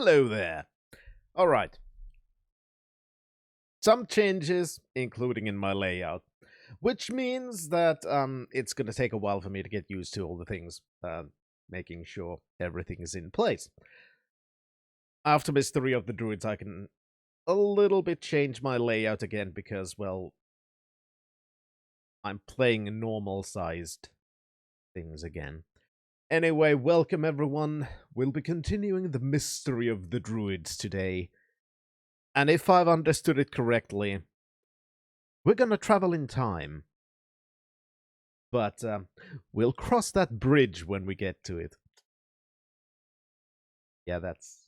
Hello there. All right. Some changes, including in my layout, which means that it's going to take a while for me to get used to all the things, making sure everything is in place. After Mystery of the Druids, I can a little bit change my layout again because, well, I'm playing normal-sized things again. Anyway, welcome everyone. We'll be continuing the Mystery of the Druids today. And if I've understood it correctly, we're gonna travel in time. But we'll cross that bridge when we get to it. Yeah, that's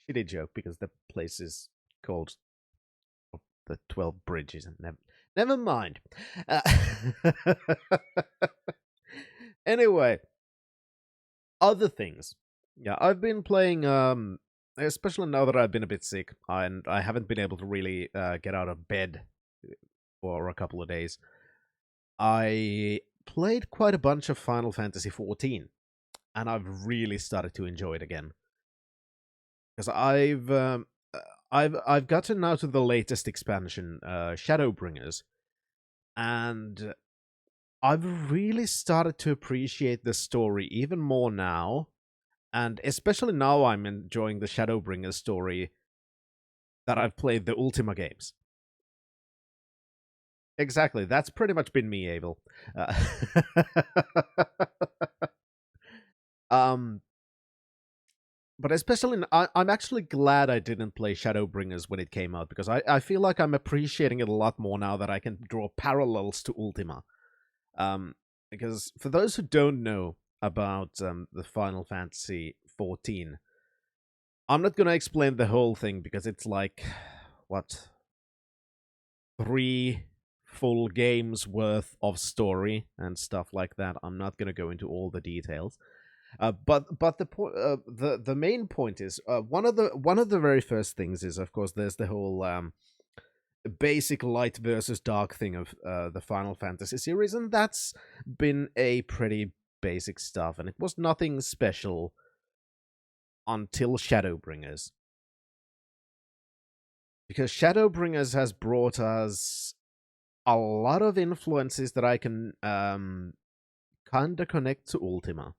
a shitty joke because the place is called the 12 Bridges. Never mind. Uh, anyway, other things. Yeah, I've been playing, especially now that I've been a bit sick and I haven't been able to really get out of bed for a couple of days. I played quite a bunch of Final Fantasy XIV, and I've really started to enjoy it again because I've gotten now to the latest expansion, Shadowbringers, and I've really started to appreciate the story even more now, and especially now I'm enjoying the Shadowbringers story that I've played the Ultima games. Exactly, that's pretty much been me, Abel. Um, but especially, I'm actually glad I didn't play Shadowbringers when it came out because I feel like I'm appreciating it a lot more now that I can draw parallels to Ultima. Because for those who don't know about the Final Fantasy 14, I'm not gonna explain the whole thing because it's like what 3 full games worth of story and stuff like that. I'm not gonna go into all the details. But the point, the main point is one of the very first things is, of course, there's the whole basic light versus dark thing of the Final Fantasy series, and that's been a pretty basic stuff, and it was nothing special until Shadowbringers, because Shadowbringers has brought us a lot of influences that I can kind of connect to Ultima.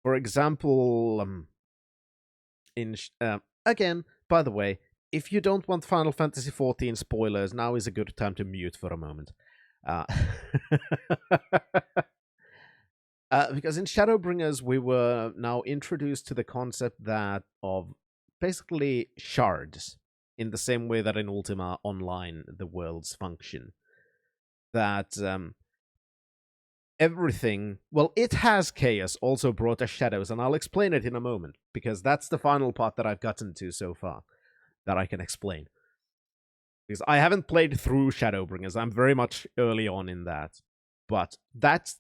For example, in again, by the way, if you don't want Final Fantasy XIV spoilers, now is a good time to mute for a moment. Uh, because in Shadowbringers, we were now introduced to the concept that of basically shards, in the same way that in Ultima Online the worlds function. That everything, well, it has chaos also brought us shadows, and I'll explain it in a moment because that's the final part that I've gotten to so far that I can explain. Because I haven't played through Shadowbringers, I'm very much early on in that, but that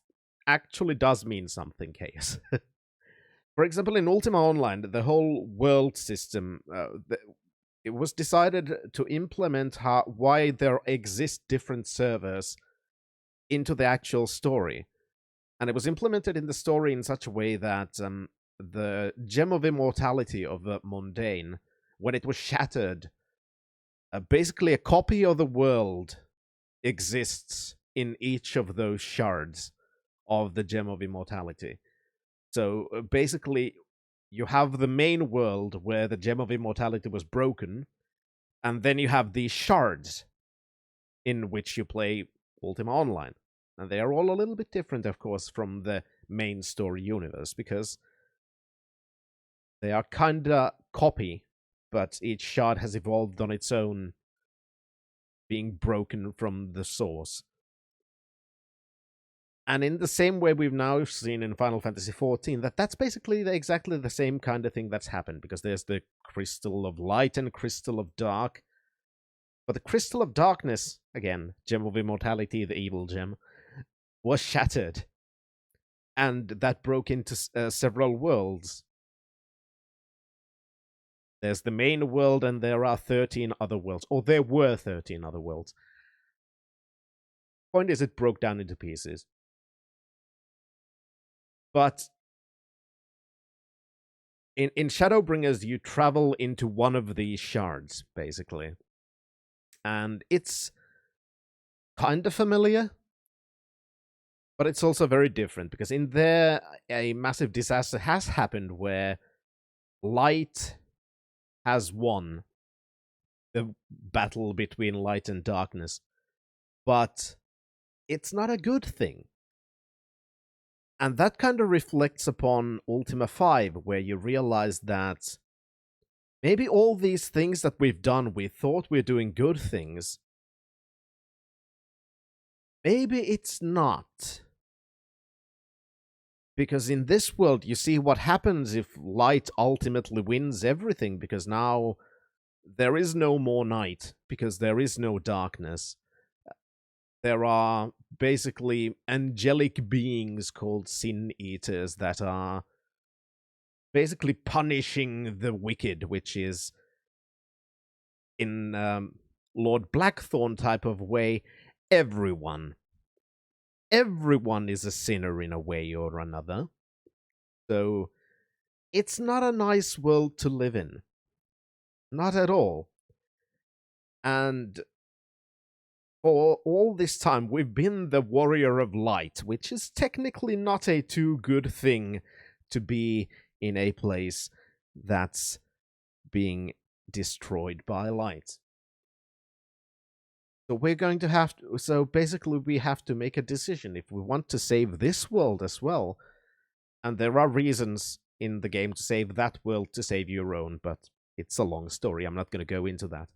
actually does mean something, Chaos. For example, in Ultima Online, the whole world system, it was decided to implement why there exist different servers into the actual story. And it was implemented in the story in such a way that the gem of immortality of the mundane, when it was shattered, basically a copy of the world exists in each of those shards of the gem of immortality. So basically, you have the main world where the gem of immortality was broken, and then you have these shards in which you play Ultima Online. And they are all a little bit different, of course, from the main story universe, because they are kinda copy, but each shard has evolved on its own, being broken from the source. And in the same way we've now seen in Final Fantasy XIV, that's basically exactly the same kind of thing that's happened, because there's the Crystal of Light and Crystal of Dark. But the Crystal of Darkness, again, Gem of Immortality, the evil gem, was shattered. And that broke into several worlds. There's the main world, and there are 13 other worlds. Or there were 13 other worlds. Point is, it broke down into pieces. But in Shadowbringers, you travel into one of these shards, basically. And it's kind of familiar, but it's also very different, because in there, a massive disaster has happened where light has won the battle between light and darkness. But it's not a good thing. And that kind of reflects upon Ultima 5, where you realize that maybe all these things that we've done, we thought we're doing good things. Maybe it's not. Because in this world, you see what happens if light ultimately wins everything, because now there is no more night, because there is no darkness. There are basically angelic beings called Sin Eaters that are basically punishing the wicked, which is, in Lord Blackthorn type of way, everyone. Everyone is a sinner in a way or another. So it's not a nice world to live in. Not at all. And for all this time, we've been the warrior of light, which is technically not a too good thing to be in a place that's being destroyed by light. So we're going to have to, so basically we have to make a decision if we want to save this world as well. And there are reasons in the game to save that world to save your own, but it's a long story. I'm not going to go into that.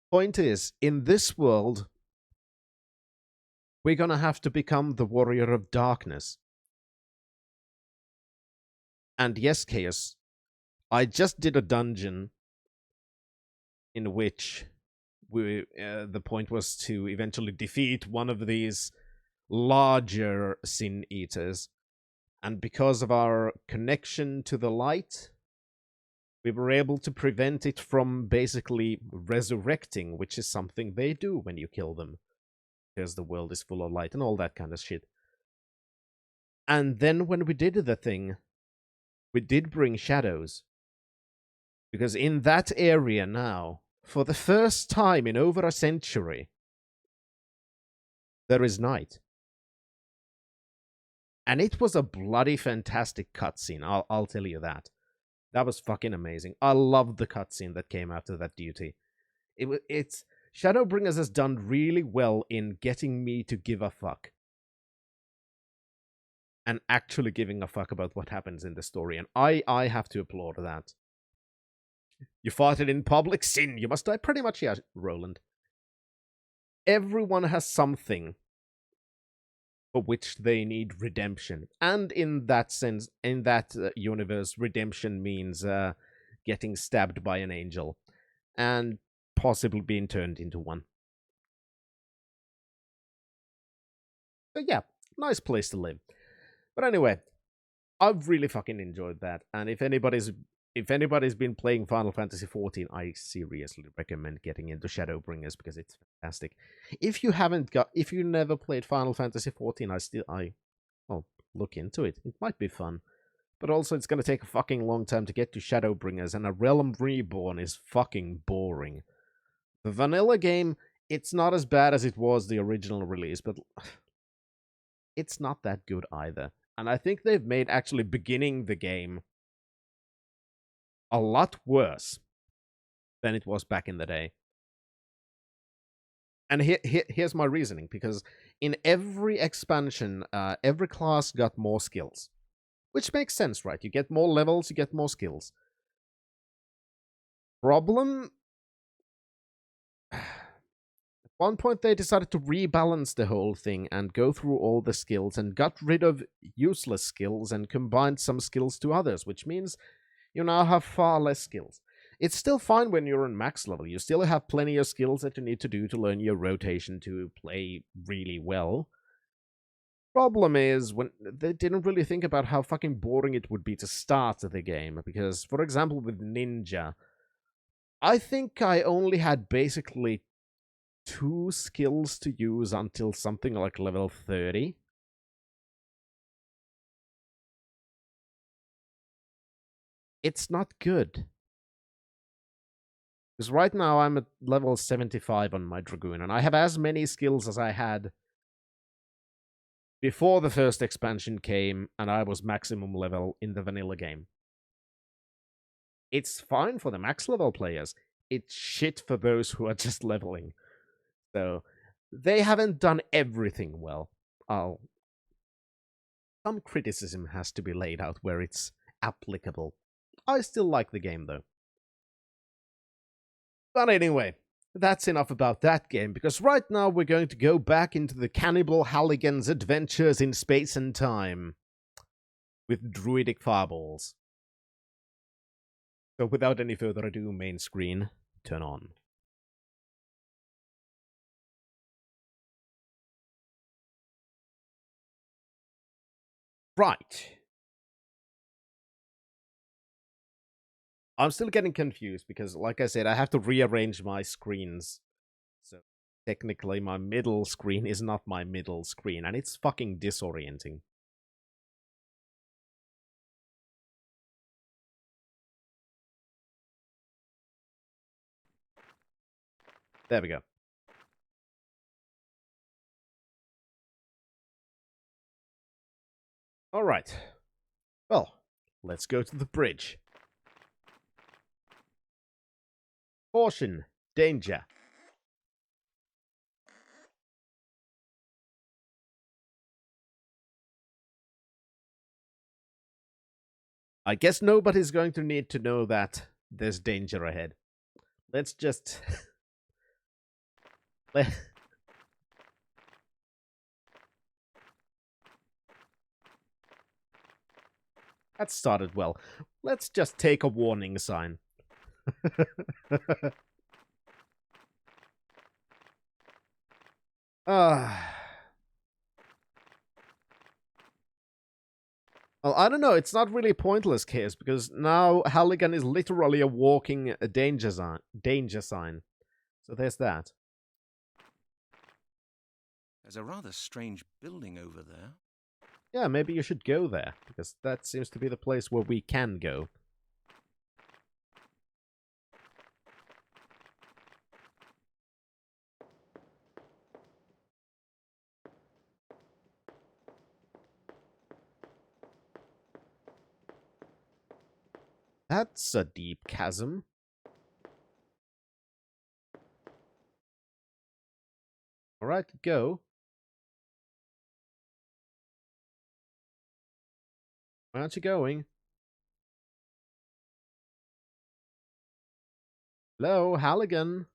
Point is, in this world, we're going to have to become the warrior of darkness. And yes, Chaos, I just did a dungeon in which the point was to eventually defeat one of these larger Sin Eaters. And because of our connection to the light, we were able to prevent it from basically resurrecting, which is something they do when you kill them, because the world is full of light and all that kind of shit. And then when we did the thing, we did bring shadows. Because in that area now, for the first time in over a century, there is night. And it was a bloody fantastic cutscene, I'll tell you that. That was fucking amazing. I loved the cutscene that came after that duty. It's Shadowbringers has done really well in getting me to give a fuck. And actually giving a fuck about what happens in the story. And I have to applaud that. You farted in public? Sin, you must die. Pretty much, yeah, Roland. Everyone has something for which they need redemption. And in that sense, in that universe, redemption means getting stabbed by an angel. And possibly being turned into one. So yeah, nice place to live. But anyway, I've really fucking enjoyed that. And if anybody's been playing Final Fantasy XIV, I seriously recommend getting into Shadowbringers because it's fantastic. If you never played Final Fantasy XIV, I'll look into it. It might be fun. But also it's gonna take a fucking long time to get to Shadowbringers, and A Realm Reborn is fucking boring. The vanilla game, it's not as bad as it was the original release, but it's not that good either. And I think they've made actually beginning the game a lot worse than it was back in the day. And here's my reasoning, because in every expansion, every class got more skills. Which makes sense, right? You get more levels, you get more skills. Problem? At one point they decided to rebalance the whole thing and go through all the skills and got rid of useless skills and combined some skills to others, which means you now have far less skills. It's still fine when you're on max level. You still have plenty of skills that you need to do to learn your rotation to play really well. Problem is, when they didn't really think about how fucking boring it would be to start the game. Because, for example, with Ninja, I think I only had basically 2 skills to use until something like level 30. it's not good. Because right now I'm at level 75 on my Dragoon, and I have as many skills as I had before the first expansion came, and I was maximum level in the vanilla game. It's fine for the max level players. It's shit for those who are just leveling. So, they haven't done everything well. Some criticism has to be laid out where it's applicable. I still like the game, though. But anyway, that's enough about that game, because right now we're going to go back into the Cannibal Halligan's adventures in space and time with druidic fireballs. So without any further ado, main screen, turn on. Right. I'm still getting confused because, like I said, I have to rearrange my screens. So technically my middle screen is not my middle screen, and it's fucking disorienting. There we go. Alright. Well, let's go to the bridge. Caution. Danger. I guess nobody's going to need to know that there's danger ahead. Let's just... That started well. Let's just take a warning sign. Well, I don't know. It's not really a pointless case, because now Halligan is literally a walking danger sign. So there's that. There's a rather strange building over there. Yeah, maybe you should go there, because that seems to be the place where we can go. That's a deep chasm. Alright, go. Where aren't you going? Hello, Halligan.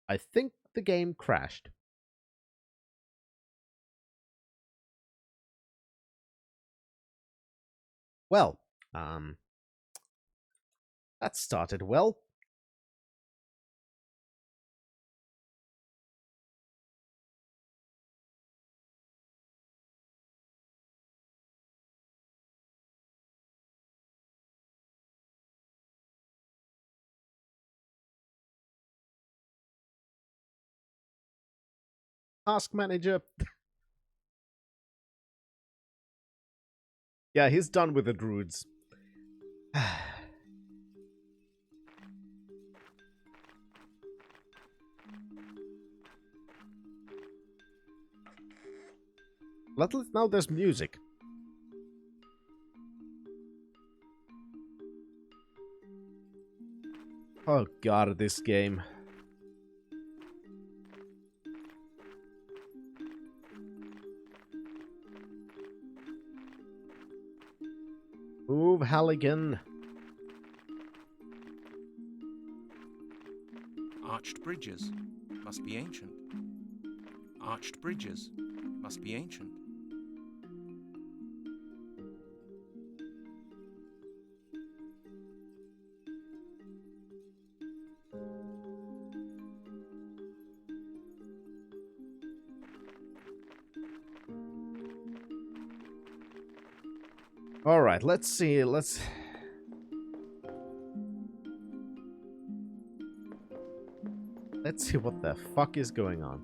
I think the game crashed. Well, that started well. Task manager. Yeah, he's done with the Druids. Now there's music. Oh god, this game. Move, Halligan. Arched bridges must be ancient. Arched bridges must be ancient. Alright, let's see. Let's see what the fuck is going on.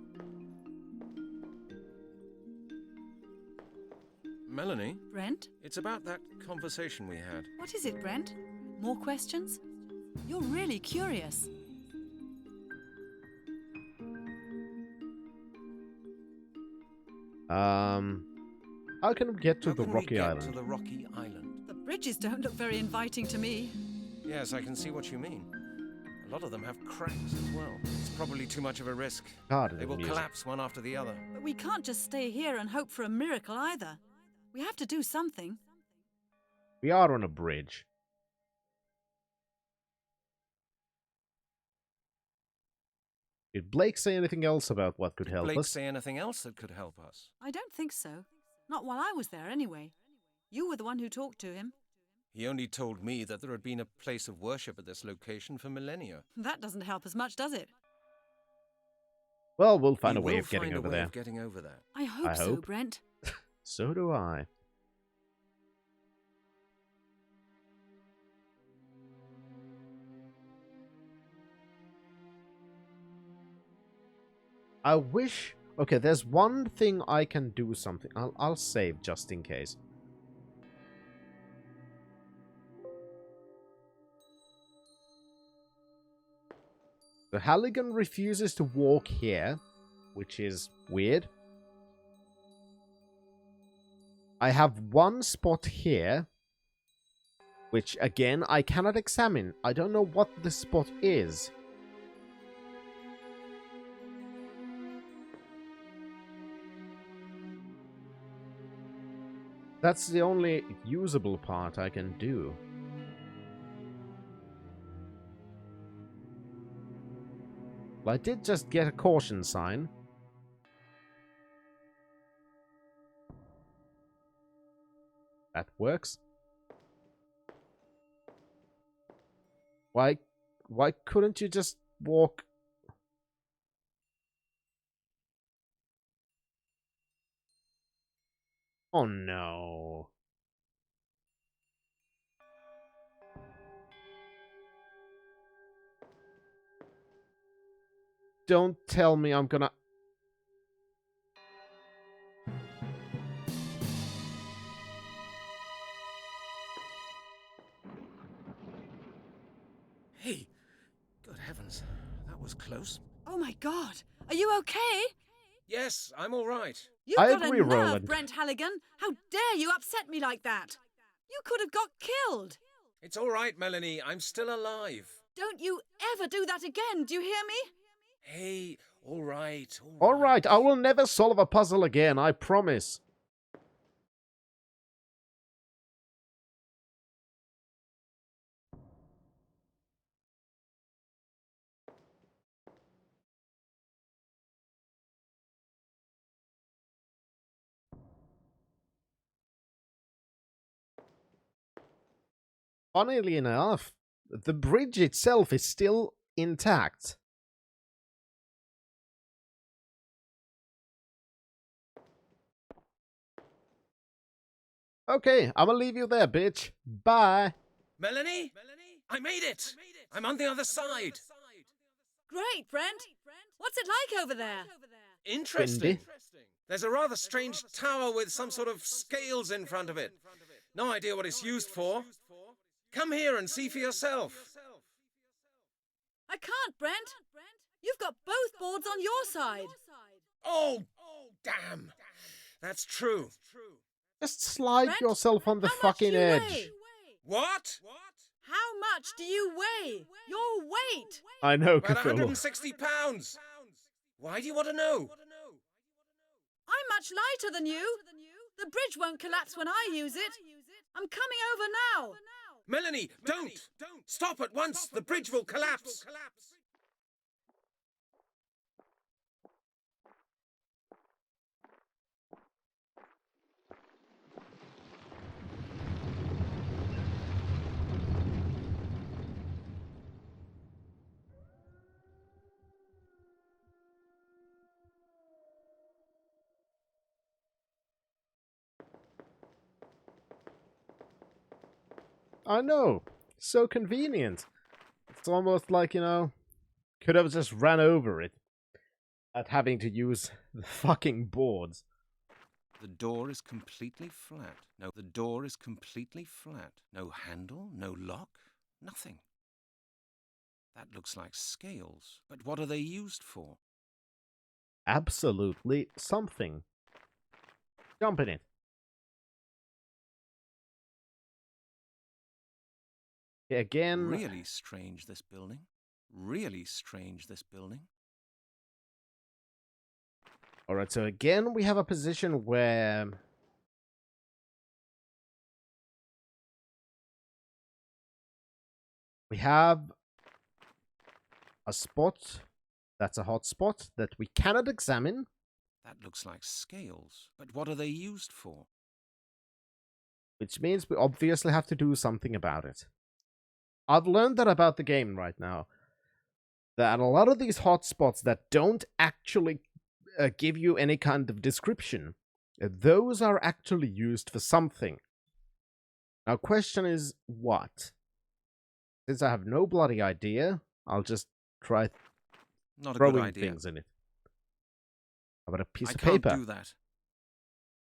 Melanie, Brent? it's about that conversation we had. What is it, Brent? More questions? You're really curious. How can we get to How the can we rocky get island? to the rocky island? The bridges don't look very inviting to me. Yes, I can see what you mean. A lot of them have cracks as well. It's probably too much of a risk. God, They the will music. collapse one after the other. But we can't just stay here and hope for a miracle either. We have to do something. We are on a bridge. Did Blake say anything else about what could help Blake us? say anything else that could help us? I don't think so. Not while I was there, anyway. You were the one who talked to him. He only told me that there had been a place of worship at this location for millennia. That doesn't help as much, does it? Well, we'll find We a way will of getting find a over way there. of getting over there. I hope I so, hope. Brent. So do I. I wish... Okay, there's one thing I can do something. I'll save just in case. So Halligan refuses to walk here, which is weird. I have one spot here, which again I cannot examine. I don't know what the spot is. That's the only usable part I can do. Well, I did just get a caution sign. That works. Why couldn't you just walk? Oh no. Don't tell me I'm gonna... Hey, good heavens, that was close. Oh my God! Are you okay? Yes, I'm all right. You've I got agree, a nerve, Roland. Brent Halligan. How dare you upset me like that? You could have got killed. It's all right, Melanie. I'm still alive. Don't you ever do that again, do you hear me? Hey, all right, all right. Alright, I will never solve a puzzle again, I promise. Funnily enough, the bridge itself is still intact. Okay, I'm gonna leave you there, bitch. Bye. Melanie? I made it! I'm on the other side. Great, Brent. What's it like over there? Interesting. Windy. There's a rather strange tower with some sort of scales in front of it. No idea what it's used for. Come here and see for yourself. I can't, Brent. You've got both boards on your side. Oh, damn. That's true. Just slide Brent, yourself on the how much fucking do you edge. weigh? What? How much do you weigh? Your weight. I know, About Cthulhu. 160 pounds. Why do you want to know? I'm much lighter than you. The bridge won't collapse when I use it. I'm coming over now. Melanie, don't! Stop at once! The bridge will collapse! I know. So convenient. It's almost like, you know, could have just ran over it at having to use the fucking boards. The door is completely flat. No, the door is completely flat. No handle, no lock, nothing. That looks like scales, but what are they used for? Absolutely something. Jump in it. Again, Really strange, this building. Really strange, this building. alright, so again we have a position where we have a spot that's a hot spot that we cannot examine. That looks like scales, but what are they used for? Which means we obviously have to do something about it. I've learned that about the game right now. That a lot of these hotspots that don't actually give you any kind of description, those are actually used for something. Now, question is what? Since I have no bloody idea, I'll just try Not a throwing good idea. things in it. How about a piece I of can't paper? do that.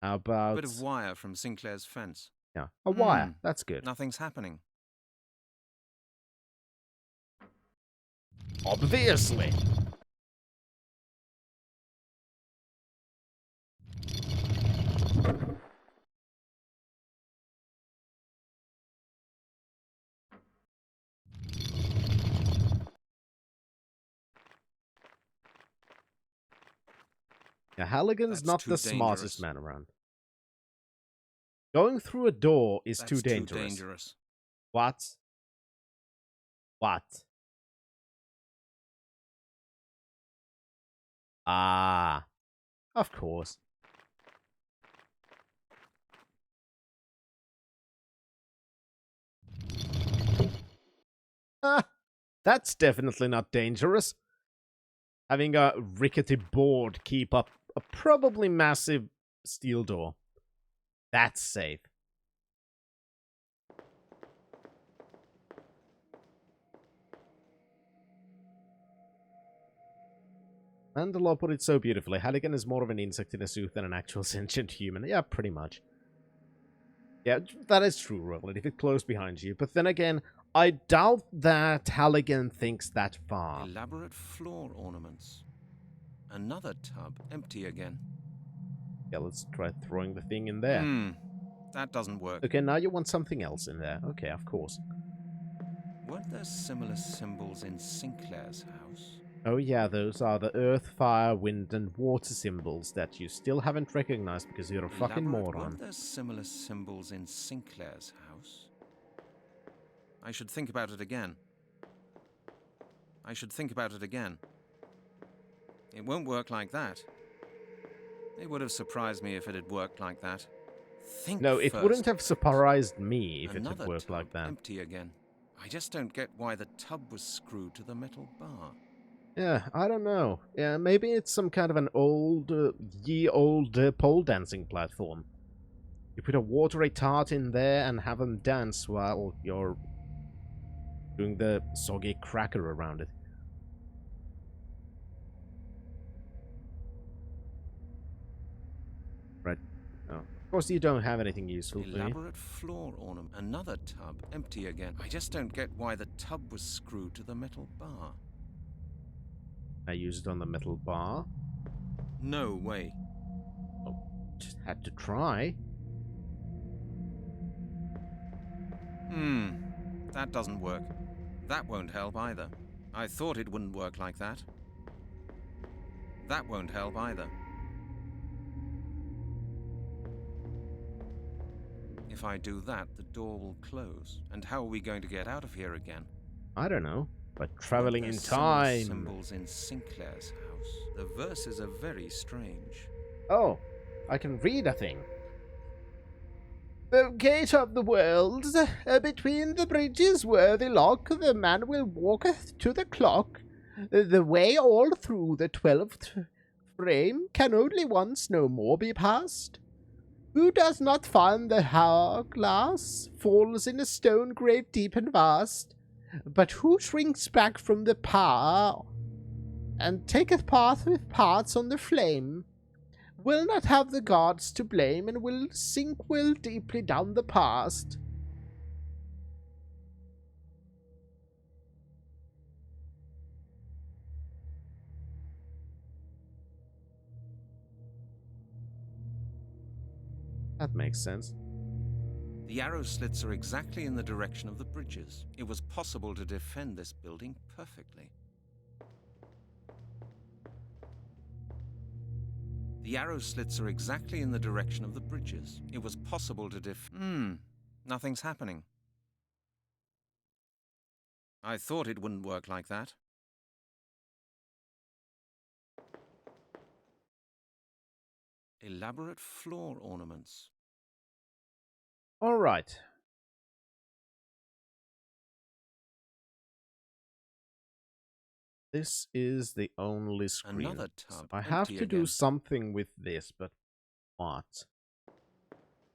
How A about bit of wire from Sinclair's fence. yeah, a wire? That's good. Nothing's happening. Obviously. Yeah, Halligan's That's not too the smartest dangerous. man around. Going through a door is That's too dangerous. What? What? Ah, of course. Ah, that's definitely not dangerous. Having a rickety board keep up a probably massive steel door. That's safe. Mandalore put it so beautifully. Halligan is more of an insect in a suit than an actual sentient human. Yeah, pretty much. Yeah, that is true, Roland, if it closed behind you. But then again, I doubt that Halligan thinks that far. Elaborate floor ornaments. Another tub, empty again. Yeah, let's try throwing the thing in there. That doesn't work. Okay, now you want something else in there. Okay, of course. Weren't there similar symbols in Sinclair's house? Oh yeah, those are the earth, fire, wind, and water symbols that you still haven't recognized because you're a fucking moron. Weren't there similar symbols in Sinclair's house? I should think about it again. It won't work like that. It would have surprised me if it had worked like that. No, it wouldn't have surprised me if it had worked like that. Empty again. I just don't get why the tub was screwed to the metal bar. Yeah, I don't know. Yeah, maybe it's some kind of an old, ye-old pole dancing platform. You put a watery tart in there and have them dance while you're doing the soggy cracker around it. Right. Oh. Of course you don't have anything useful for me. Elaborate floor ornament. Another tub, empty again. I just don't get why the tub was screwed to the metal bar. I use it on the metal bar. No way. Oh, just had to try. That doesn't work. That won't help either. I thought it wouldn't work like that. That won't help either. If I do that, the door will close. And how are we going to get out of here again? I don't know. By traveling in Similar time. Symbols in Sinclair's house. The verses are very strange. Oh, I can read a thing. The gate of the worlds, between the bridges worthy lock, the man will walketh to the clock. The way all through the 12th frame can only once no more be passed. Who does not find the hourglass falls in a stone grave deep and vast, but who shrinks back from the power and taketh part with parts on the flame, will not have the gods to blame and will sink will deeply down the past. That makes sense. The arrow slits are exactly in the direction of the bridges. It was possible to defend this building perfectly. The arrow slits are exactly in the direction of the bridges. It was possible to nothing's happening. I thought it wouldn't work like that. Elaborate floor ornaments. All right. This is the only screen. Another So tub. I have Empty to do again. something with this, but what?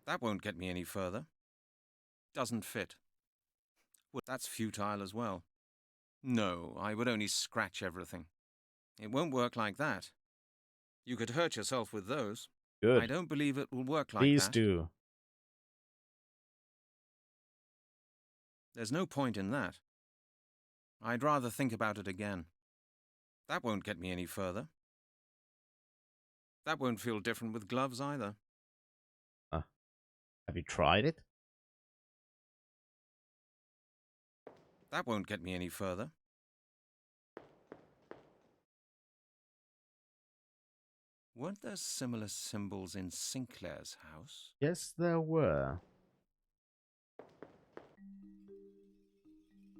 That won't get me any further. Doesn't fit. Well, that's futile as well. No, I would only scratch everything. It won't work like that. You could hurt yourself with those. Good. I don't believe it will work like Please that. do. There's no point in that. I'd rather think about it again. That won't get me any further. That won't feel different with gloves either. Have you tried it? That won't get me any further. Weren't there similar symbols in Sinclair's house? Yes, there were.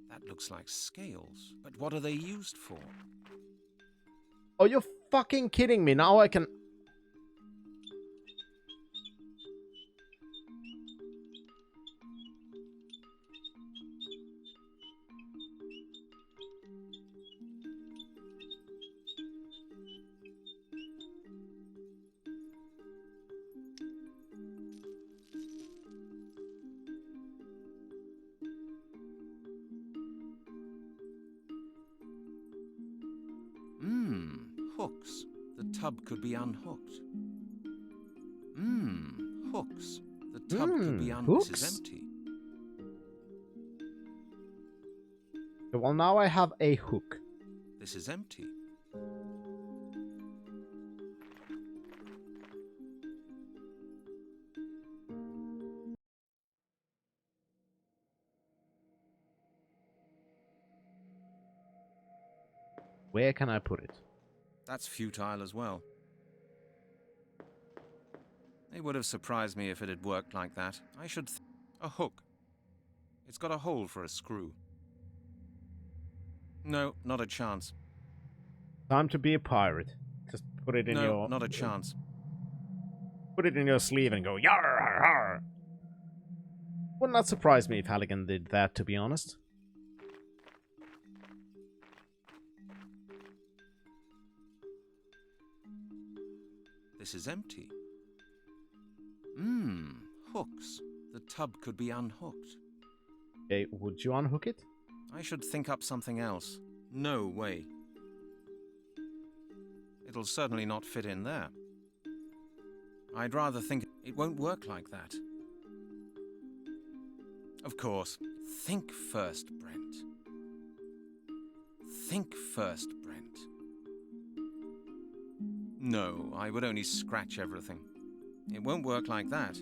That looks like scales, but what are they used for? Oh, you're fucking kidding me. Now I can... Hooks. The tub could be unhooked. Hooks. The tub could be hooks? This is empty. Well, now I have a hook. This is empty. Where can I put it? That's futile as well. It would have surprised me if it had worked like that. A hook. It's got a hole for a screw. No, not a chance. Time to be a pirate. Just put it in No, not a chance. Put it in your sleeve and go yar har har. Would not surprise me if Halligan did that, to be honest. This is empty. Hooks. The tub could be unhooked. Okay, would you unhook it? I should think up something else. No way. It'll certainly not fit in there. I'd rather think it won't work like that. Of course. Think first, Brent. Think first, Brent. No, I would only scratch everything. It won't work like that.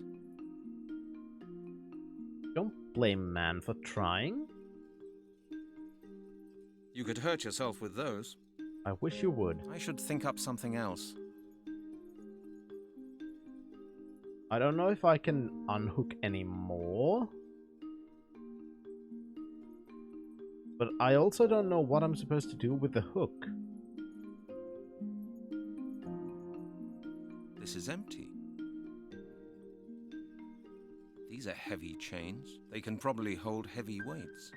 Don't blame man for trying. You could hurt yourself with those. I wish you would. I should think up something else. I don't know if I can unhook any more. But I also don't know what I'm supposed to do with the hook. This is empty. These are heavy chains. They can probably hold heavy weights.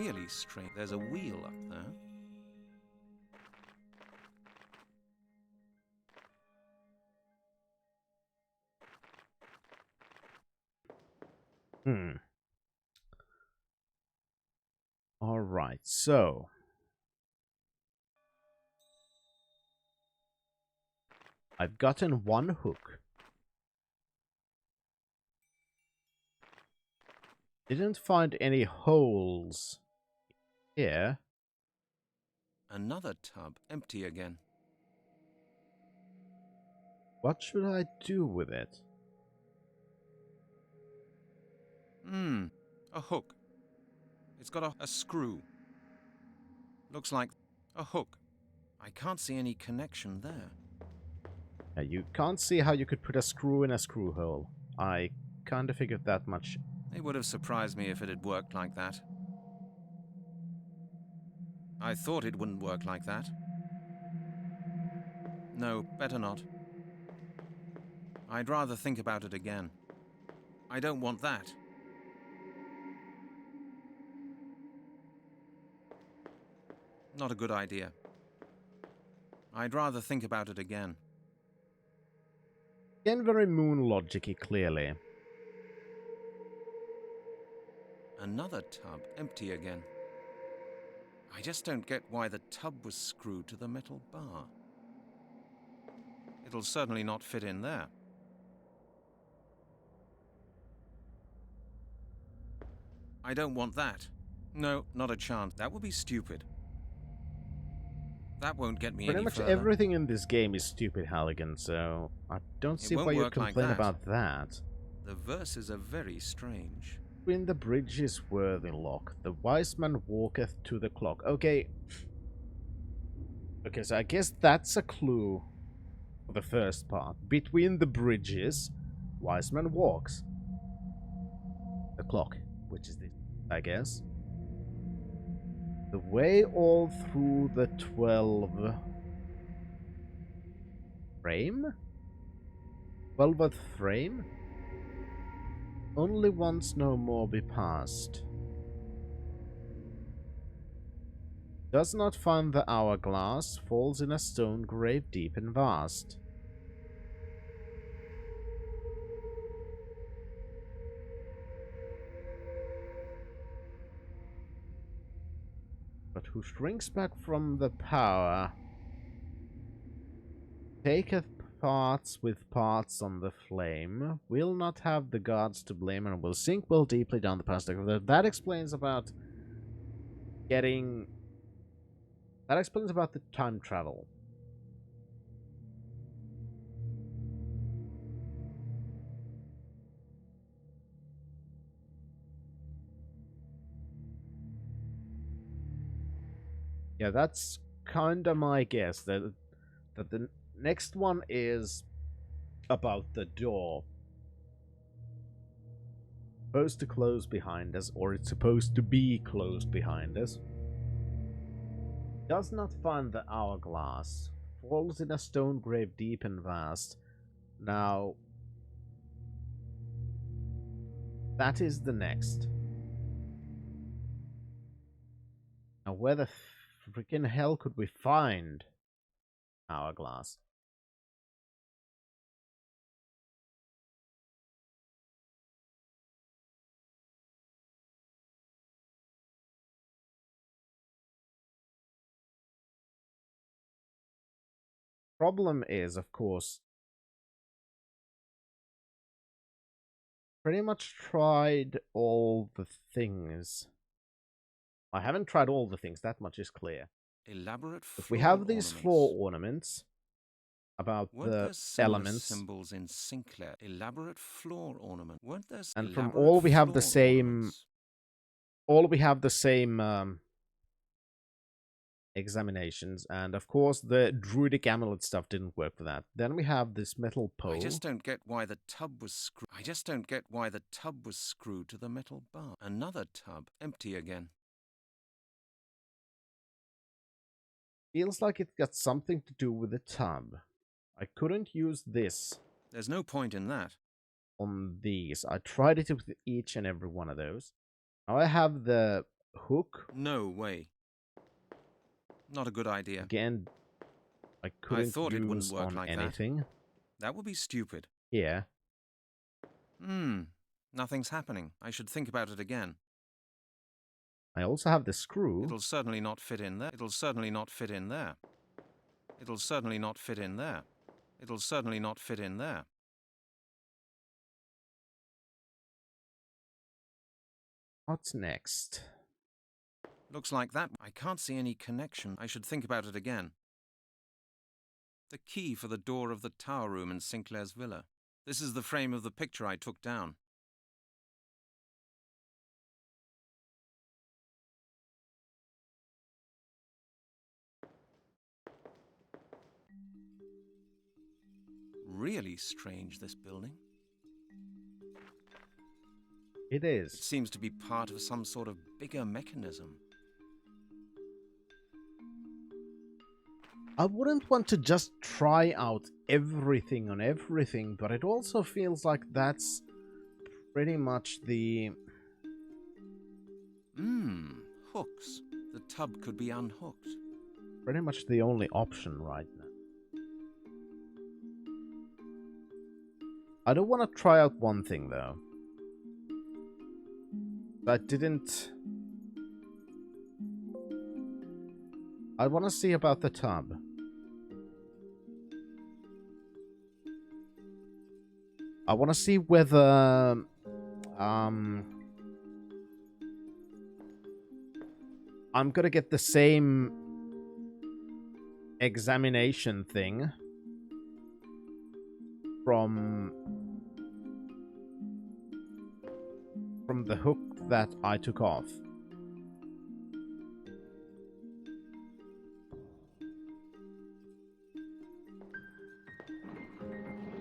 really strange. There's a wheel up there. Alright, so... I've gotten one hook. Didn't find any holes here. Another tub, empty again. What should I do with it? A hook. It's got a screw. Looks like a hook. I can't see any connection there. You can't see how you could put a screw in a screw hole. I kind of figured that much. It would have surprised me if it had worked like that. I thought it wouldn't work like that. No, better not. I'd rather think about it again. I don't want that. Not a good idea. I'd rather think about it again. Again, very moon logic-y, clearly. Another tub, empty again. I just don't get why the tub was screwed to the metal bar. It'll certainly not fit in there. I don't want that. No, not a chance. That would be stupid. That won't get me Pretty any much further. everything in this game is stupid, Halligan, so I don't see won't why you work like complain that. about that. The verses are very strange. Between the bridges worthy lock, the wise man walketh to the clock. Okay. Okay, so I guess that's a clue for the first part. Between the bridges, wise man walks. The clock, which is this, I guess. The way all through the 12 frame? 12th frame? Only once no more be passed. Does not find the hourglass, falls in a stone grave deep and vast. But who shrinks back from the power, taketh parts with parts on the flame, will not have the gods to blame, and will sink well deeply down the past. That explains about getting... That explains about the time travel. Yeah, that's kinda my guess, that the next one is about the door. Supposed to close behind us, or it's supposed to be closed behind us. Does not find the hourglass. Falls in a stone grave deep and vast. Now, that is the next. Now, where the freaking hell could we find hourglass? Problem is, of course, pretty much tried all the things. I haven't tried all the things, that much is clear. Elaborate If we have these ornaments. floor ornaments about Weren't the there similar elements, symbols in Sinclair? Elaborate floor ornament. Weren't there and from elaborate all we have the floor same, ornaments? all we have the same examinations, and of course the druidic amulet stuff didn't work for that. Then we have this metal pole. I just don't get why the tub was screwed. I just don't get why the tub was screwed to the metal bar. Another tub, empty again. Feels like it got something to do with the tub. I couldn't use this There's no point in that. on these. I tried it with each and every one of those. Now I have the hook. No way. Not a good idea. Again, I couldn't thought it wouldn't use work on like that. anything. That would be stupid. Yeah. Nothing's happening. I should think about it again. I also have the screw. It'll certainly not fit in there. It'll certainly not fit in there. It'll certainly not fit in there. It'll certainly not fit in there. What's next? Looks like that. I can't see any connection. I should think about it again. The key for the door of the tower room in Sinclair's villa. This is the frame of the picture I took down. Really strange, this building. It It is. seems to be part of some sort of bigger mechanism. I wouldn't want to just try out everything on everything, but it also feels like that's pretty much the... Hooks. The tub could be unhooked. pretty much the only option right now. I don't want to try out one thing, though. That didn't... I want to see about the tub. I want to see whether... I'm gonna get the same examination thing from the hook that I took off.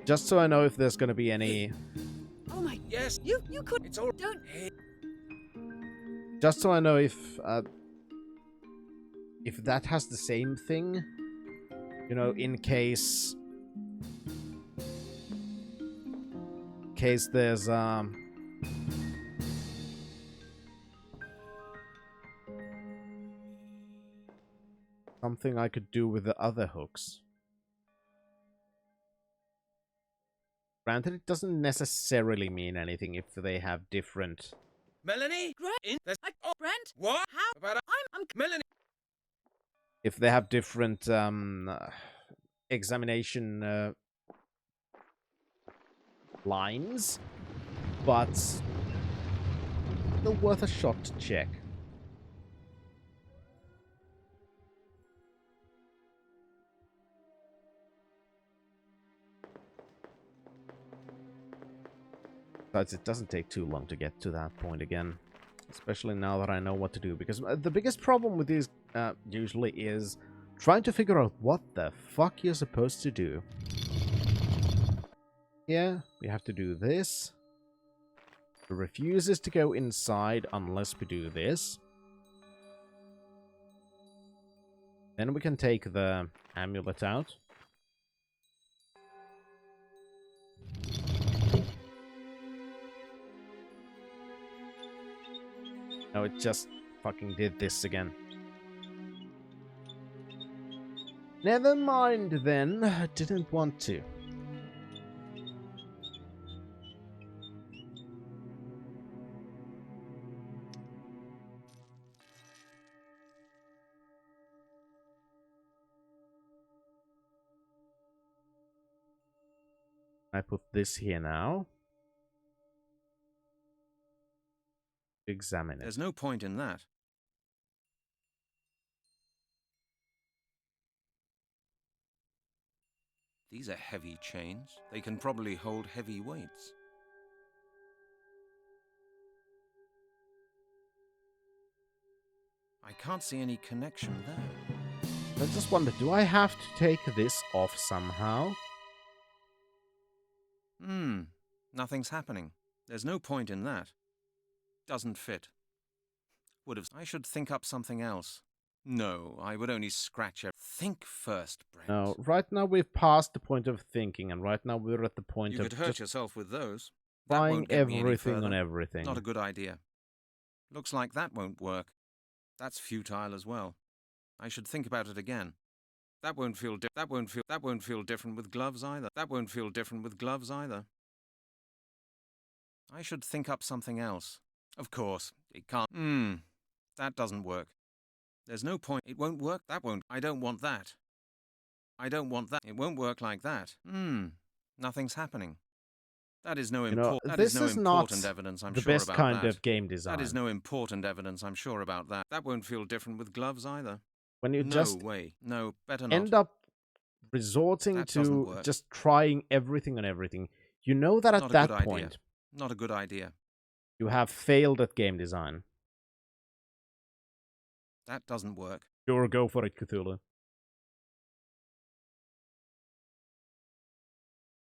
Just so I know if there's gonna be any... Oh my... Yes. You could... It's all... Don't... Just so I know if that has the same thing, you know, in case there's something I could do with the other hooks. Granted, it doesn't necessarily mean anything if they have different... Melanie? Brent? Brent? What? How? About I'm... Melanie? If they have different examination lines, but still worth a shot to check. Besides, it doesn't take too long to get to that point again. Especially now that I know what to do. Because the biggest problem with these usually is trying to figure out what the fuck you're supposed to do. Here, we have to do this. It refuses to go inside unless we do this. Then we can take the amulet out. No, it just fucking did this again. Never mind then. I didn't want to. I put this here now. Examine it. There's no point in that. These are heavy chains. They can probably hold heavy weights. I can't see any connection there. I just wonder, do I have to take this off somehow? Nothing's happening. There's no point in that. Doesn't fit. I should think up something else. No, I would only scratch it. Think first, Brent. No, right now we've passed the point of thinking, and right now we're at the point You of could hurt just yourself with those. That trying won't get me any everything further. on everything. Not a good idea. Looks like that won't work. That's futile as well. I should think about it again. That won't feel different with gloves either. That won't feel different with gloves either. I should think up something else. Of course, it can't. That doesn't work. There's no point. It won't work. That won't. I don't want that. I don't want that. It won't work like that. Nothing's happening. That is no this is not important evidence, I'm the sure best about kind that. of game design. That is no important evidence, I'm sure about that. That won't feel different with gloves either. When you No just way. No, better not. end up resorting That doesn't to work. just trying everything on everything, you know that at Not a that good idea. point, Not a good idea. you have failed at game design. That doesn't work. Sure, go for it, Cthulhu.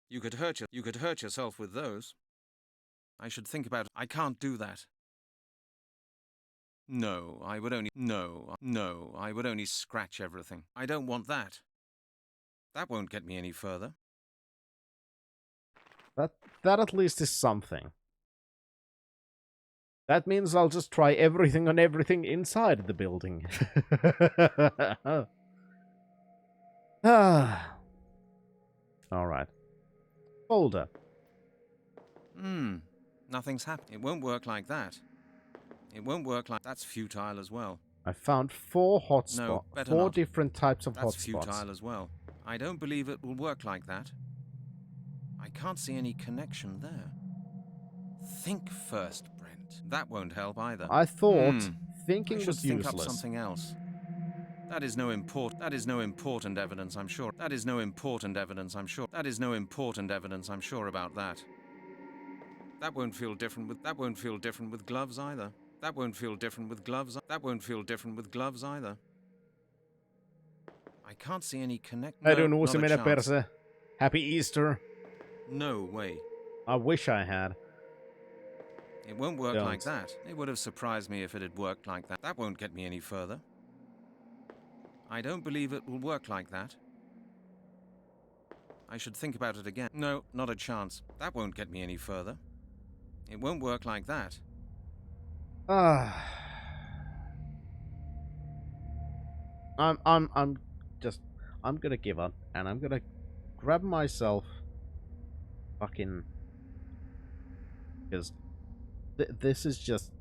You could hurt yourself with those. I should think about it. I can't do that. No, I would only scratch everything. I don't want that. That won't get me any further. That at least is something. That means I'll just try everything on everything inside the building. Alright. Folder. Nothing's happened. It won't work like that. It won't work like... That's futile as well. I found 4 hotspots. No, better 4 not. different types of That's hotspots. futile as well. I don't believe it will work like that. I can't see any connection there. Think first, Brent. That won't help either. I thought thinking I should was think useless. up something else. That is no important evidence, I'm sure. That is no important evidence, I'm sure. That is no important evidence, I'm sure about that. That won't feel different with gloves either. That won't feel different with gloves. That won't feel different with gloves either. I can't see any connect. I don't No, know, not a Semena chance. Perse. Happy Easter. No way. I wish I had. It won't work Don't. like that. It would have surprised me if it had worked like that. That won't get me any further. I don't believe it will work like that. I should think about it again. No, not a chance. That won't get me any further. It won't work like that. I'm gonna give up, and I'm gonna grab myself fucking, because this is just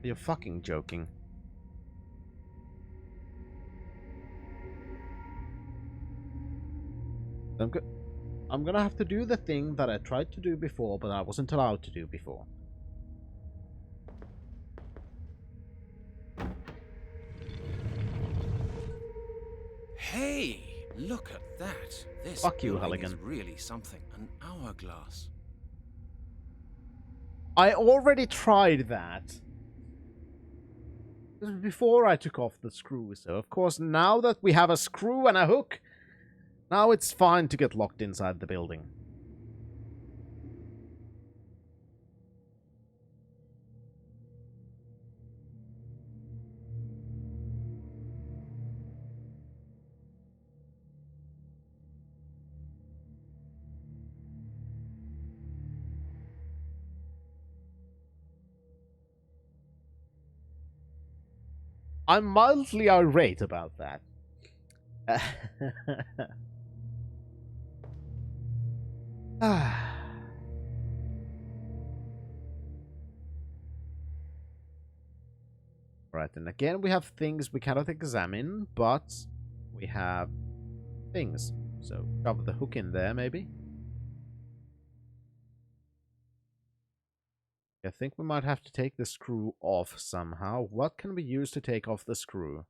you're fucking joking. I'm gonna have to do the thing that I tried to do before, but I wasn't allowed to do before. Hey, look at that. This Fuck you, building is Halligan. really something. An hourglass. I already tried that. This was before I took off the screw, so of course now that we have a screw and a hook, now it's fine to get locked inside the building. I'm mildly irate about that. Right, and again we have things we cannot examine, but we have things. So shove the hook in there, maybe. I think we might have to take the screw off somehow. What can we use to take off the screw?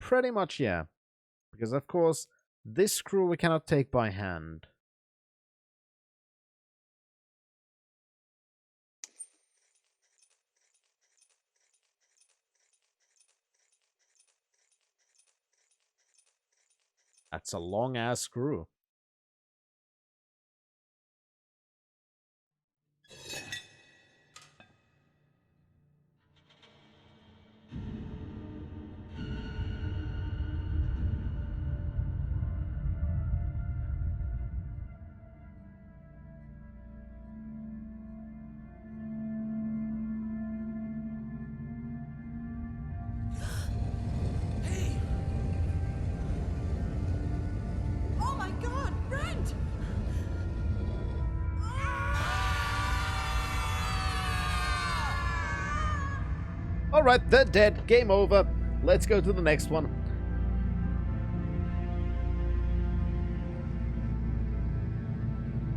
Pretty much, yeah. Because, of course, this screw we cannot take by hand. That's a long-ass screw. Alright, they're dead. Game over. Let's go to the next one.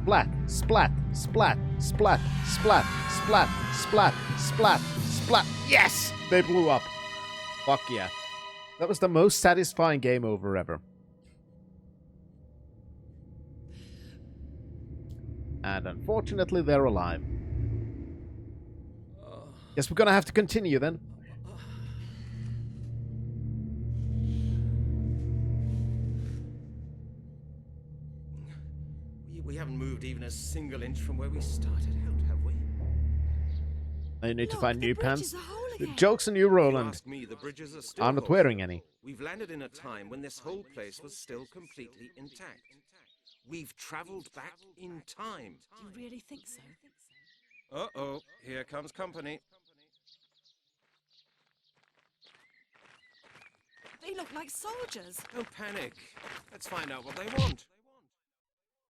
Splat, splat, splat, splat, splat, splat, splat, splat, splat. Yes! They blew up. Fuck yeah. That was the most satisfying game over ever. And unfortunately, they're alive. Guess we're gonna have to continue then. We haven't moved even a single inch from where we started out, have we? I need to find the new bridge pants. is a hole again. Joke's on you, If you Roland. ask me, the bridges are still I'm not holes. wearing any. We've landed in a time when this whole place was still completely intact. We've traveled back in time. You really think so? Uh-oh, here comes company. They look like soldiers. Don't panic. Let's find out what they want.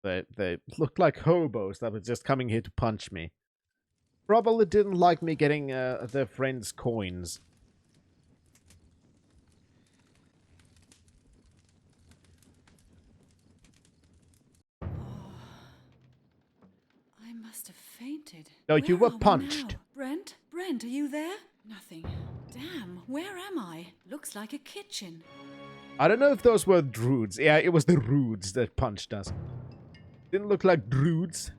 They looked like hobos that were just coming here to punch me. Probably didn't like me getting their friends' coins. I must have fainted. No, you Where were are we punched. now? Brent? Brent, are you there? Nothing. Damn, where am I? Looks like a kitchen. I don't know if those were Druids. Yeah, it was the Druids that punched us. Didn't look like Druids.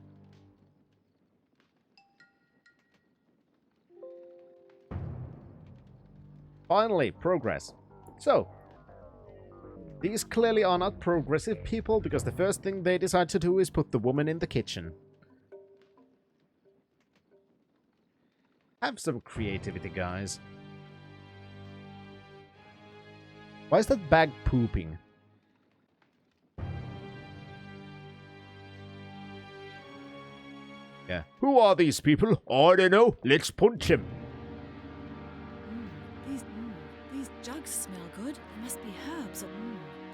Finally, progress. So, these clearly are not progressive people because the first thing they decide to do is put the woman in the kitchen. Have some creativity, guys. Why is that bag pooping? Yeah. Who are these people? I don't know. Let's punch him. These jugs smell good. There must be herbs or...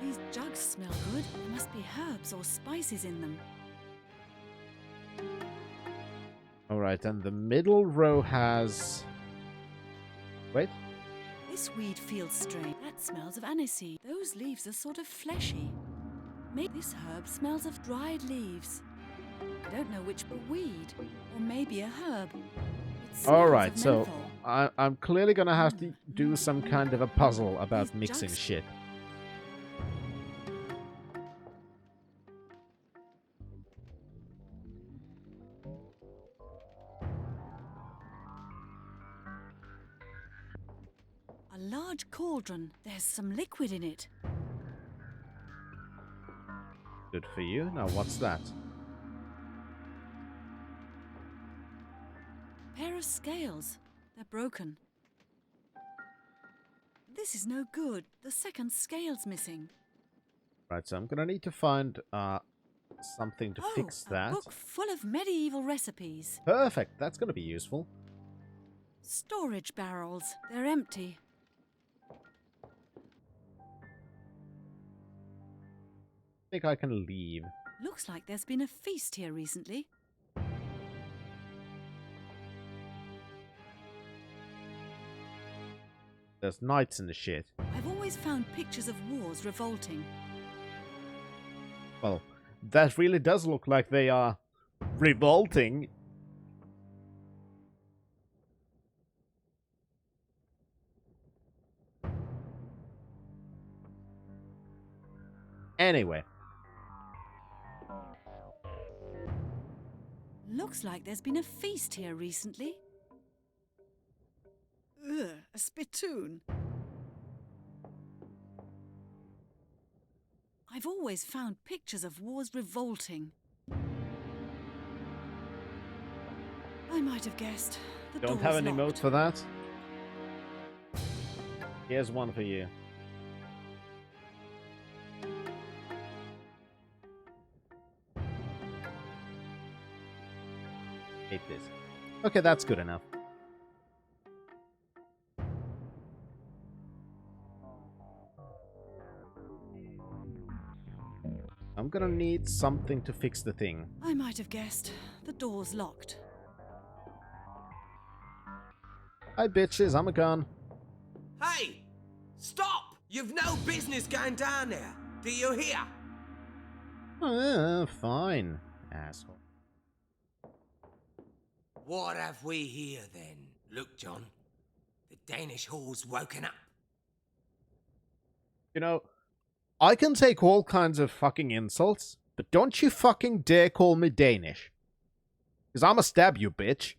These jugs smell good. There must be herbs or spices in them. Alright, and the middle row has... Wait. This weed feels strange. That smells of aniseed. Those leaves are sort of fleshy. Maybe this herb smells of dried leaves. I don't know which, but weed. Or maybe a herb. Alright, so I'm clearly gonna have to do some kind of a puzzle about These mixing jugs- shit. A large cauldron. There's some liquid in it. Good for you. Now what's that? Pair of scales. They're broken. This is no good. The second scale's missing. Right, so I'm gonna need to find something to fix a that. book full of medieval recipes. Perfect, that's gonna be useful. Storage barrels. They're empty. I think I can leave. Looks like there's been a feast here recently. There's knights in the shit. I've always found pictures of wars revolting. Well, that really does look like they are revolting. Anyway. Looks like there's been a feast here recently. Ugh, a spittoon. I've always found pictures of wars revolting. I might have guessed. The Don't door's have any locked. notes for that? Here's one for you. Hate this. Okay, that's good enough. I'm gonna need something to fix the thing. I might have guessed. The door's locked. Hi, bitches. I'm a gun. Hey! Stop! You've no business going down there. Do you hear? Fine, asshole. What have we here then? Look, John. The Danish hall's woken up. You know, I can take all kinds of fucking insults, but don't you fucking dare call me Danish. Because I'ma stab you, bitch.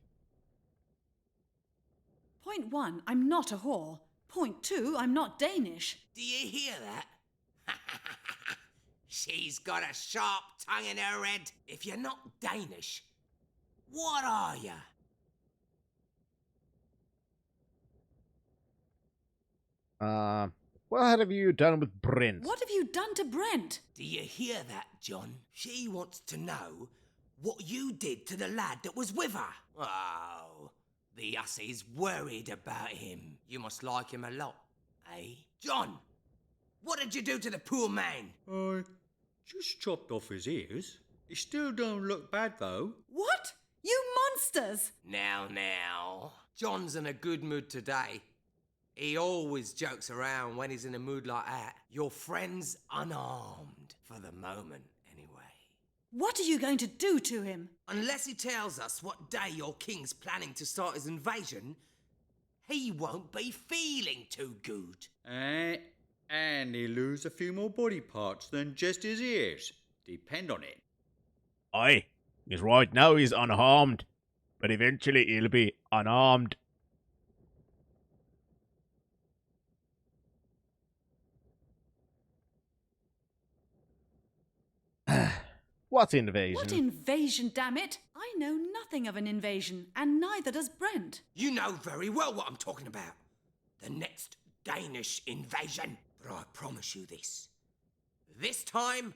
Point 1, I'm not a whore. Point 2, I'm not Danish. Do you hear that? She's got a sharp tongue in her head. If you're not Danish, what are you? What have you done with Brent? What have you done to Brent? Do you hear that, John? She wants to know what you did to the lad that was with her. Oh, the hussie's worried about him. You must like him a lot, eh? John, what did you do to the poor man? I just chopped off his ears. He still don't look bad, though. What? You monsters! Now. John's in a good mood today. He always jokes around when he's in a mood like that. Your friend's unarmed, for the moment, anyway. What are you going to do to him? Unless he tells us what day your king's planning to start his invasion, he won't be feeling too good. And he'll lose a few more body parts than just his ears. Depend on it. Aye, he's right now he's unharmed, but eventually he'll be unarmed. What invasion? What invasion, damn it? I know nothing of an invasion, and neither does Brent. You know very well what I'm talking about. The next Danish invasion. But I promise you this. This time,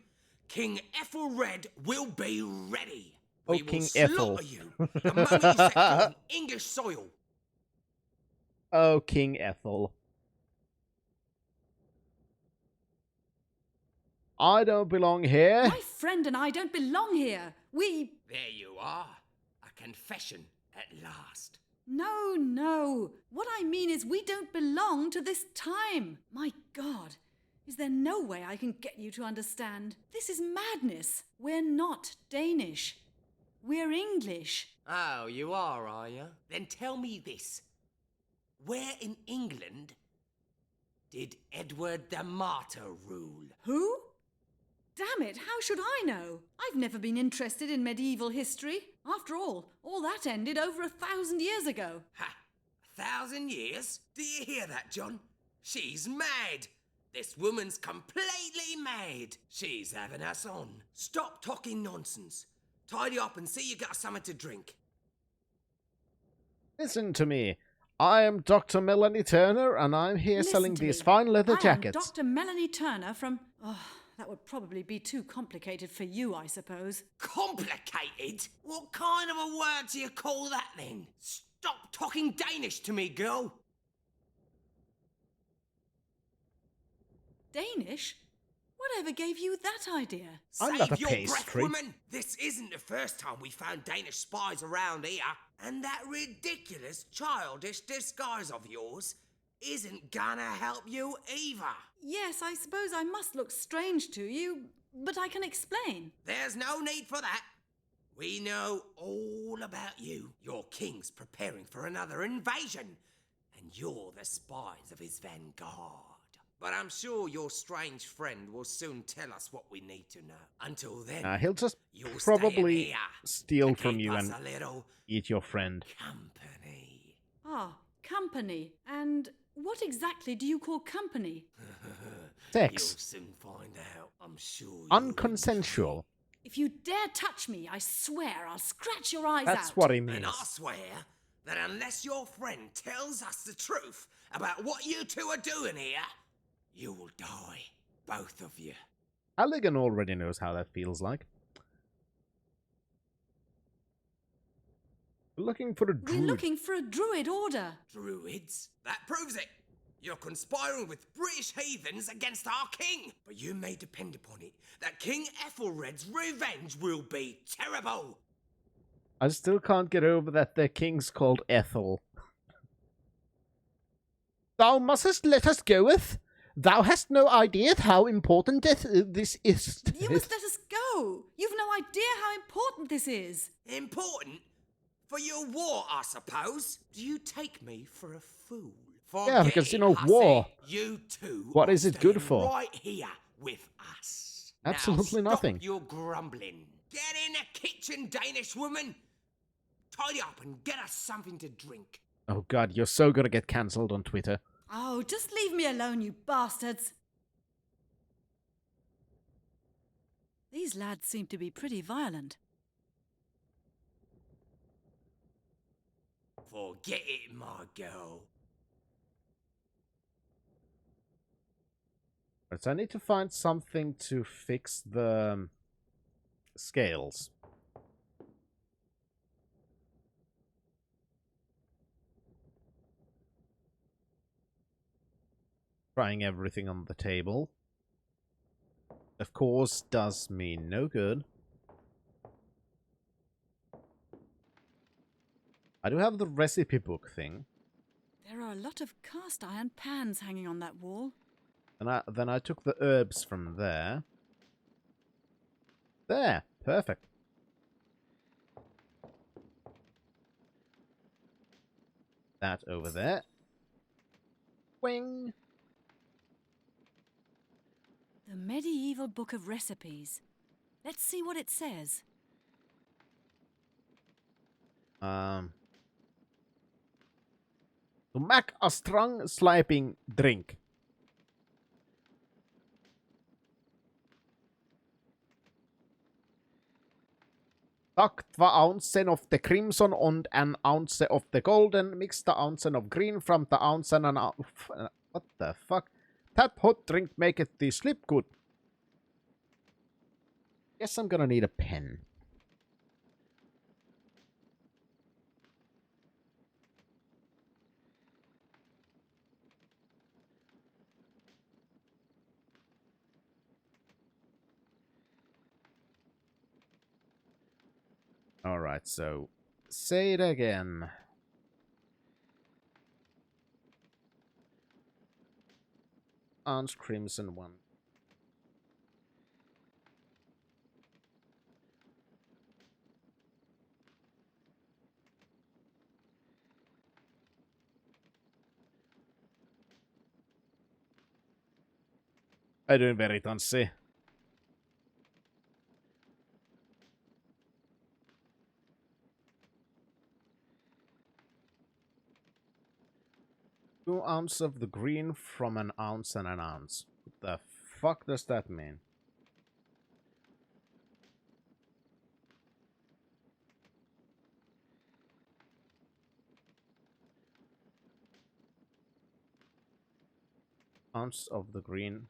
King Ethelred will be ready. Oh, We will King slaughter Ethel. you the moment you set foot on English soil. Oh, King Ethel. I don't belong here. My friend and I don't belong here. There you are. A confession at last. No. What I mean is we don't belong to this time. My God, is there no way I can get you to understand? This is madness. We're not Danish. We're English. Oh, you are you? Then tell me this. Where in England did Edward the Martyr rule? Who? Damn it, how should I know? I've never been interested in medieval history. After all that ended over 1,000 years ago. Ha! 1,000 years? Do you hear that, John? She's mad! This woman's completely mad! She's having us on. Stop talking nonsense. Tidy up and see you got something to drink. Listen to me. I am Dr. Melanie Turner, and I'm here Listen selling to these me. fine leather I am jackets. Dr. Melanie Turner from... Oh, that would probably be too complicated for you, I suppose. Complicated? What kind of a word do you call that then? Stop talking Danish to me, girl! Danish? Whatever gave you that idea? I Save love a your breath, pastry. woman! This isn't the first time we found Danish spies around here. And that ridiculous, childish disguise of yours isn't gonna help you either. Yes, I suppose I must look strange to you, but I can explain. There's no need for that. We know all about you. Your king's preparing for another invasion, and you're the spies of his vanguard. But I'm sure your strange friend will soon tell us what we need to know. Until then, He'll just you'll stay in probably here steal to from keep you us and a little eat your friend. company. Ah, company. And what exactly do you call company? You'll Sex. soon find out, I'm sure. Unconsensual. If you dare touch me, I swear I'll scratch your eyes out. That's what he And means. I swear that unless your friend tells us the truth about what you two are doing here, you will die, both of you. Halligan already knows how that feels like. We're looking for a We're druid. looking for a druid order. Druids? That proves it. You're conspiring with British heathens against our king. But you may depend upon it that King Ethelred's revenge will be terrible. I still can't get over that their king's called Ethel. Thou mustest let us goeth. Thou hast no idea how important this is. You must let us go. You've no idea how important this is. Important? For your war, I suppose? Do you take me for a fool? Yeah, Forget because, it, war. hussy. You two What are is it good staying for? right here with us. Absolutely now, nothing. Stop your grumbling. Get in the kitchen, Danish woman. Tidy up and get us something to drink. Oh god, you're so gonna get cancelled on Twitter. Oh, just leave me alone, you bastards. These lads seem to be pretty violent. Forget it, my girl. Right, so I need to find something to fix the scales. Trying everything on the table. Of course, does me no good. I do have the recipe book thing. There are a lot of cast iron pans hanging on that wall. And then I took the herbs from there. There, perfect. That over there. Wing. The medieval book of recipes. Let's see what it says. To make a strong sleeping drink. Tuck 2 ounces of the crimson and an ounce of the golden. Mix the ounce of green from the ounce and an ounce. What the fuck? That hot drink make it the sleep good. Guess I'm gonna need a pen. Alright, so say it again. Ounce crimson one. I do very fancy. Two ounces of the green from an ounce and an ounce. What the fuck does that mean? Ounce of the green.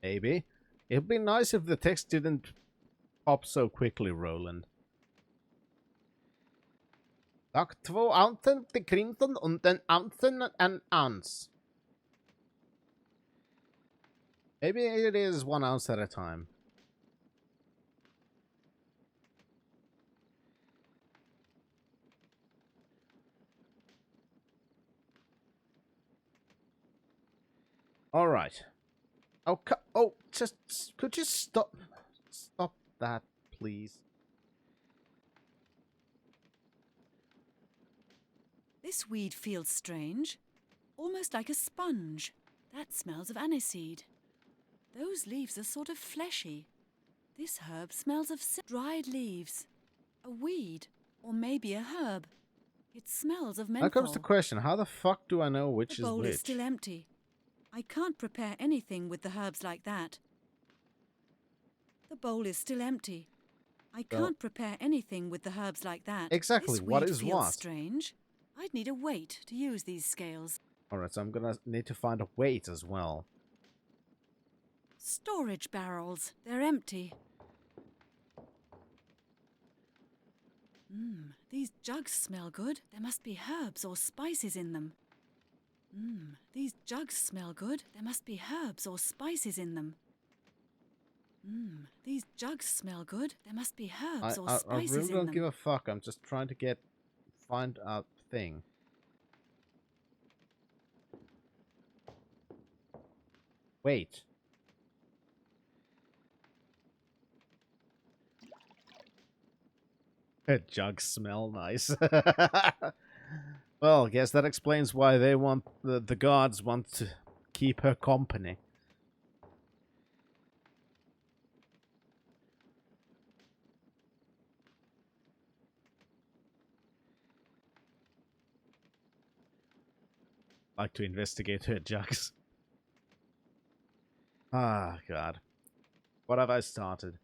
Maybe. It'd be nice if the text didn't pop so quickly, Roland. Tack 2 ounces till crimson und en ounce and ounce. Maybe it is 1 ounce at a time. Alright. Oh, just could you stop that, please? This weed feels strange. Almost like a sponge. That smells of aniseed. Those leaves are sort of fleshy. This herb smells of dried leaves. A weed. Or maybe a herb. It smells of menthol. Now comes the question, how the fuck do I know which The is bowl which? is still empty. I can't prepare anything with the herbs like that. The bowl is still empty. I can't prepare anything with the herbs like that. Exactly, This what weed is feels what? strange. I'd need a weight to use these scales. Alright, so I'm gonna need to find a weight as well. Storage barrels. They're empty. These jugs smell good. There must be herbs or spices in them. These jugs smell good. There must be herbs or spices in them. These jugs smell good. There must be herbs or I spices really in don't them. give a fuck. I'm just trying to find a thing. Wait. Jugs smell nice. Well, guess that explains why they want the guards want to keep her company. Like to investigate her jugs. Ah, God. What have I started?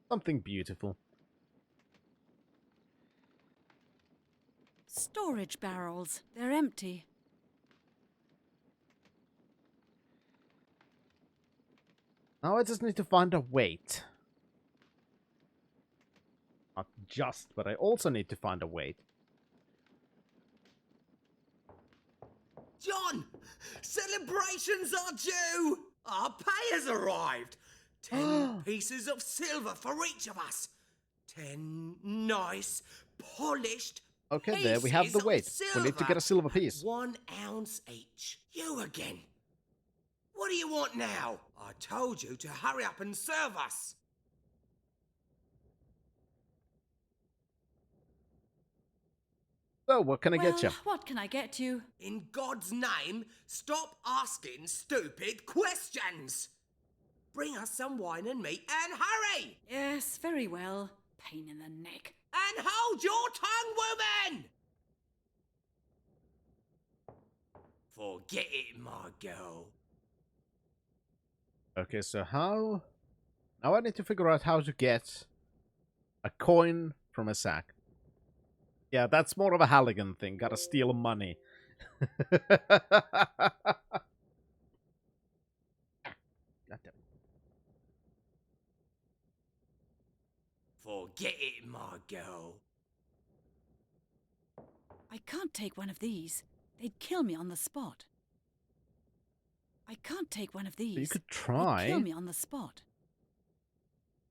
Something beautiful. Storage barrels. They're empty. Now I just need to find a weight. Not just, but I also need to find a weight. John! Celebrations are due! Our pay has arrived! 10 pieces of silver for each of us! 10 nice, polished Okay, there we have the pieces of weight. We need to get a silver at piece. 1 ounce each. You again. What do you want now? I told you to hurry up and serve us. So, what can I get you? What can I get you? In God's name, stop asking stupid questions. Bring us some wine and meat and hurry! Yes, very well. Pain in the neck. And hold your tongue, woman! Forget it, my girl. Okay, so how... Now I need to figure out how to get a coin from a sack. Yeah, that's more of a Halligan thing. Gotta steal money. Goddamn. Forget it, my girl. I can't take one of these. They'd kill me on the spot. I can't take one of these. You could They'd try. kill me on the spot.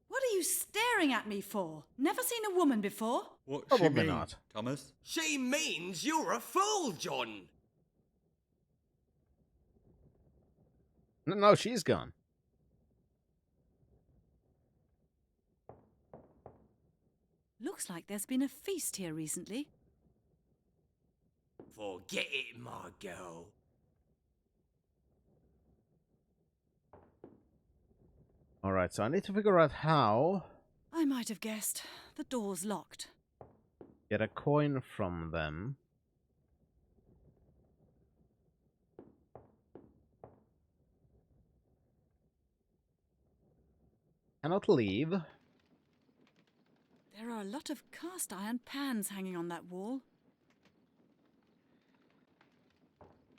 What are you staring at me for? Never seen a woman before? What she Probably mean, not. Thomas? She means you're a fool, John. No, she's gone. Looks like there's been a feast here recently. Forget it, my girl. Alright, so I need to figure out how I might have guessed. The door's locked. get a coin from them. Cannot leave. There are a lot of cast iron pans hanging on that wall.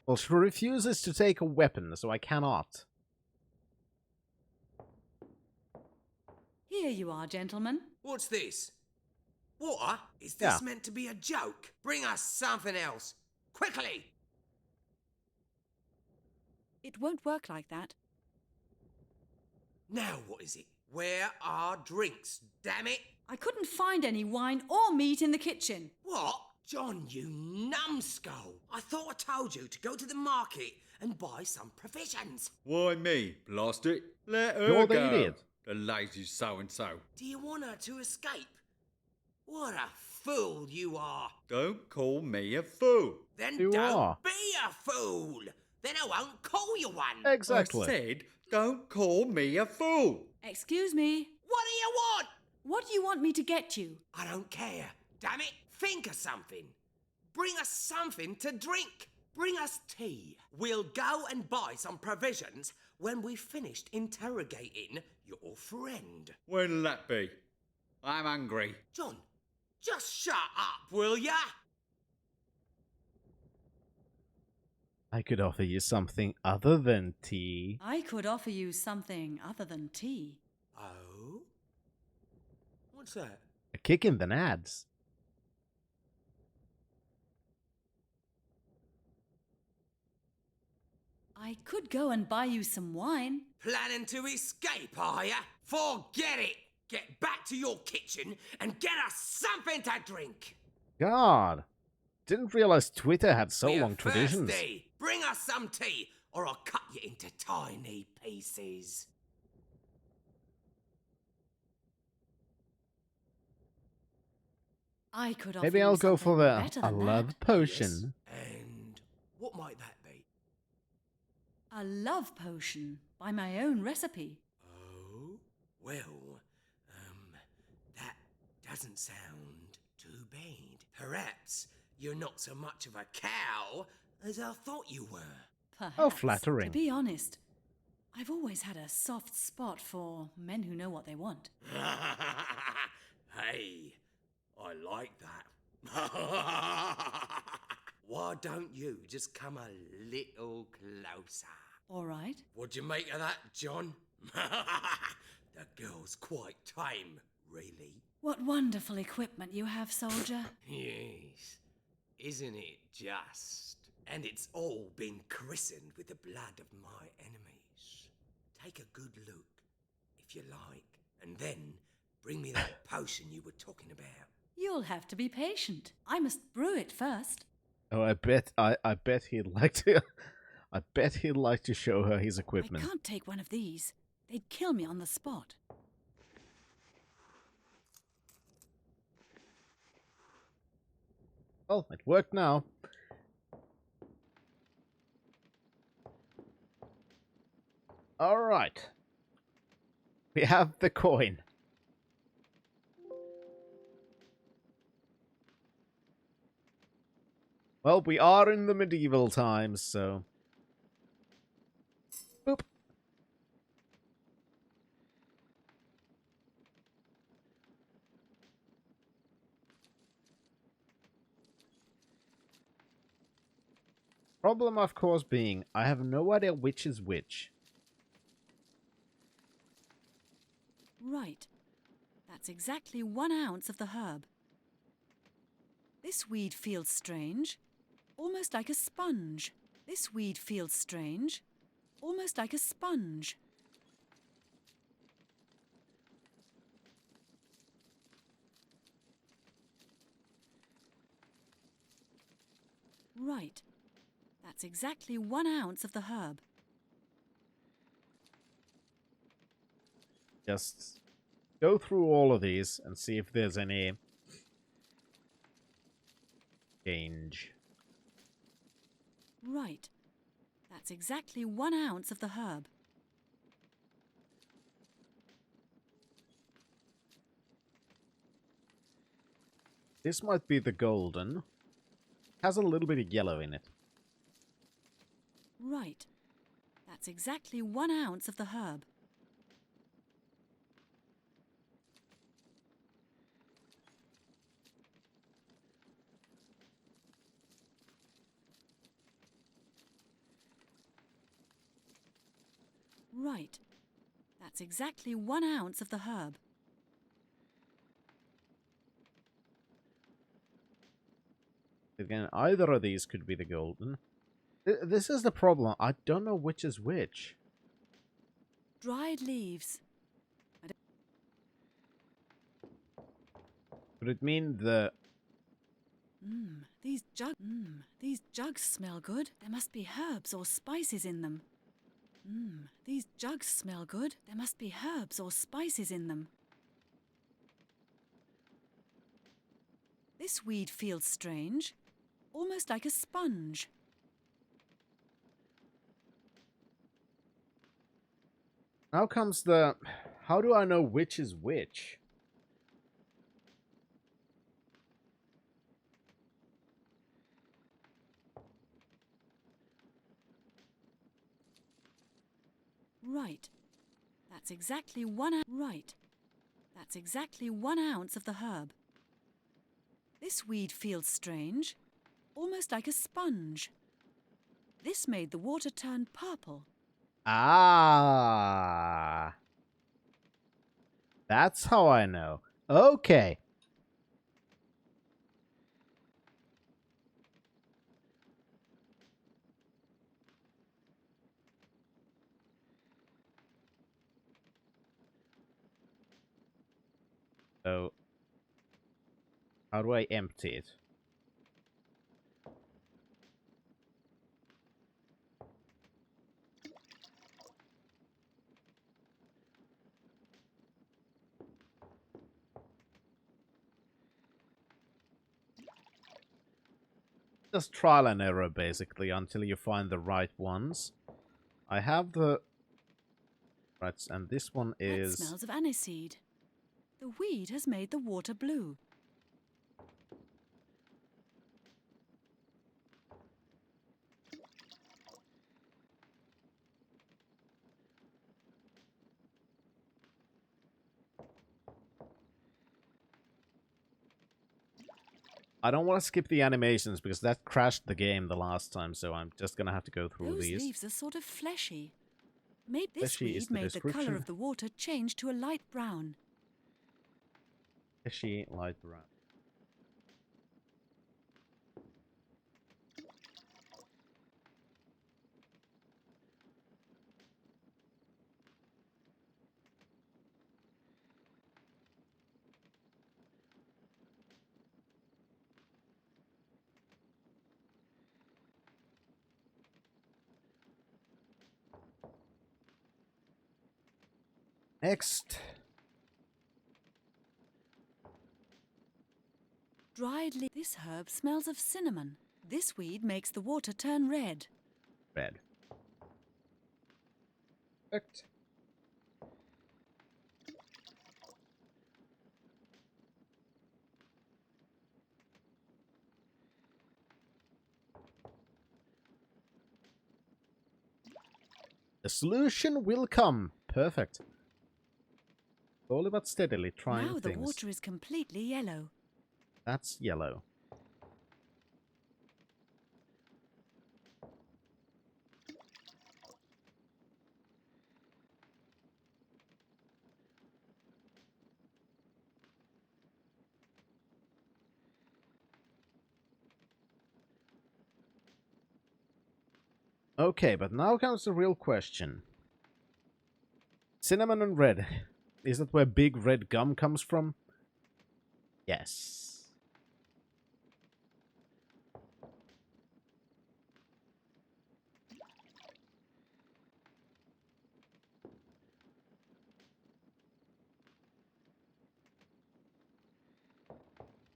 Well, she refuses to take a weapon, so I cannot. Here you are, gentlemen. What's this? Water? Is this Yeah. meant to be a joke? Bring us something else. Quickly! It won't work like that. Now what is it? Where are drinks? Damn it! I couldn't find any wine or meat in the kitchen. What? John, you numbskull. I thought I told you to go to the market and buy some provisions. Why me? Blast it. Let her You're go. the idiot. The lazy so-and-so. Do you want her to escape? What a fool you are. Don't call me a fool. Then You don't are. be a fool. Then I won't call you one. Exactly. I said, don't call me a fool. Excuse me. What do you want? What do you want me to get you? I don't care. Damn it. Think of something. Bring us something to drink. Bring us tea. We'll go and buy some provisions when we've finished interrogating your friend. When'll that be? I'm hungry. John, just shut up, will ya? I could offer you something other than tea. I could offer you something other than tea. Oh? What's that? A kick in the nads. I could go and buy you some wine. Planning to escape, are ya? Forget it! Get back to your kitchen and get us something to drink! God. Didn't realize Twitter had so We're long traditions. thirsty. Bring us some tea, or I'll cut you into tiny pieces. I could offer Maybe you I'll go for something the better a than love that. potion. And what might that be? A love potion by my own recipe. Oh, well, that doesn't sound too bad. Perhaps you're not so much of a cow as I thought you were. Perhaps. flattering. To be honest, I've always had a soft spot for men who know what they want. Hey, I like that. Why don't you just come a little closer? All right. What'd you make of that, John? The girl's quite tame, really. What wonderful equipment you have, soldier. Yes, isn't it just? And it's all been christened with the blood of my enemies. Take a good look, if you like, and then bring me that potion you were talking about. You'll have to be patient. I must brew it first. Oh, I bet he'd like to. I bet he'd like to show her his I equipment. can't take one of these. They'd kill me on the spot. Well, it worked now. All right. We have the coin. Well, we are in the medieval times, so... Boop. Problem, of course, being, I have no idea which is which. Right. That's exactly 1 ounce of the herb. This weed feels strange, almost like a sponge. This weed feels strange, almost like a sponge. Right. That's exactly 1 ounce of the herb. Just go through all of these and see if there's any change. Right. That's exactly 1 ounce of the herb. This might be the golden. Has a little bit of yellow in it. Right. That's exactly 1 ounce of the herb. Right. That's exactly 1 ounce of the herb. Again, either of these could be the golden. This is the problem. I don't know which is which. Dried leaves. Would it mean the... These jugs smell good. There must be herbs or spices in them. These jugs smell good. There must be herbs or spices in them. This weed feels strange, almost like a sponge. Now comes the... How do I know which is which? Right. That's exactly 1 ounce. Right. That's exactly 1 ounce of the herb. This weed feels strange, almost like a sponge. This made the water turn purple. Ah. That's how I know. Okay. So, how do I empty it? Just trial and error, basically, until you find the right ones. I have the... Right, and this one That is... smells of aniseed. The weed has made the water blue. I don't want to skip the animations because that crashed the game the last time, so I'm just gonna have to go through Those these. leaves are sort of fleshy. Maybe this Fleshy is weed the made the colour description. of the water change to a light brown. Fleshy light brown. Next. Dried leaf. This herb smells of cinnamon. This weed makes the water turn red. Red. Perfect. The solution will come. Perfect. Slowly but steadily trying Now the things. water is completely yellow. That's yellow. Okay, but now comes the real question. Cinnamon and red. Is that where big red gum comes from? Yes.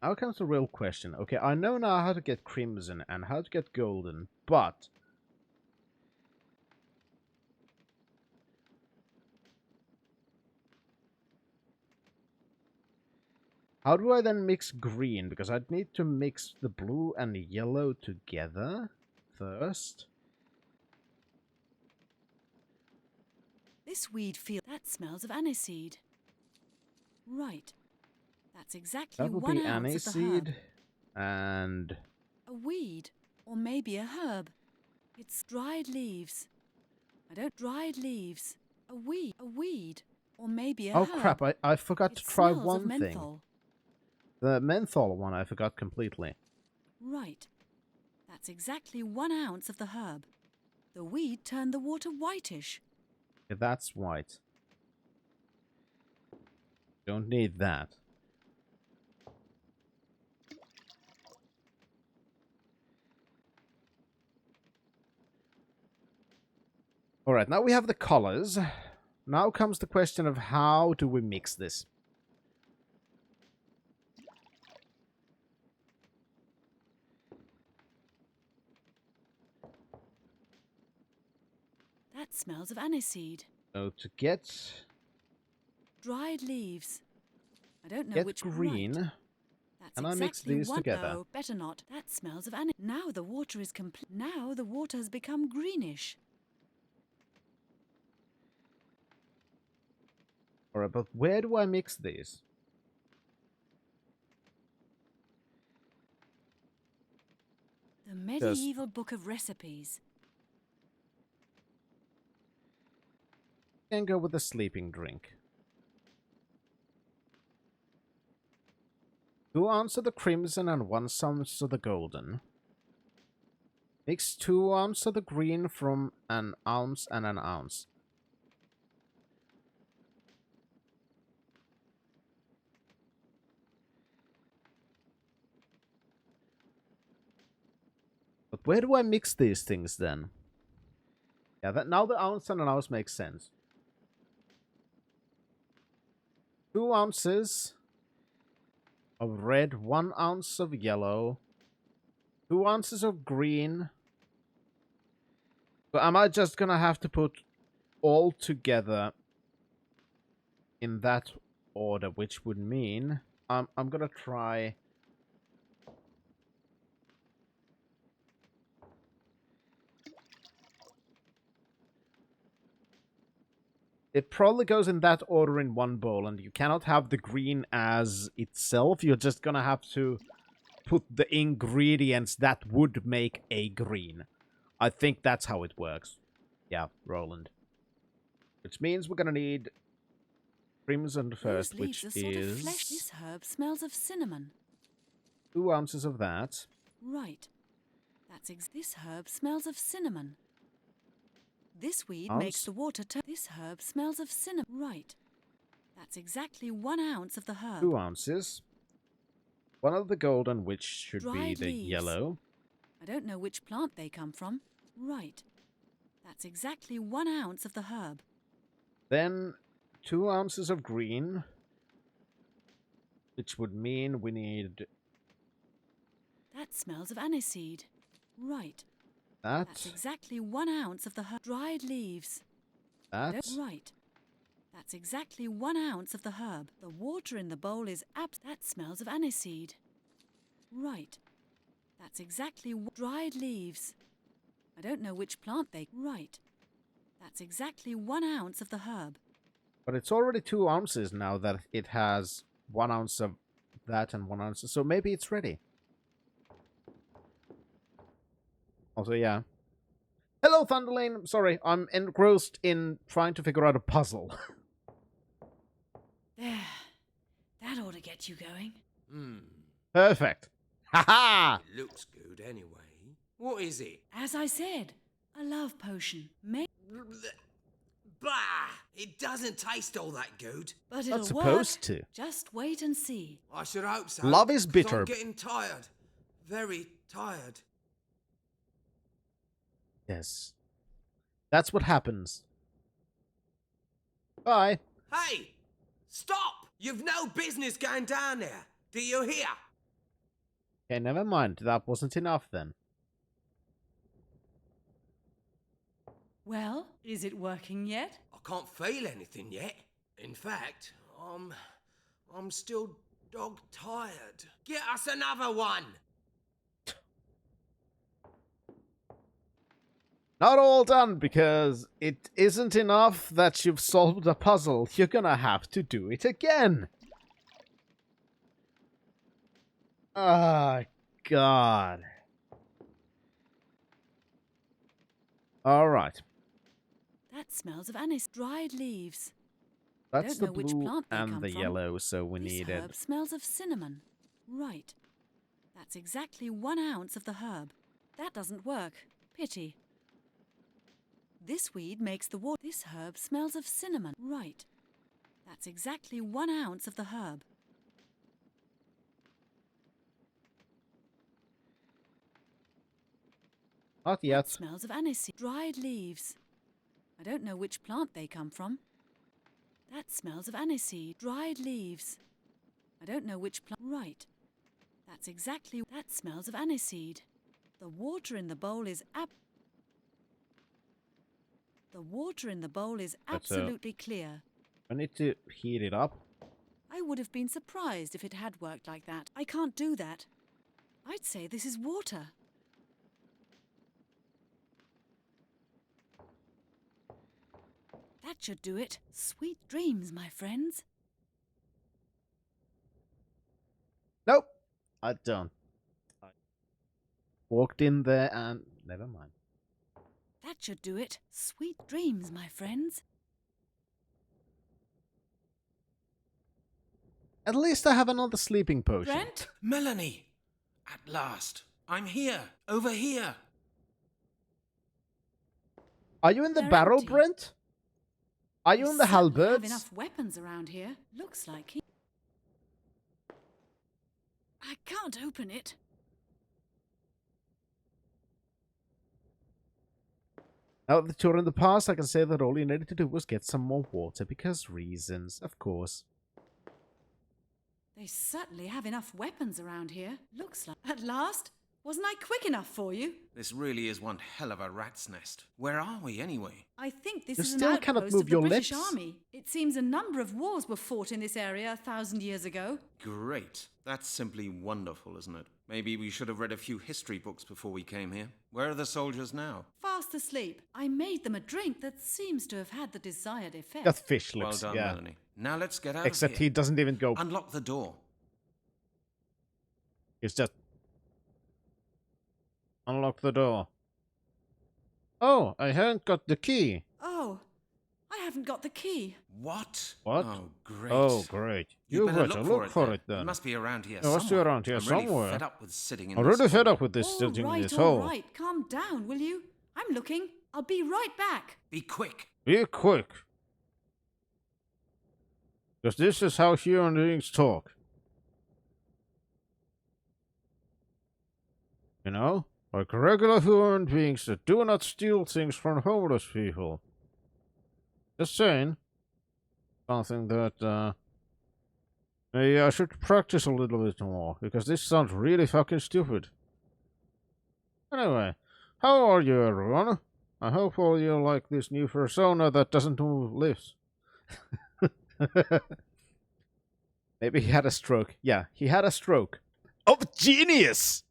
Now comes the real question. Okay, I know now how to get crimson and how to get golden, but... how do I then mix green? Because I'd need to mix the blue and the yellow together first. This weed that smells of aniseed. Right. That's exactly That would 1 be ounce of the herb. aniseed and... A weed, or maybe a herb. It's dried leaves. Dried leaves. A weed, or maybe a oh herb. crap, I forgot It to try smells of one thing. menthol. The menthol one I forgot completely. Right. That's exactly 1 ounce of the herb. The weed turned the water whitish. Okay, that's white. Don't need that. Alright, now we have the colors. Now comes the question of how do we mix this? That smells of aniseed. So to get Dried leaves. I don't know which green, right. That's and I exactly mix these 1. together. No, better not. That smells of aniseed. Now the water is complete. Now the water has become greenish. Alright, but where do I mix these? The medieval book of recipes. Can go with the sleeping drink. 2 ounces of the crimson and 1 ounce of the golden. Mix 2 ounces of the green from an ounce and an ounce. where do I mix these things then? Yeah, that now the ounce and an ounce makes sense. 2 ounces of red, 1 ounce of yellow, 2 ounces of green. So am I just gonna have to put all together in that order, which would mean I'm gonna try. It probably goes in that order in one bowl, and you cannot have the green as itself. You're just gonna have to put the ingredients that would make a green. I think that's how it works. Yeah, Roland. Which means we're gonna need crimson first, Those which leaves are sort of flesh. is This herb smells of cinnamon. 2 ounces of that. Right. This herb smells of cinnamon. This weed Ounce. makes the water turn. This herb smells of cinnamon. Right. That's exactly 1 ounce of the herb. 2 ounces. 1 of the golden, which should be Dried the leaves. yellow. I don't know which plant they come from. Right. That's exactly 1 ounce of the herb. Then 2 ounces of green. Which would mean we need That smells of aniseed. Right. that, That's exactly 1 ounce of the herb. Dried leaves. that. Right. That's exactly 1 ounce of the herb. The water in the bowl is that smells of aniseed. Right. That's exactly dried leaves. I don't know which plant they... Right. That's exactly 1 ounce of the herb. But it's already 2 ounces now that it has 1 ounce of that and 1 ounce. So maybe it's ready. Also, yeah. Hello, Thunderlane. Sorry, I'm engrossed in trying to figure out a puzzle. There. That ought to get you going. Perfect. Ha-ha! It looks good anyway. What is it? As I said, a love potion. Bah! It doesn't taste all that good. But it'll Not supposed work. to. Just wait and see. I should hope so. Love is 'cause bitter. I'm getting tired. Very tired. Yes. That's what happens. Bye. Hey! Stop! You've no business going down there. Do you hear? Okay, never mind. That wasn't enough then. Well, is it working yet? I can't feel anything yet. In fact, I'm still dog tired. Get us another one. Not all done, because it isn't enough that you've solved a puzzle. You're gonna have to do it again. Ah, God. Alright. That smells of anise. Dried leaves. That's don't the know which blue plant they and come the from. yellow, so we This needed... herb smells of cinnamon. Right. That's exactly 1 ounce of the herb. That doesn't work. Pity. This weed makes the water. This herb smells of cinnamon. Right. That's exactly 1 ounce of the herb. Not That yet. smells of aniseed. Dried leaves. I don't know which plant they come from. That smells of aniseed. Dried leaves. I don't know which plant. Right. That's exactly... That smells of aniseed. The water in the bowl is The water in the bowl is absolutely clear. I need to heat it up. I would have been surprised if it had worked like that. I can't do that. I'd say this is water. That should do it. Sweet dreams, my friends. Nope. I don't. I walked in there and... Never mind. That should do it. Sweet dreams, my friends. At least I have another sleeping potion. Brent? Melanie! At last! I'm here! Over here! Are you in the They're barrel, empty. Brent? Are you in the We certainly have halberds? enough weapons around here. Looks like he... I can't open it. Now that you're in the past, I can say that all you needed to do was get some more water, because reasons, of course. They certainly have enough weapons around here. Looks like. At last? Wasn't I quick enough for you? This really is one hell of a rat's nest. Where are we, anyway? I think this You is an still cannot outpost move of the your British lips. Army. It seems a number of wars were fought in this area 1,000 years ago. Great. That's simply wonderful, isn't it? Maybe we should have read a few history books before we came here. Where are the soldiers now? Fast asleep. I made them a drink that seems to have had the desired effect. Got fish Well lips, done, yeah. Melanie. Now let's get out Except of he here. doesn't even go. Unlock the door. It's just... Unlock the door. Oh, I haven't got the key. Oh, I haven't got the key. What? What? Oh, great. Oh, great. You better better look for it it then. It must be around here It must be somewhere. around here I'm really somewhere. fed up with sitting in I'm this really fed hole. up with this sitting in this all hole. right. Calm down, will you? I'm looking. I'll be right back. Be quick. Be quick. Because this is how human beings talk. You know? Like regular human beings that do not steal things from homeless people. Just saying. Something that, maybe I should practice a little bit more, because this sounds really fucking stupid. Anyway, how are you, everyone? I hope all you like this new persona that doesn't move lips. Maybe he had a stroke. Yeah, he had a stroke. Of genius!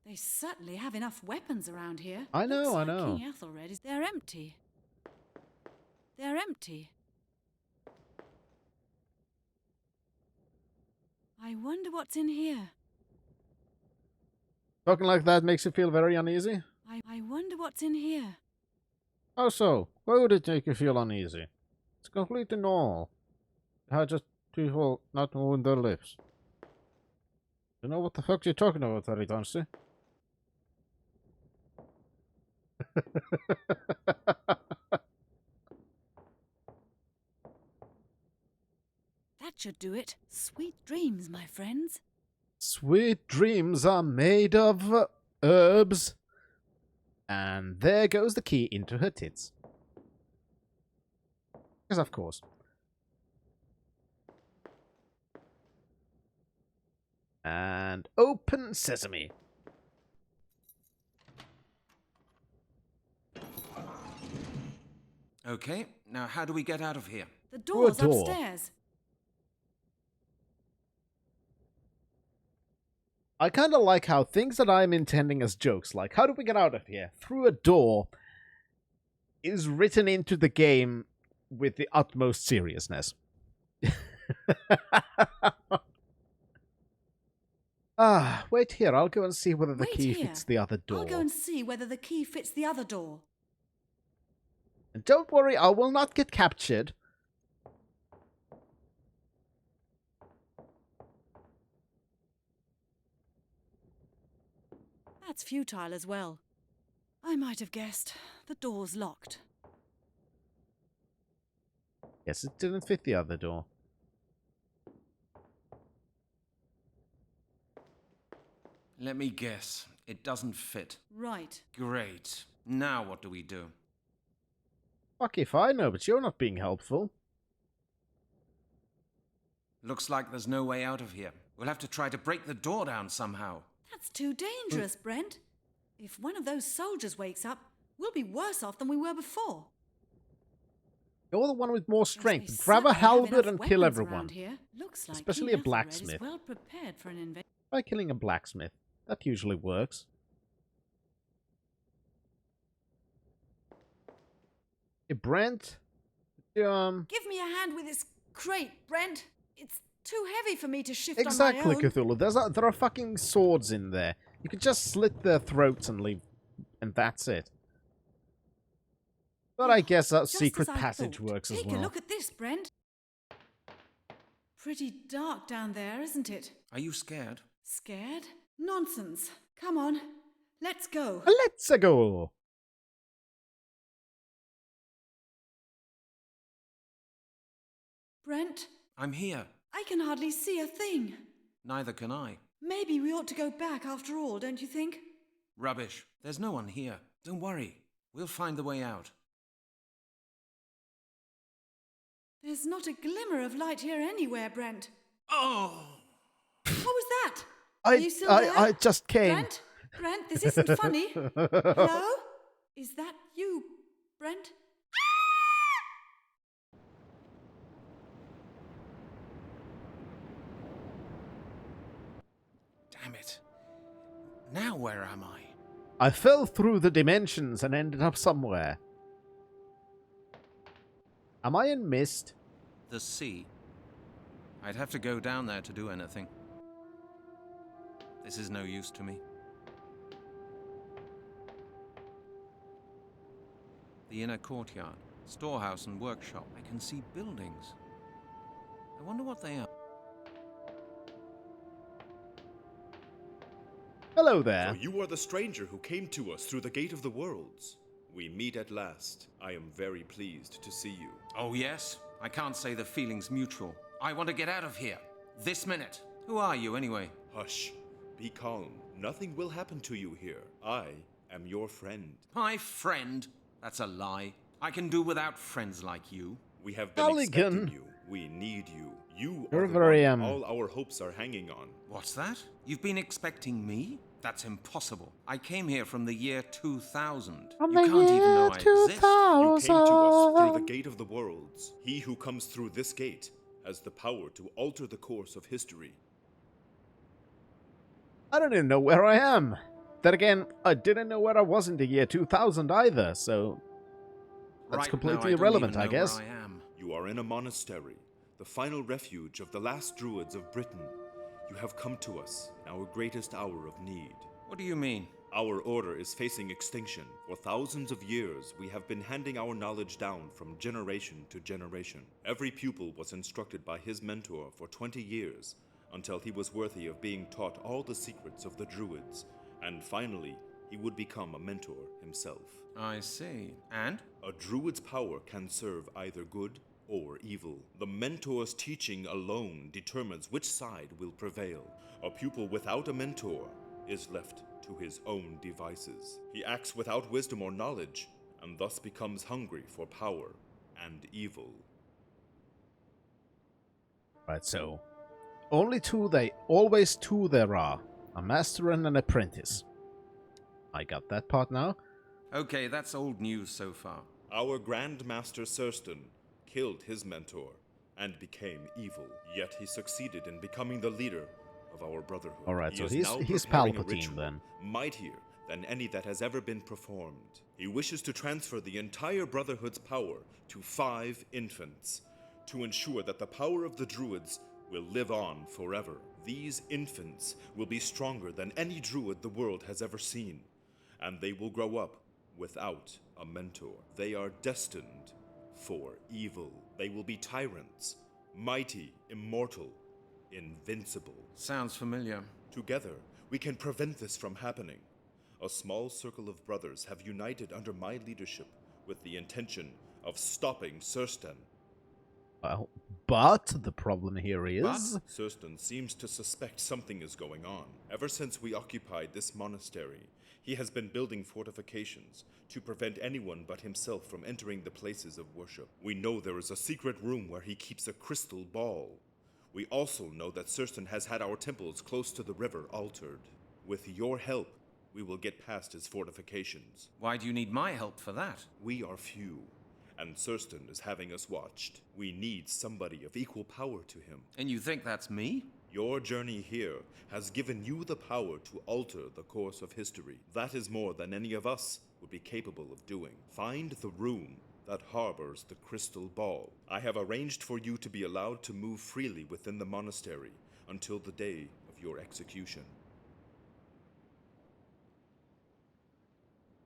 They certainly have enough weapons around here. I know, Looks I like know. King Ethelred is. They're empty. They're empty. I wonder what's in here. Talking like that makes you feel very uneasy? I wonder what's in here. How so? Why would it make you feel uneasy? It's completely normal. How just people not moving their lips. You know what the fuck you're talking about, Aritansi? That should do it. Sweet dreams, my friends. Sweet dreams are made of herbs. And there goes the key into her tits. Because of course. And open sesame. Okay, now how do we get out of here? The door's door. upstairs. I kind of like how things that I'm intending as jokes, like how do we get out of here? Through a door, is written into the game with the utmost seriousness. Wait here. I'll go and see whether the Wait key here. fits the other door. I'll go and see whether the key fits the other door. And don't worry, I will not get captured. That's futile as well. I might have guessed. The door's locked. Yes, it didn't fit the other door. Let me guess. It doesn't fit. Right. Great. Now what do we do? Fuck if I know, but you're not being helpful. Looks like there's no way out of here. We'll have to try to break the door down somehow. That's too dangerous, Brent. If one of those soldiers wakes up, we'll be worse off than we were before. You're the one with more They strength. Grab a certainly have halberd enough and kill weapons everyone. around here. Looks like Especially King a Ethelred blacksmith. is well prepared for an invasion. By killing a blacksmith. That usually works. Hey, Brent? Give me a hand with this crate, Brent. It's too heavy for me to shift Exactly, on my own. Cthulhu. There are fucking swords in there. You could just slit their throats and leave, and that's it. But I guess that Just secret as I passage thought. works as Take well. a look at this, Brent. Pretty dark down there, isn't it? Are you scared? Scared? Nonsense. Come on. Let's go. Let's go! Brent, I'm here. I can hardly see a thing. Neither can I. Maybe we ought to go back after all, don't you think? Rubbish. There's no one here. Don't worry. We'll find the way out. There's not a glimmer of light here anywhere, Brent. Oh! What was that? Are you still there? I just came. Brent, this isn't funny. Hello? Is that you, Brent? Damn it. Now where am I? I fell through the dimensions and ended up somewhere. Am I in mist? The sea. I'd have to go down there to do anything. This is no use to me. The inner courtyard, storehouse and workshop. I can see buildings. I wonder what they are. Hello there. So you are the stranger who came to us through the Gate of the Worlds. We meet at last. I am very pleased to see you. Oh, yes? I can't say the feeling's mutual. I want to get out of here. This minute. Who are you, anyway? Hush. Be calm. Nothing will happen to you here. I am your friend. My friend? That's a lie. I can do without friends like you. We have been expecting you. We need you. You You're are the very, one all our hopes are hanging on. What's that? You've been expecting me? That's impossible. I came here from the year 2000. From You the can't even year know I exist. 2000. You came to us through the Gate of the Worlds. He who comes through this gate has the power to alter the course of history. I don't even know where I am. Then again, I didn't know where I was in the year 2000 either, so that's Right completely now, I don't irrelevant, even I know guess. where I am. You are in a monastery, the final refuge of the last Druids of Britain. You have come to us in our greatest hour of need. What do you mean? Our order is facing extinction. For thousands of years, we have been handing our knowledge down from generation to generation. Every pupil was instructed by his mentor for 20 years, until he was worthy of being taught all the secrets of the Druids, and finally, he would become a mentor himself. I see. And? A Druid's power can serve either good or evil. The mentor's teaching alone determines which side will prevail. A pupil without a mentor is left to his own devices. He acts without wisdom or knowledge, and thus becomes hungry for power and evil. Right, so always two there are. A master and an apprentice. I got that part now. Okay, that's old news so far. Our Grand Master Surston killed his mentor and became evil, yet he succeeded in becoming the leader of our brotherhood. Alright, He so is he's now Palpatine preparing a ritual then. mightier than any that has ever been performed. He wishes to transfer the entire Brotherhood's power to 5 infants, to ensure that the power of the Druids will live on forever. These infants will be stronger than any Druid the world has ever seen, and they will grow up without a mentor. They are destined for evil. They will be tyrants, mighty, immortal, invincible. Sounds familiar. Together, we can prevent this from happening. A small circle of brothers have united under my leadership with the intention of stopping Surston. Well, but the problem here is... Surston seems to suspect something is going on. Ever since we occupied this monastery, he has been building fortifications to prevent anyone but himself from entering the places of worship. We know there is a secret room where he keeps a crystal ball. We also know that Surston has had our temples close to the river altered. With your help, we will get past his fortifications. Why do you need my help for that? We are few, and Surston is having us watched. We need somebody of equal power to him. And you think that's me? Your journey here has given you the power to alter the course of history. That is more than any of us would be capable of doing. Find the room that harbors the crystal ball. I have arranged for you to be allowed to move freely within the monastery until the day of your execution.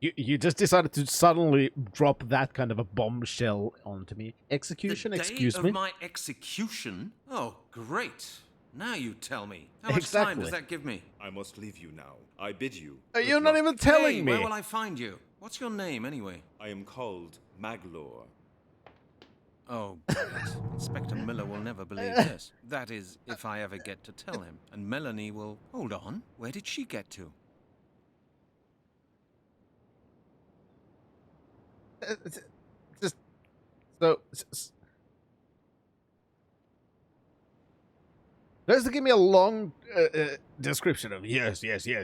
You just decided to suddenly drop that kind of a bombshell onto me. Execution, The day excuse of me? my execution? Oh, great. Now you tell me. How much Exactly. time does that give me? I must leave you now. I bid you. You're good not luck. even telling Hey, me. where will I find you? What's your name, anyway? I am called Maglor. Oh, great. Inspector Miller will never believe this. That is, if I ever get to tell him. And Melanie will... Hold on. Where did she get to? Just so just to give me a long description of yes,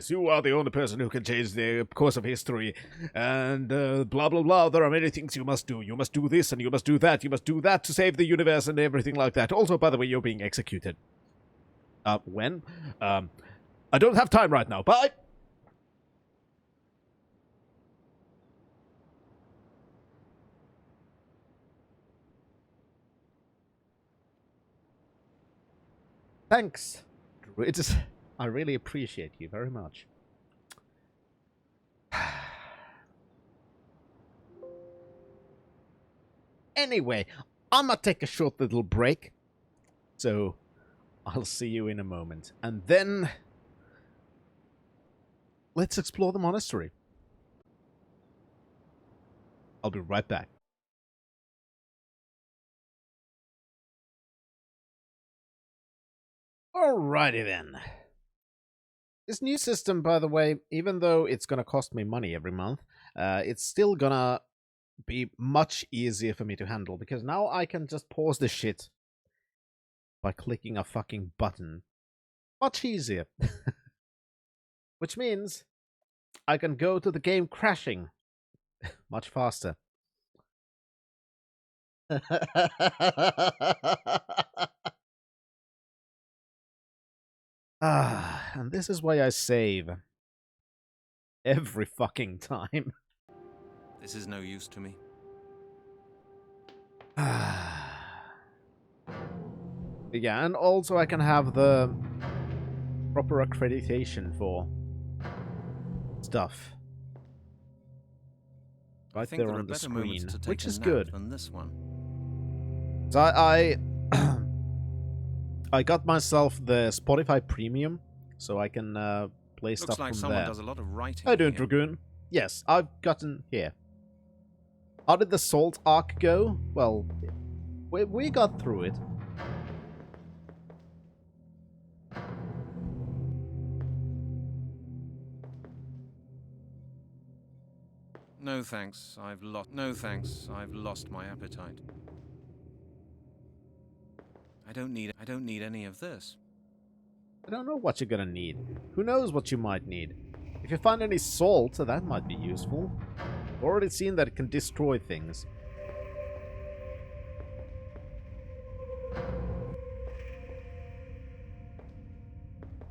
you are the only person who can change the course of history, and blah blah blah. There are many things you must do. You must do this and you must do that. You must do that to save the universe and everything like that. Also, by the way, you're being executed. When? I don't have time right now. Bye. Thanks, Druids. I really appreciate you very much. Anyway, I'm gonna take a short little break. So, I'll see you in a moment. And then, let's explore the monastery. I'll be right back. Alrighty then. This new system, by the way, even though it's gonna cost me money every month, it's still gonna be much easier for me to handle, because now I can just pause the shit by clicking a fucking button. Much easier. Which means I can go to the game crashing much faster. And this is why I save. Every fucking time. This is no use to me. Yeah, and also I can have the proper accreditation for stuff. Right there on the screen, which is good. Than this one. So I got myself the Spotify Premium, so I can play stuff Looks like from someone there. does a lot of writing. How you doing, here. Dragoon? Yes, I've gotten here. How did the Salt arc go? Well, we got through it. No thanks. I've lost my appetite. I don't need any of this. I don't know what you're gonna need. Who knows what you might need? If you find any salt, that might be useful. I've already seen that it can destroy things.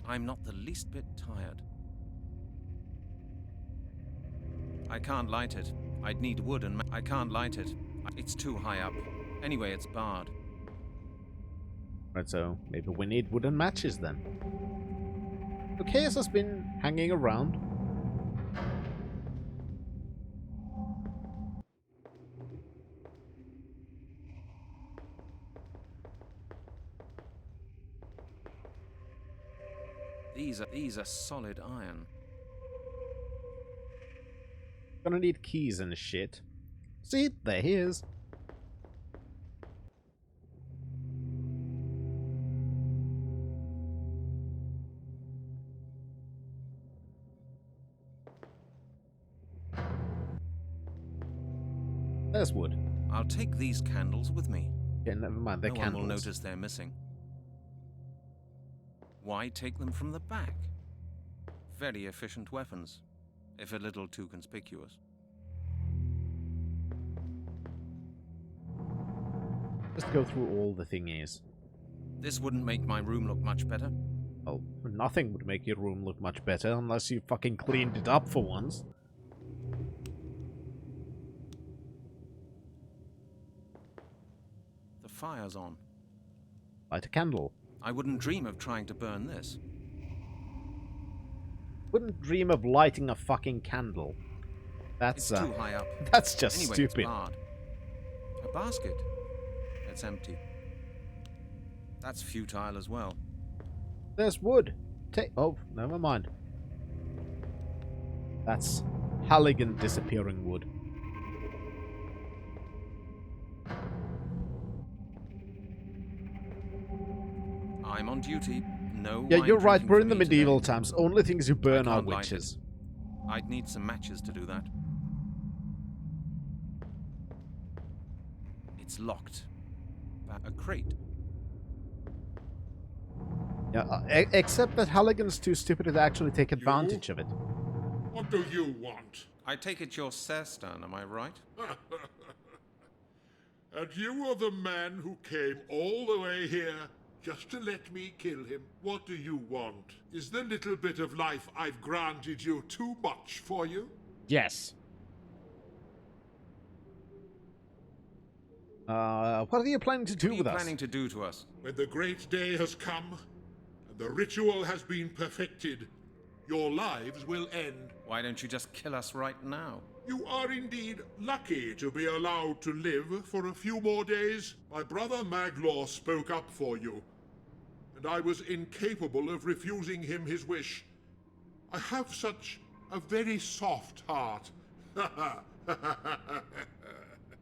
I'm not the least bit tired. I can't light it. I'd need wood and I can't light it. It's too high up. Anyway, it's barred. Right, so maybe we need wooden matches then. So Chaos has been hanging around. These are solid iron. Gonna need keys and shit. See, there he is. There's wood. I'll take these candles with me. Okay, never mind, they're No candles. one will notice they're missing. Why take them from the back? Very efficient weapons, if a little too conspicuous. Just go through all the thingies. This wouldn't make my room look much better. Well, nothing would make your room look much better unless you fucking cleaned it up for once. The fire's on. Light a candle. I wouldn't dream of trying to burn this. Wouldn't dream of lighting a fucking candle. That's It's too high up. that's just Anyway, stupid. it's barred. A basket. It's empty. That's futile as well. There's wood. Oh, never mind. That's Halligan disappearing wood. I'm on duty. No Yeah, wine you're right. drinking We're for in the me medieval today. times. Only things you burn are can't light it. witches. I'd need some matches to do that. It's locked. A crate. Yeah, except that Halligan's too stupid to actually take advantage of it. What do you want? I take it you're Serstan, am I right? And you are the man who came all the way here just to let me kill him. What do you want? Is the little bit of life I've granted you too much for you? Yes. What are you planning to do What are you with us? planning to do to us? When the great day has come, and the ritual has been perfected, your lives will end. Why don't you just kill us right now? You are indeed lucky to be allowed to live for a few more days. My brother Maglor spoke up for you, and I was incapable of refusing him his wish. I have such a very soft heart.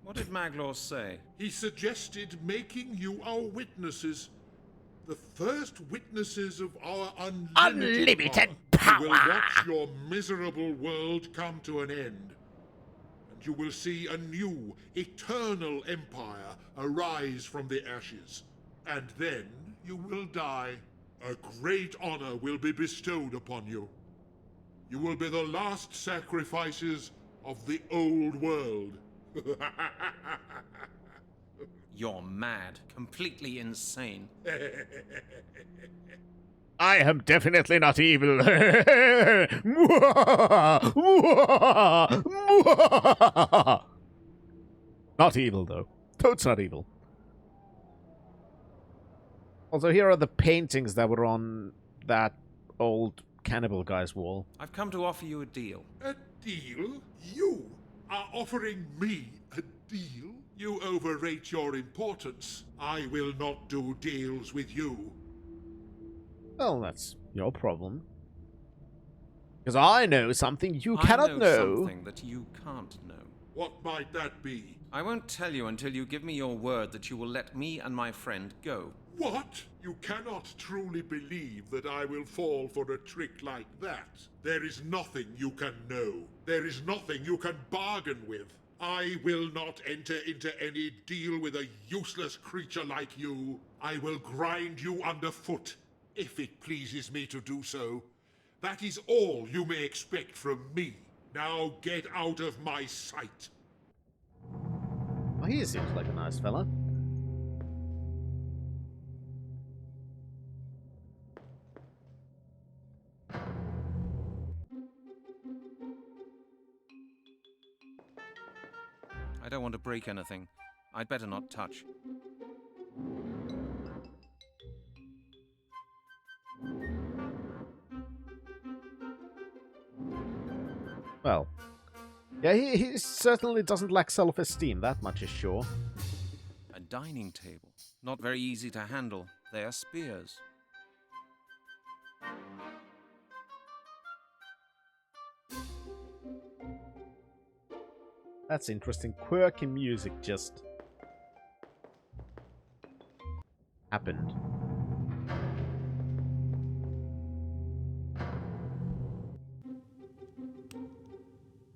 What did Maglor say? He suggested making you our witnesses. The first witnesses of our unlimited power. You will watch your miserable world come to an end. And you will see a new, eternal empire arise from the ashes. And then you will die. A great honor will be bestowed upon you. You will be the last sacrifices of the old world. You're mad. Completely insane. I am definitely not evil. Not evil, though. Toad's not evil. Also, here are the paintings that were on that old cannibal guy's wall. I've come to offer you a deal. A deal? You are offering me a deal? You overrate your importance. I will not do deals with you. Well, that's your problem. Because I know something you I cannot know. something that you can't know. What might that be? I won't tell you until you give me your word that you will let me and my friend go. What? You cannot truly believe that I will fall for a trick like that. There is nothing you can know. There is nothing you can bargain with. I will not enter into any deal with a useless creature like you. I will grind you underfoot, if it pleases me to do so. That is all you may expect from me. Now get out of my sight. Well, he seems like a nice fella. I don't want to break anything. I'd better not touch. Well, yeah, he certainly doesn't lack self-esteem, that much is sure. A dining table. Not very easy to handle. They are spears. That's interesting. Quirky music just happened.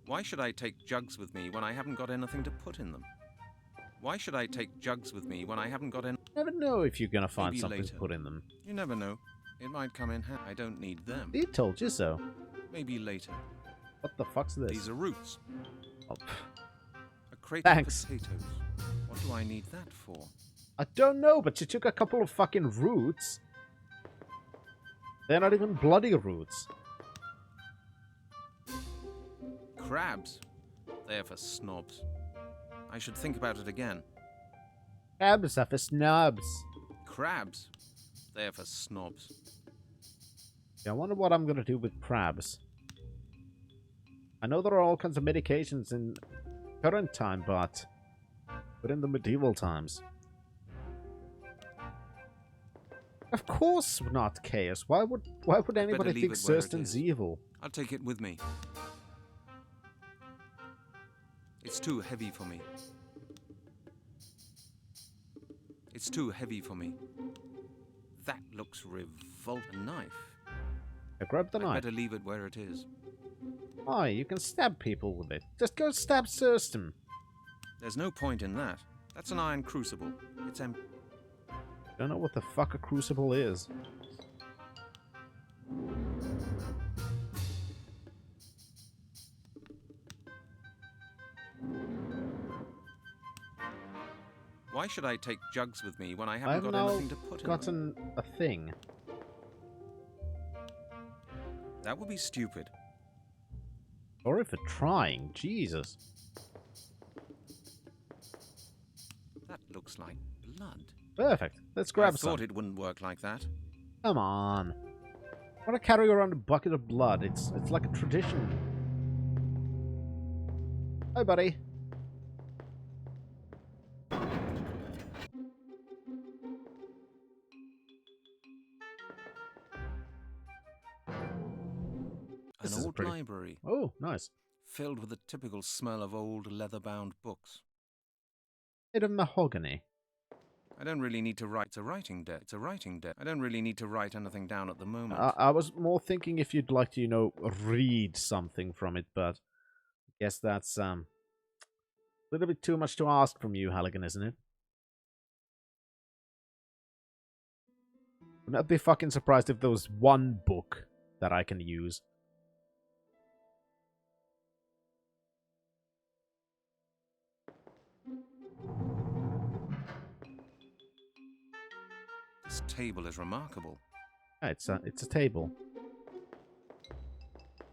Why should I take jugs with me when I haven't got anything to put in them? Why should I take jugs with me when I haven't got any... Never know if you're gonna find Maybe something later. to put in them. You never know. It might come in handy. I don't need them. He told you so. Maybe later. What the fuck's this? These are roots. Oh, A crate Thanks. of potatoes. What do I need that for? I don't know, but you took a couple of fucking roots. They're not even bloody roots. Crabs. They're for snobs. I should think about it again. Crabs are for snobs. Crabs. They're for snobs. Yeah, I wonder what I'm gonna do with crabs. I know there are all kinds of medications in current time, but in the medieval times. Of course not chaos. Why would anybody leave think it where it Serstan's is. evil? I'll take it with me. It's too heavy for me. It's too heavy for me. That looks revolting. A knife. I grab the I'd knife. better leave it where it is. Oh, you can stab people with it. Just go stab Thurston. There's no point in that. That's an iron crucible. It's empty. Don't know what the fuck a crucible is. Why should I take jugs with me when I haven't I've got now anything to put in them? gotten a thing. That would be stupid. Sorry for trying. Jesus. That looks like blood. Perfect. Let's I grab thought some. it wouldn't work like that. Come on. I want to carry around a bucket of blood. It's like a tradition. Hi, buddy. An This is old pretty- library Oh, nice. filled with the typical smell of old leather-bound books. Made of mahogany. I don't really need to write. It's a writing desk. It's a writing desk. I don't really need to write anything down at the moment. I was more thinking if you'd like to, you know, read something from it, but I guess that's a little bit too much to ask from you, Halligan, isn't it? I'd be fucking surprised if there was one book that I can use. This table is remarkable. Yeah, it's a table.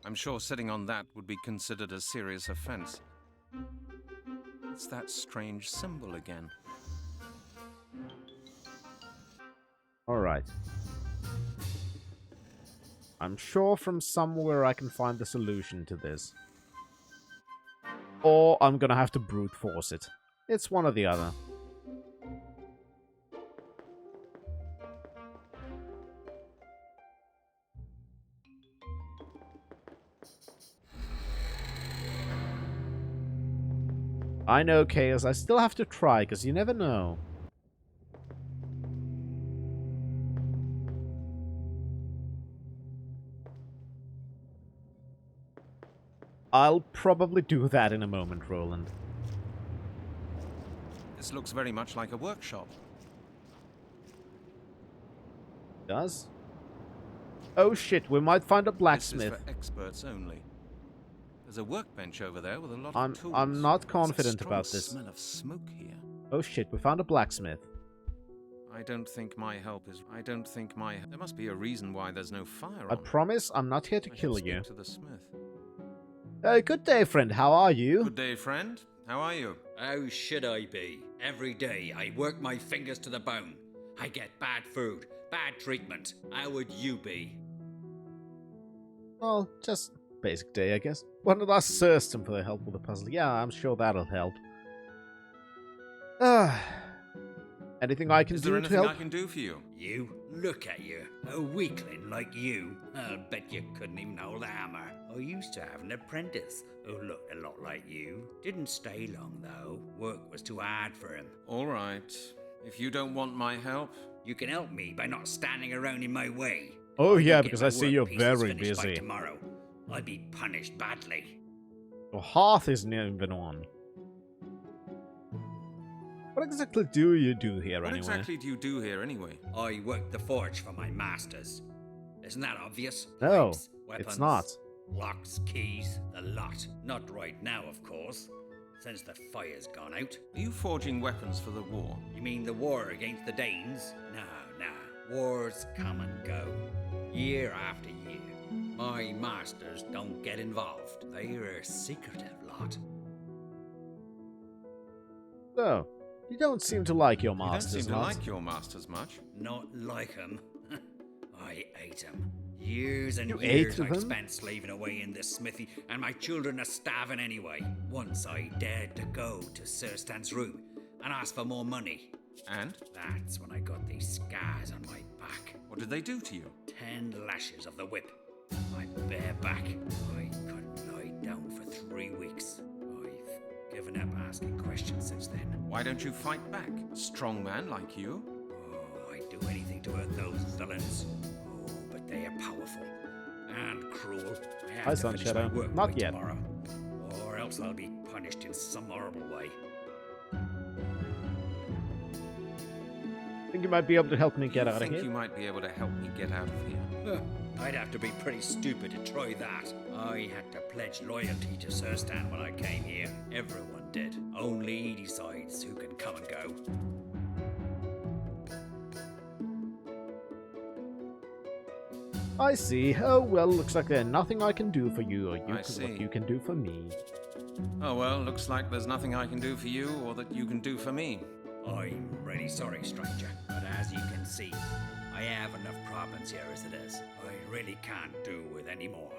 I'm sure sitting on that would be considered a serious offense. It's that strange symbol again. Alright. I'm sure from somewhere I can find the solution to this. Or I'm gonna have to brute force it. It's one or the other. I know, Chaos. I still have to try, because you never know. I'll probably do that in a moment, Roland. This looks very much like a workshop. Does? Oh shit, we might find a blacksmith. This is for experts only. There's a workbench over there with a lot I'm of tools. not There's confident a strong about this. smell of smoke here. Oh shit, we found a blacksmith. I don't think my help is. There must be a reason why there's no fire on. I promise I'm not here to I should kill speak you. to the smith. Good day, friend. How are you? Good day, friend. How are you? How should I be? Every day I work my fingers to the bone. I get bad food, bad treatment. How would you be? Well, just basic day, I guess. One of us Thurston for the help with the puzzle. Yeah, I'm sure that'll help. Anything I can Is there do to anything help? I can do for you? You? Look at you. A weakling like you. I'll bet you couldn't even hold a hammer. I used to have an apprentice who looked a lot like you. Didn't stay long, though. Work was too hard for him. All right. If you don't want my help, You can help me by not standing around in my way. Oh If I yeah, don't get because my I see work you're pieces very finished by busy. tomorrow, I'll be punished badly. Your hearth isn't even on. What exactly do you do here, what anyway? exactly do you do here anyway? I work the forge for my masters. Isn't that obvious? No, Pipes, weapons, it's not. Locks, keys, the lot. Not right now, of course, since the fire's gone out. Are you forging weapons for the war? You mean the war against the Danes? No. Wars come and go, year after year. My masters don't get involved. They're a secretive lot. So, you don't seem to like your You don't masters, seem to lot. like your masters much. Not like 'em. I ate 'em. Years and You years ate I've them? spent slaving away in this smithy, and my children are starving anyway. Once I dared to go to Sir Stan's room and ask for more money. And That's when I got these scars on my back. what did they do to you? 10 lashes of the whip. My bare back. I couldn't lie down for 3 weeks. I've given up asking questions since then. Why don't you fight back? A strong man like you? Oh, I do do anything to hurt those villains. Oh, but they are powerful and cruel. I have Hi, to Sun finish Shadow. my work Not by yet. tomorrow, or else I'll be punished in some horrible way. I think you might be able to help me get out of think here. you might be able to help me get out of here? I'd have to be pretty stupid to try that. I had to pledge loyalty to Sir Stan when I came here. Everyone did. Only he decides who can come and go. I see. Oh, well, looks like there's nothing I can do for you, or I see. what you can do for me. Oh well, looks like there's nothing I can do for you or that you can do for me. I'm really sorry, stranger, but as you can see, I have enough problems here as it is. I really can't do with any more.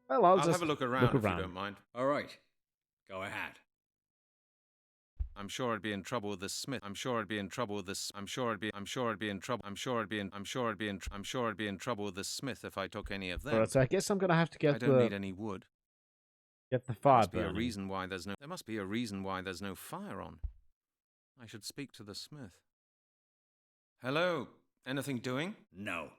Well, I'll I'll just have a look around if you don't mind. All right, go ahead. I'm sure I'd be in trouble with this smith. I'm sure I'd be in trouble with this. I'm sure I'd be in trouble with this smith if I took any of them. Alright, so I guess I'm gonna have to I don't need any wood. get the There fire must be a burning. reason why there must be a reason why there's no fire on. I should speak to the smith. Hello. Anything doing? No,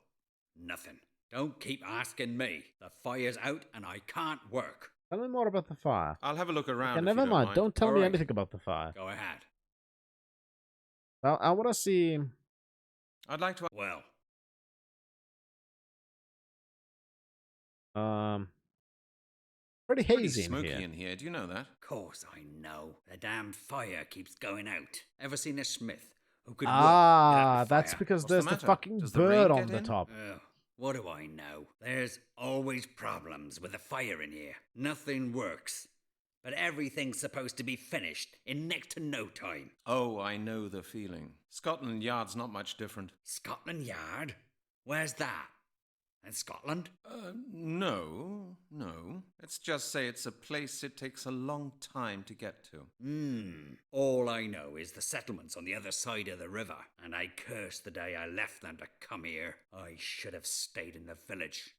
nothing. Don't keep asking me. The fire's out and I can't work. Tell me more about the fire. I'll have a look around. Okay, if never you mind. Don't tell me Alright. anything about the fire. Go ahead. I want to see. I'd like to. Well, Pretty Pretty hazy in smoky here. in here. Do you know that? of course I know. The damn fire keeps going out. Ever seen a smith who could Ah, work without that's fire? because What's the there's the matter? fucking Does the bird rain on get the in? top. What do I know? There's always problems with the fire in here. Nothing works. But everything's supposed to be finished in next to no time. Oh, I know the feeling. Scotland Yard's not much different. Scotland Yard? Where's that? In Scotland? No. Let's just say it's a place it takes a long time to get to. All I know is the settlement's on the other side of the river, and I curse the day I left them to come here. I should have stayed in the village.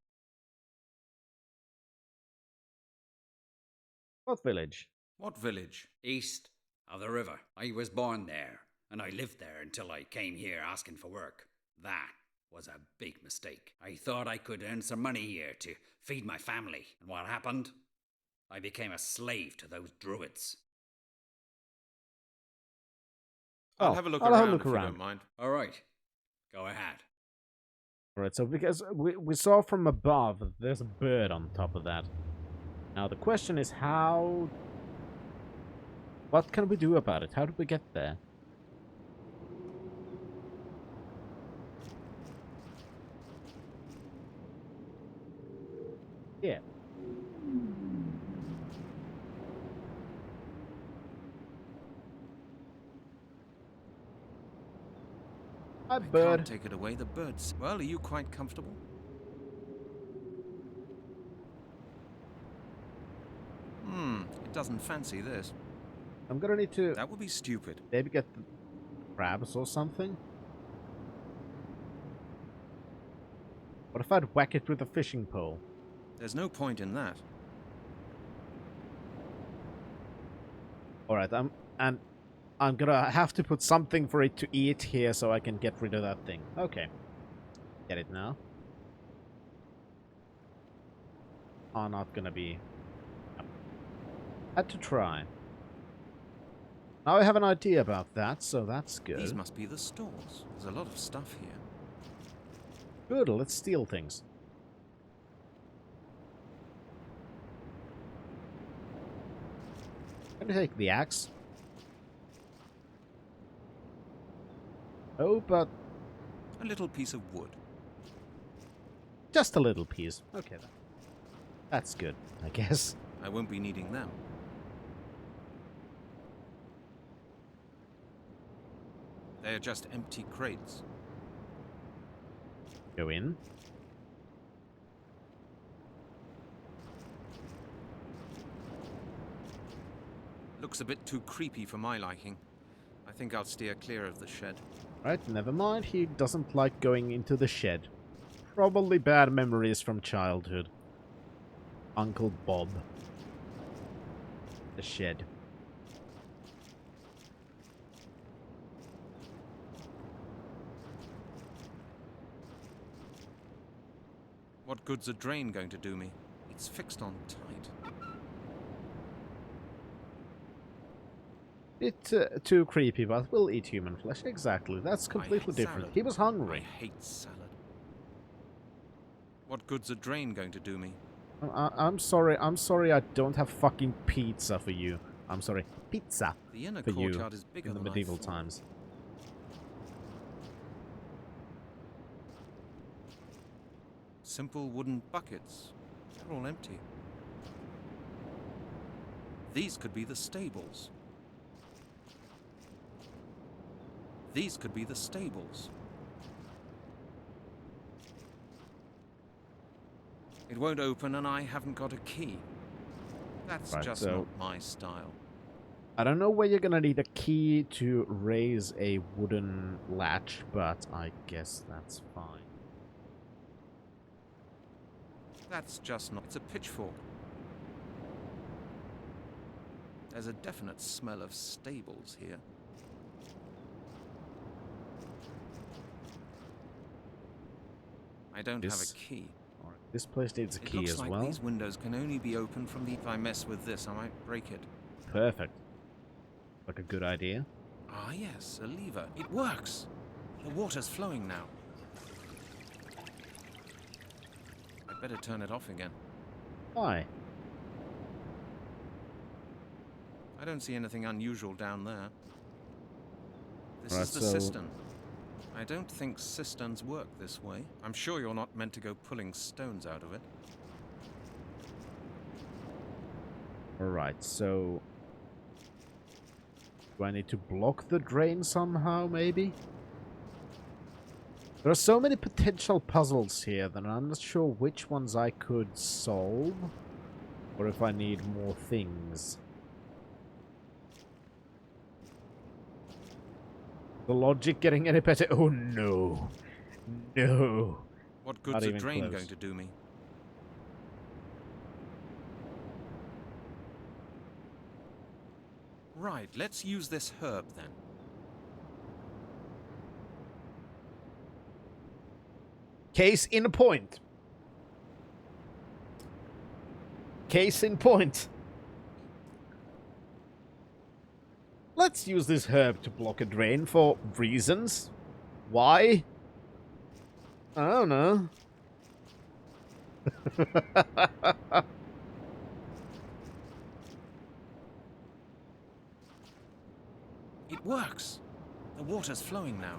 What village? What village? East of the river. I was born there, and I lived there until I came here asking for work. That was a big mistake. I thought I could earn some money here to feed my family, and what happened? I became a slave to those Druids. I'll Oh, have a look I'll have a around look if you around. don't mind. All right, go ahead. Alright, so because we saw from above that there's a bird on top of that. Now the question is how... What can we do about it? How do we get there? Yeah. Hi, I bird. can't take it away. The birds. Well, are you quite comfortable? It doesn't fancy this. I'm gonna need to That would be stupid. maybe get the crabs or something. What if I'd whack it with a fishing pole? There's no point in that. Alright, I'm gonna have to put something for it to eat here so I can get rid of that thing. Okay. Get it now. Are not gonna be... Had to try. Now I have an idea about that, so that's good. These must be the stores. There's a lot of stuff here. Good, let's steal things. Can I take the axe? Oh, but A little piece of wood. just a little piece. Okay, that's good, I guess. I won't be needing them. They are just empty crates. Go in. Looks a bit too creepy for my liking. I think I'll steer clear of the shed. Right, never mind. He doesn't like going into the shed. Probably bad memories from childhood. Uncle Bob. The shed. What good's a drain going to do me? It's fixed on tight. Bit too creepy, but we'll eat human flesh. Exactly. That's I completely hate different. salad. He was I hungry. hate salad. What good's a drain going to do me? I'm sorry. I'm sorry I don't have fucking pizza for you. I'm sorry. Pizza The inner for you courtyard is bigger in the than medieval I thought. times. Simple wooden buckets. They're all empty. These could be the stables. These could be the stables. It won't open and I haven't got a key. That's Right, just so- not my style. I don't know where you're gonna need a key to raise a wooden latch, but I guess that's fine. That's just not... It's a pitchfork. There's a definite smell of stables here. I don't have This- a key. Alright, this place needs a It key looks as like well. these windows can only be opened from the... If I mess with this, I might break it. Perfect. Like a good idea. Ah, yes, a lever. It works! The water's flowing now. I'd better turn it off again. Why? I don't see anything unusual down there. This Right, is the so- cistern. I don't think cisterns work this way. I'm sure you're not meant to go pulling stones out of it. Alright, so... Do I need to block the drain somehow, maybe? There are so many potential puzzles here that I'm not sure which ones I could solve. Or if I need more things. The logic getting any better? Oh no. No. What Not good's a even drain close. going to do me? Right, let's use this herb then. Case in point. Case in point. Let's use this herb to block a drain for reasons. Why? I don't know. It works! The water's flowing now.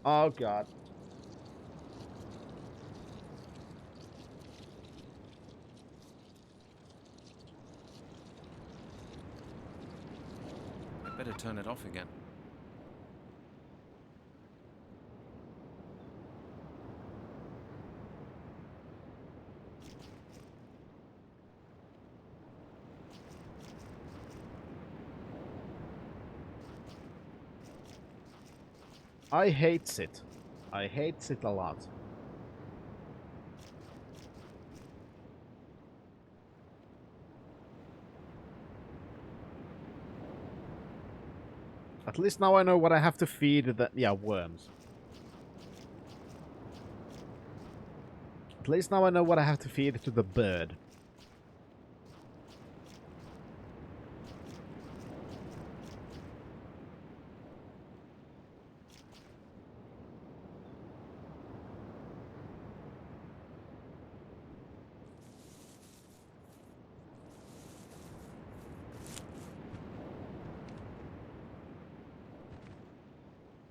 Oh god. I'd better turn it off again. I hates it. I hates it a lot. At least now I know what I have to feed the... Yeah, worms. At least now I know what I have to feed to the bird.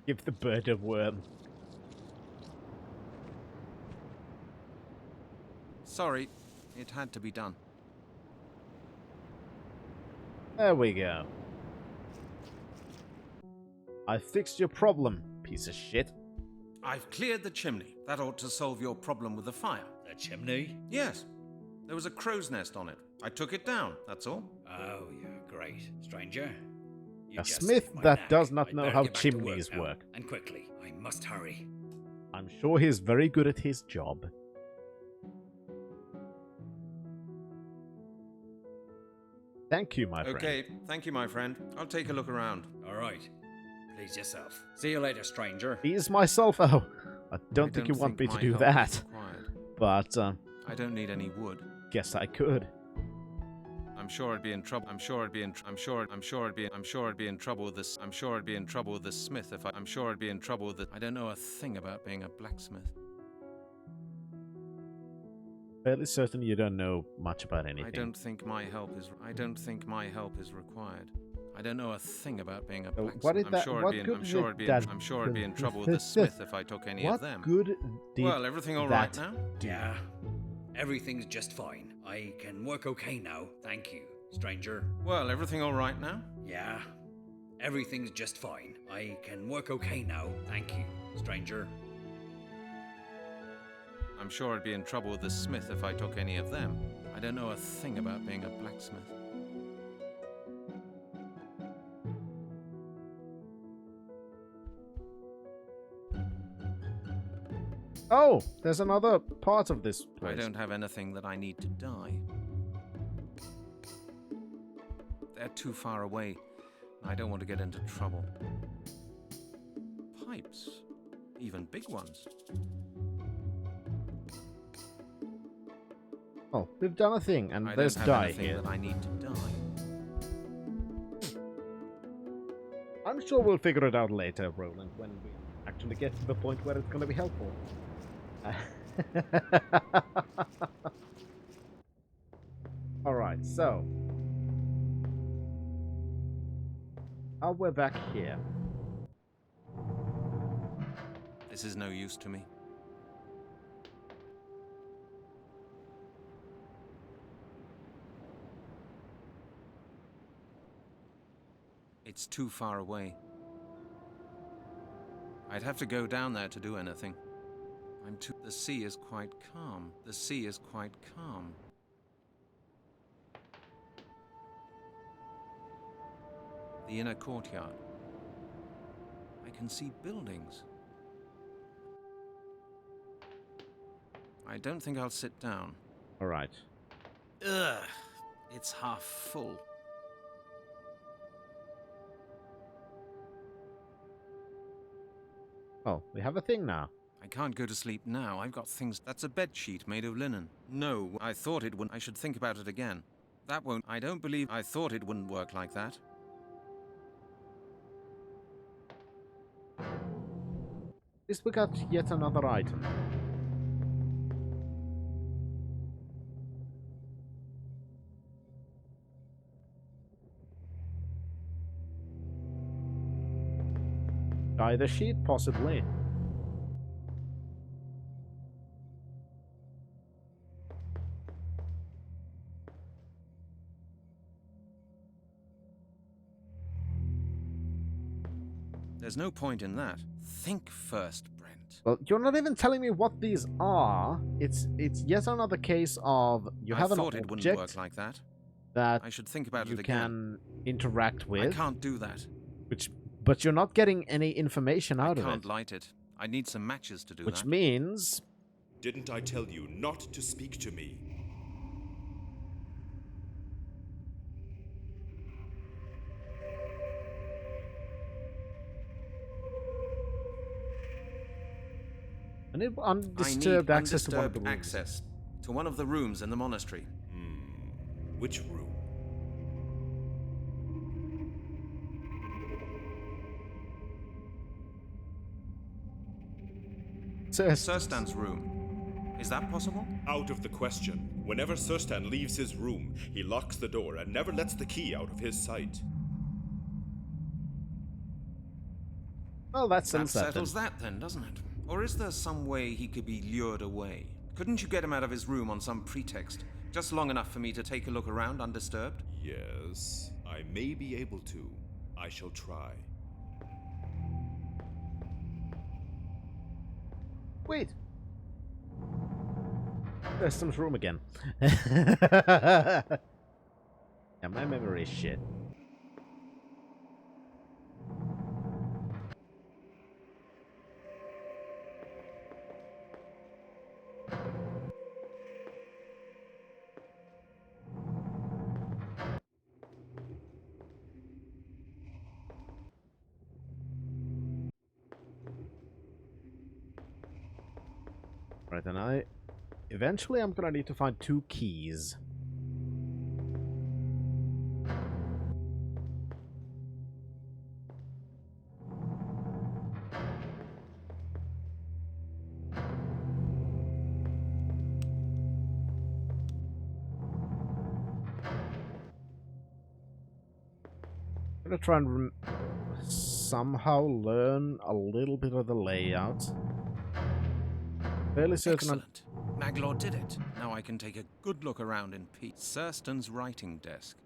Give the bird a worm. Sorry, it had to be done. There we go. I fixed your problem, piece of shit. I've cleared the chimney. That ought to solve your problem with the fire. The chimney? Yes. There was a crow's nest on it. I took it down, that's all. Oh, you're great. Stranger? You A just smith saved my that neck. does not I'd know better how get back to chimneys now. work. And quickly. I must hurry. I'm sure he's very good at his job. Thank you, my friend. Okay, thank you, my friend. I'll take a look around. All right. Please yourself. See you later, stranger. Ease myself. Oh, I don't think you want me to my do help that. is required. But, I don't need any wood. guess I could. I'm sure I'd be in trouble. I'm sure I'd be in trouble with this. I'm sure I'd be in trouble with this smith if I'm sure I'd be in trouble with it. I don't know a thing about being a blacksmith. Fairly certain you don't know much about anything. I don't think my help is required. I don't know a thing about being a So blacksmith. what did I'm that- sure what I'd be in, good I'm sure did I'd be in, that I'm sure I'd be in do? trouble with the smith if I took any What of them. good did Well, everything all right that now? do? Yeah. Everything's just fine. I can work okay now. Thank you, stranger. Well, everything all right now? Yeah. Everything's just fine. I can work okay now. Thank you, stranger. I'm sure I'd be in trouble with the smith if I took any of them. I don't know a thing about being a blacksmith. Oh, there's another part of this place. I don't have anything that I need to dye. They're too far away. I don't want to get into trouble. Pipes. Even big ones. Oh, we've done a thing, and I there's don't have dye anything here. that I need to dye. I'm sure we'll figure it out later, Roland, when we actually get to the point where it's going to be helpful. Alright, so. Now we're back here. This is no use to me. It's too far away. I'd have to go down there to do anything. The sea is quite calm. The sea is quite calm. The inner courtyard. I can see buildings. I don't think I'll sit down. Alright. Ugh, it's half full. Oh, we have a thing now. I can't go to sleep now. I've got things. That's a bed sheet made of linen. No, I thought it wouldn't. I should think about it again. That won't. I don't believe. I thought it wouldn't work like that. At least we got yet another item. Dye the sheet, possibly. There's no point in that. Think first, Brent. Well, you're not even telling me what these are. It's yet another case of you have I an thought it wouldn't object work like that. that I should think about you it again. can interact I with, can't do that. but you're not getting any information out I of can't it. light it. I need some matches to do Which that. means Didn't I tell you not to speak to me? I need I undisturbed need access to one of the undisturbed rooms. access to one of the rooms in the monastery. Which room? Surstan's room. Is that possible? Out of the question. Whenever Surstan leaves his room, he locks the door and never lets the key out of his sight. Well, that's That uncertain. settles that then, doesn't it? Or is there some way he could be lured away? Couldn't you get him out of his room on some pretext? Just long enough for me to take a look around undisturbed? Yes, I may be able to. I shall try. Wait. There's room again. Yeah, my memory is shit. Right, and eventually I'm gonna need to find 2 keys. I'm gonna try and somehow learn a little bit of the layout. Fairly certain I'm... Excellent. Maglor did it. Now I can take a good look around in peace. Surston's writing desk.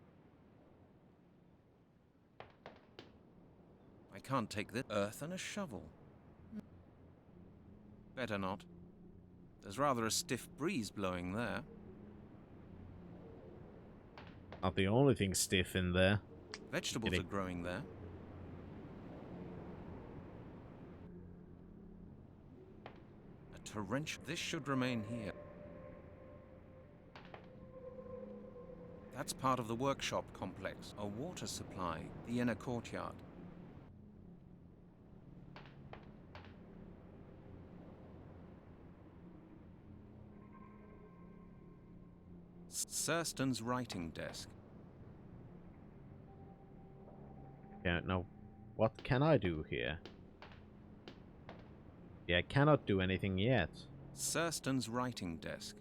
I can't take this. Earth and a shovel. Better not. There's rather a stiff breeze blowing there. Not the only thing stiff in there. Vegetables are growing there. A torrential... This should remain here. That's part of the workshop complex. A water supply. The inner courtyard. Surston's writing desk. Yeah, now, what can I do here? Yeah, I cannot do anything yet. Surston's writing desk.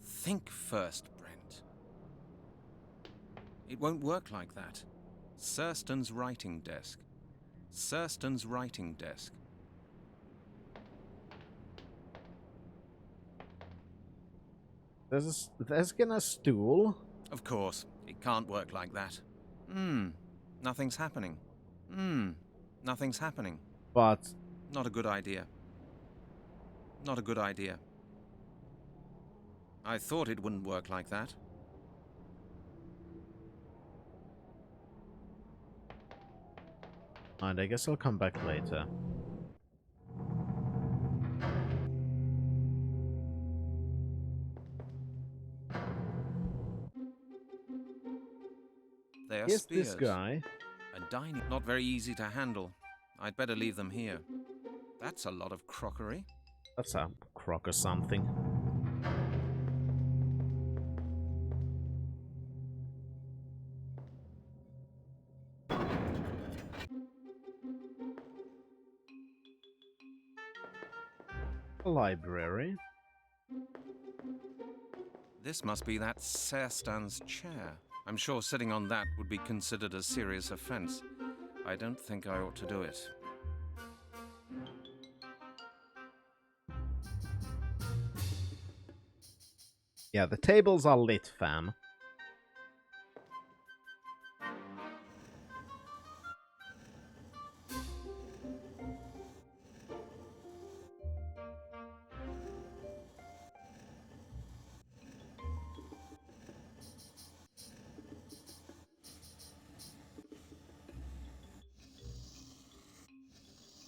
Think first, Brent. It won't work like that. Surston's writing desk. Surston's writing desk. There's a stool. Of course, it can't work like that. Nothing's happening. Nothing's happening. But... Not a good idea. Not a good idea. I thought it wouldn't work like that. And I guess I'll come back later. They are Here's spears. this guy. A dining... Not very easy to handle. I'd better leave them here. That's a lot of crockery. That's a crock or something. A library. This must be that Serstan's chair. I'm sure sitting on that would be considered a serious offense. I don't think I ought to do it. Yeah, the tables are lit, fam.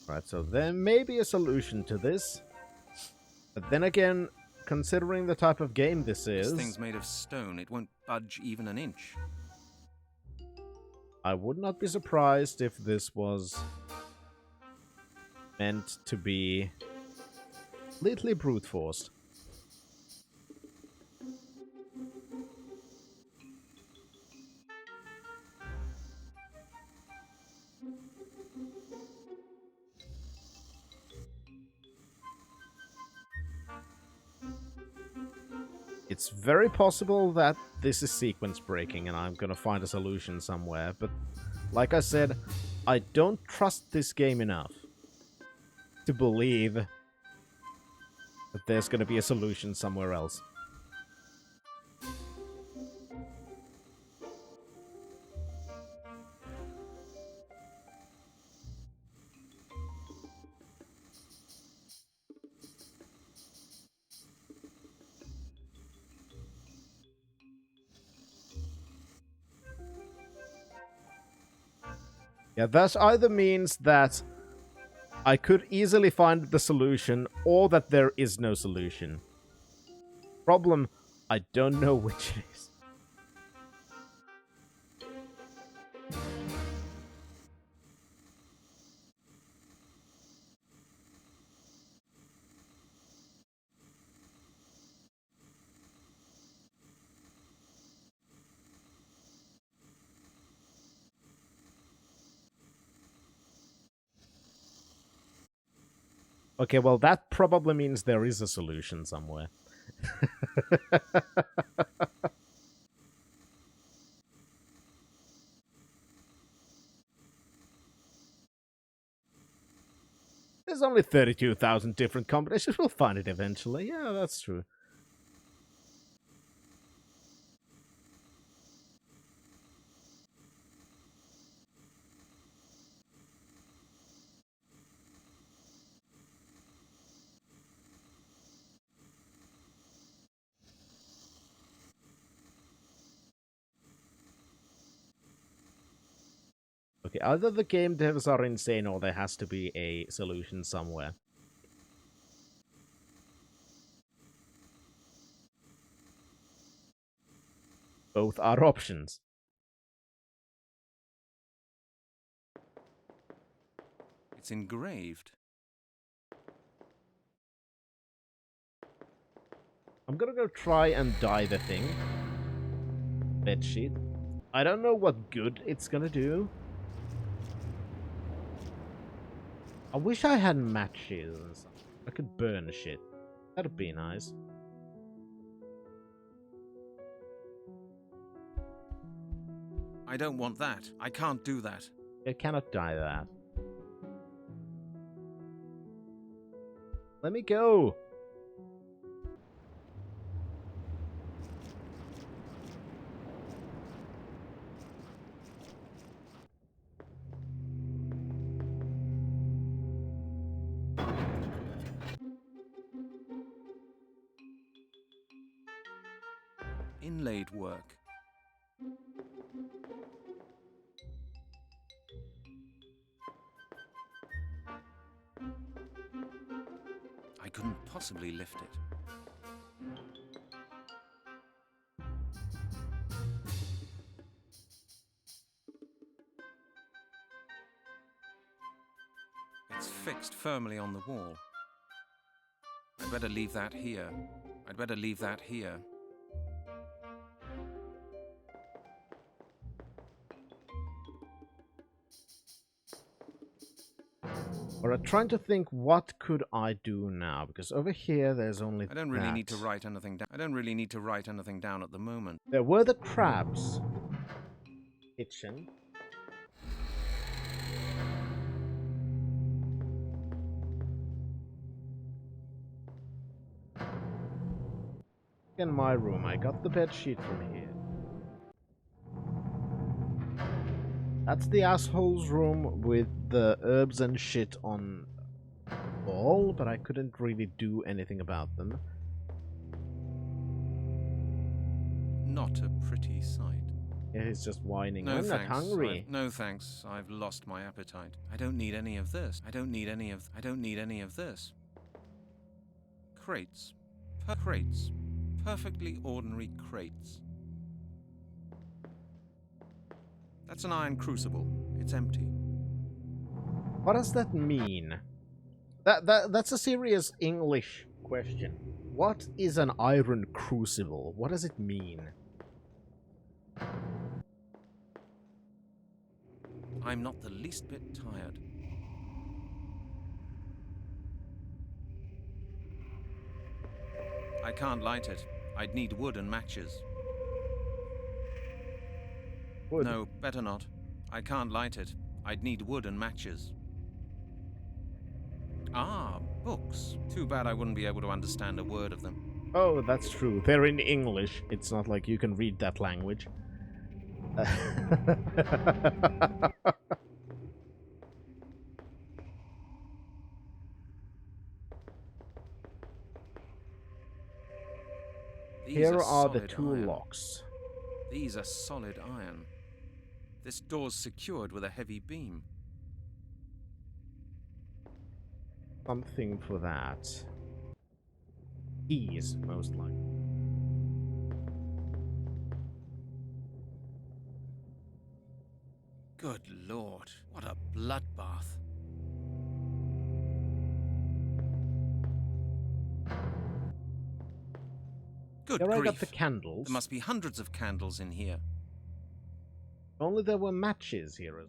Right, so there may be a solution to this. But then again, considering the type of game this is... This thing's made of stone. It won't budge even an inch. I would not be surprised if this was meant to be completely brute forced. It's very possible that this is sequence breaking and I'm gonna find a solution somewhere, but like I said, I don't trust this game enough to believe that there's gonna be a solution somewhere else. Yeah, that either means that I could easily find the solution, or that there is no solution. Problem, I don't know which it is. Okay, well, that probably means there is a solution somewhere. There's only 32,000 different combinations. We'll find it eventually. Yeah, that's true. Okay, either the game devs are insane or there has to be a solution somewhere. Both are options. It's engraved. I'm gonna go try and dye the thing. Bedsheet. I don't know what good it's gonna do. I wish I had matches and stuff. I could burn shit. That'd be nice. I don't want that. I can't do that. I cannot dye that. Let me go! Inlaid work. I couldn't possibly lift it. It's fixed firmly on the wall. I'd better leave that here. I'd better leave that here. Alright, trying to think what could I do now, because over here there's only I don't really need to that. write anything down. I don't really need to write anything down at the moment. There were the crabs. Kitchen. In my room, I got the bed sheet from here. That's the asshole's room with the herbs and shit on the wall, but I couldn't really do anything about them. Not a pretty sight. Yeah, he's just whining. No I'm thanks. not hungry. No thanks. I've lost my appetite. I don't need any of this. I don't need any of this. Crates. Crates. Perfectly ordinary crates. That's an iron crucible. It's empty. What does that mean? That's a serious English question. What is an iron crucible? What does it mean? I'm not the least bit tired. I can't light it. I'd need wood and matches. Wood. No, better not. I can't light it. I'd need wood and matches. Ah, books. Too bad I wouldn't be able to understand a word of them. Oh, that's true. They're in English. It's not like you can read that language. Here are the two locks. These are solid iron. This door's secured with a heavy beam. Something for that. Keys, most likely. Good lord, what a bloodbath. Good Here I grief. got the candles. There must be hundreds of candles in here. Only there were matches here as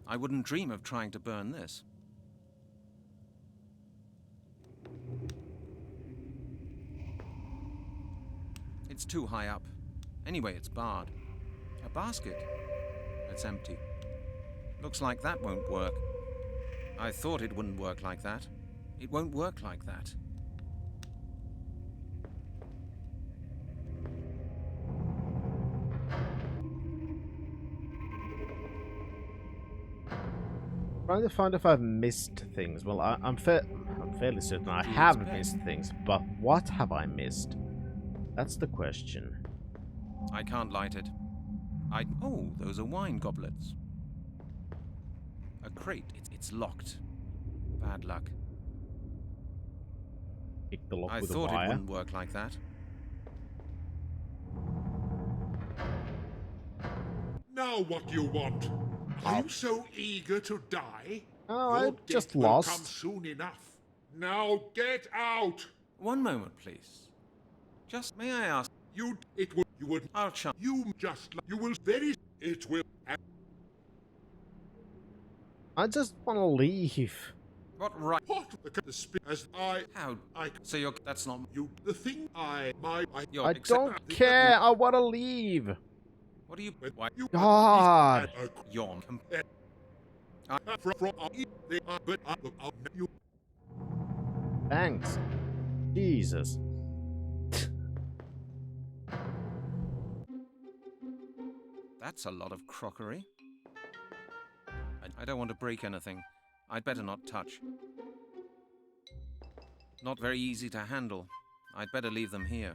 I wouldn't dream of trying to burn this. It's too high up. Anyway, it's barred. A basket. It's empty. Looks like that won't work. I thought it wouldn't work like that. It won't work like that. Trying to find if I've missed things. Well, I'm fairly certain I have missed things, but what have I missed? That's the question. I can't light it. Oh, those are wine goblets. A crate. It's locked. Bad luck. Pick the lock I with a thought it wire. wouldn't work like that. Now what do you want? Are you so eager to die? Oh, Your I just death will lost. come soon enough. Now get out! One moment, please. Just may I ask? You would. I'll chum. You just. You will very. It will. I just want to leave. What right? What as How? I. So you're. That's not. You. The thing You're I don't care. I want to leave. What do you? Why? You. God. You're. You. Thanks. Jesus. That's a lot of crockery. I don't want to break anything. I'd better not touch. Not very easy to handle. I'd better leave them here.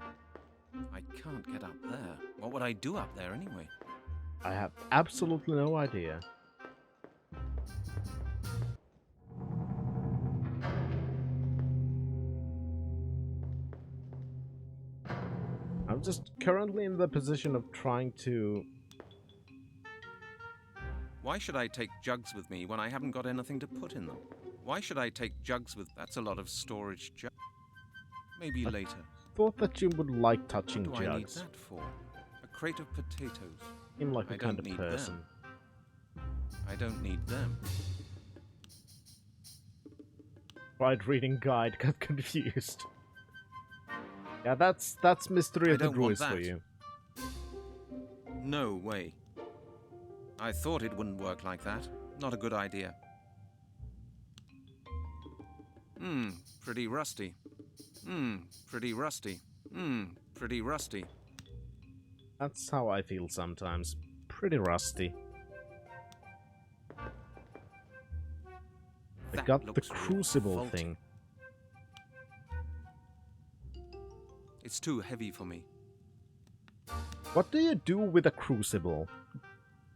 I can't get up there. What would I do up there anyway? I have absolutely no idea. I'm just currently in the position of trying to... Why should I take jugs with me when I haven't got anything to put in them? Why should I take jugs with... That's a lot of storage jugs. Maybe later. Thought that you would like touching What do I need jugs. that for? A crate of potatoes. Seem like the I kind don't of need person. them. I don't need them. Tried reading guide, got confused. Yeah, that's Mystery I of the don't want Druids for that. you. No way. I thought it wouldn't work like that. Not a good idea. Pretty rusty. Pretty rusty. Pretty rusty. That's how I feel sometimes. Pretty rusty. I That got the looks really crucible faulty. thing. It's too heavy for me. What do you do with a crucible?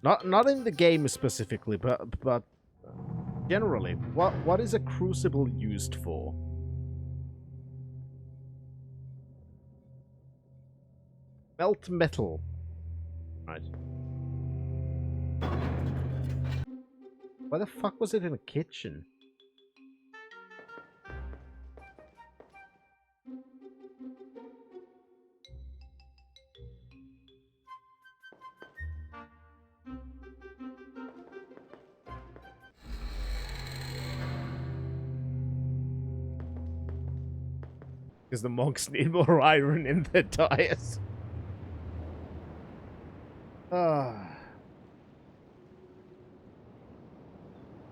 Not in the game specifically, but generally, what is a crucible used for? Melt metal. Right. Why the fuck was it in a kitchen? Because the monks need more iron in their diet.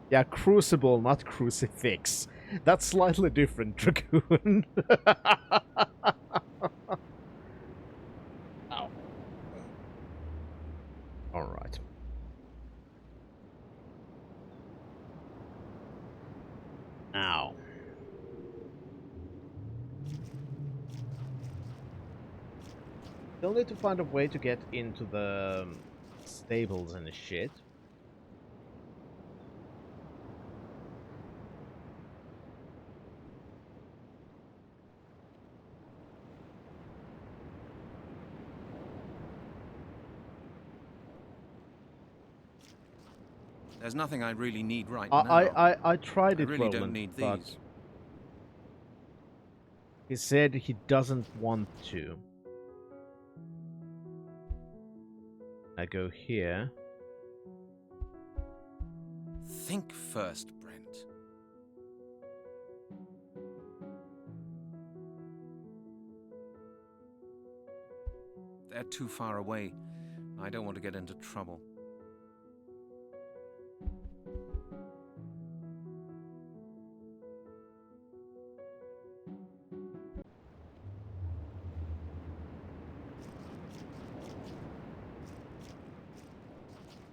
Yeah, crucible, not crucifix. That's slightly different, Dragoon. Ow. Alright. Ow. Still need to find a way to get into the stables and shit. There's nothing I really need right now. I tried I it, really Roland, don't need but these. he said he doesn't want to. I go here. Think first, Brent. They're too far away. I don't want to get into trouble.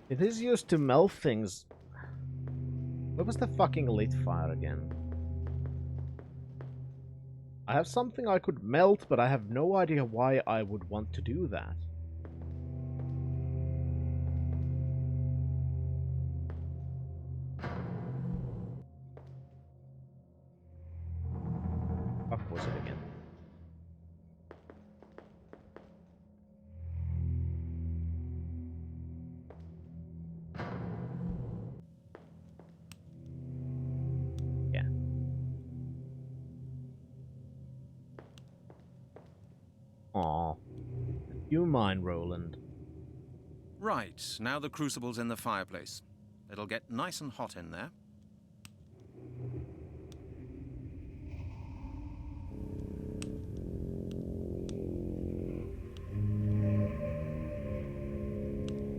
It is used to melt things. What was the fucking lit fire again? I have something I could melt, but I have no idea why I would want to do that. Fuck was it again? Yeah. Aw. You mind, Roland? Right, now the crucible's in the fireplace. It'll get nice and hot in there.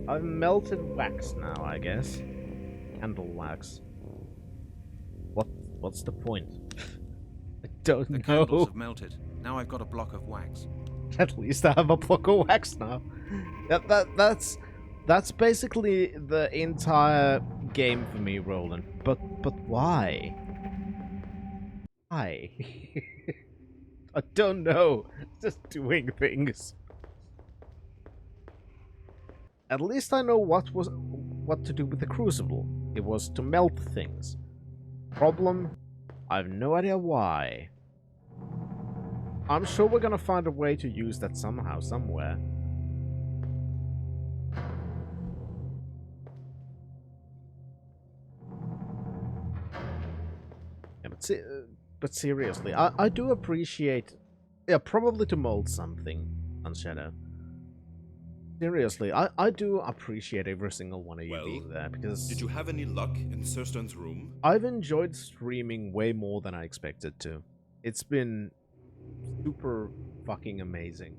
I've melted wax now, I guess. Candle wax. What's the point? I don't The know. candles have melted. Now I've got a block of wax. At least I have a block of wax now. That's basically the entire game for me, Roland. But why? Why? I don't know. Just doing things. At least I know what to do with the crucible. It was to melt things. Problem? I have no idea why. I'm sure we're gonna find a way to use that somehow, somewhere. Yeah, but seriously, I do appreciate... Yeah, probably to mold something on Shadow. Seriously, I do appreciate every single one of you being there, because... Did you have any luck in Surstan's room? I've enjoyed streaming way more than I expected to. It's been super fucking amazing.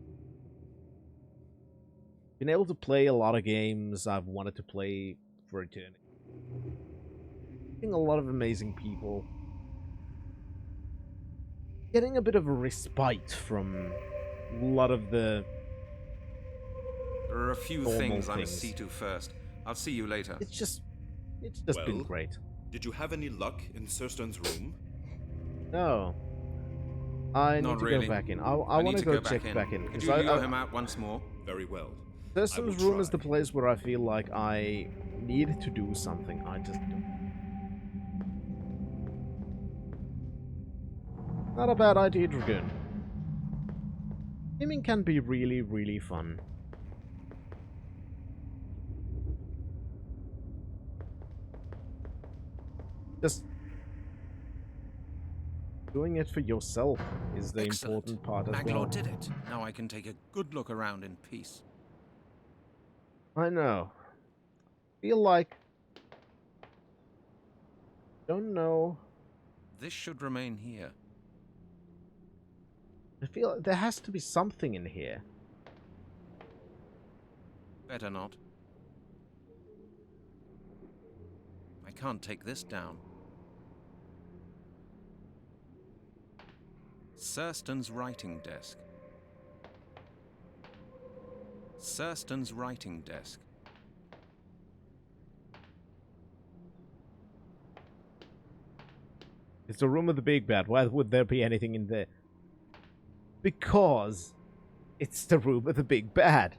Been able to play a lot of games I've wanted to play for eternity. Meeting a lot of amazing people. Getting a bit of a respite from a lot of the... There are a few normal things I must see to first. I'll see you later. It's just been Well, great. Did you have any luck in Surstan's room? No. I need Not to really. go back in. I I want need to go check in. back in. Could Because you lure him out once more? Very well. Thurston's I will room is try. the place where I feel like I need to do something. I just don't. Not a bad idea, Dragoon. Gaming can be really, really fun. Just doing it for yourself is the Excellent. important part as Maglor well. did it. Now I can take a good look around in peace. I know. Feel like... Don't know. This should remain here. I feel there has to be something in here. Better not. I can't take this down. Surstan's writing desk. Surstan's writing desk. It's the room of the big bad. Why would there be anything in there? Because it's the room of the big bad.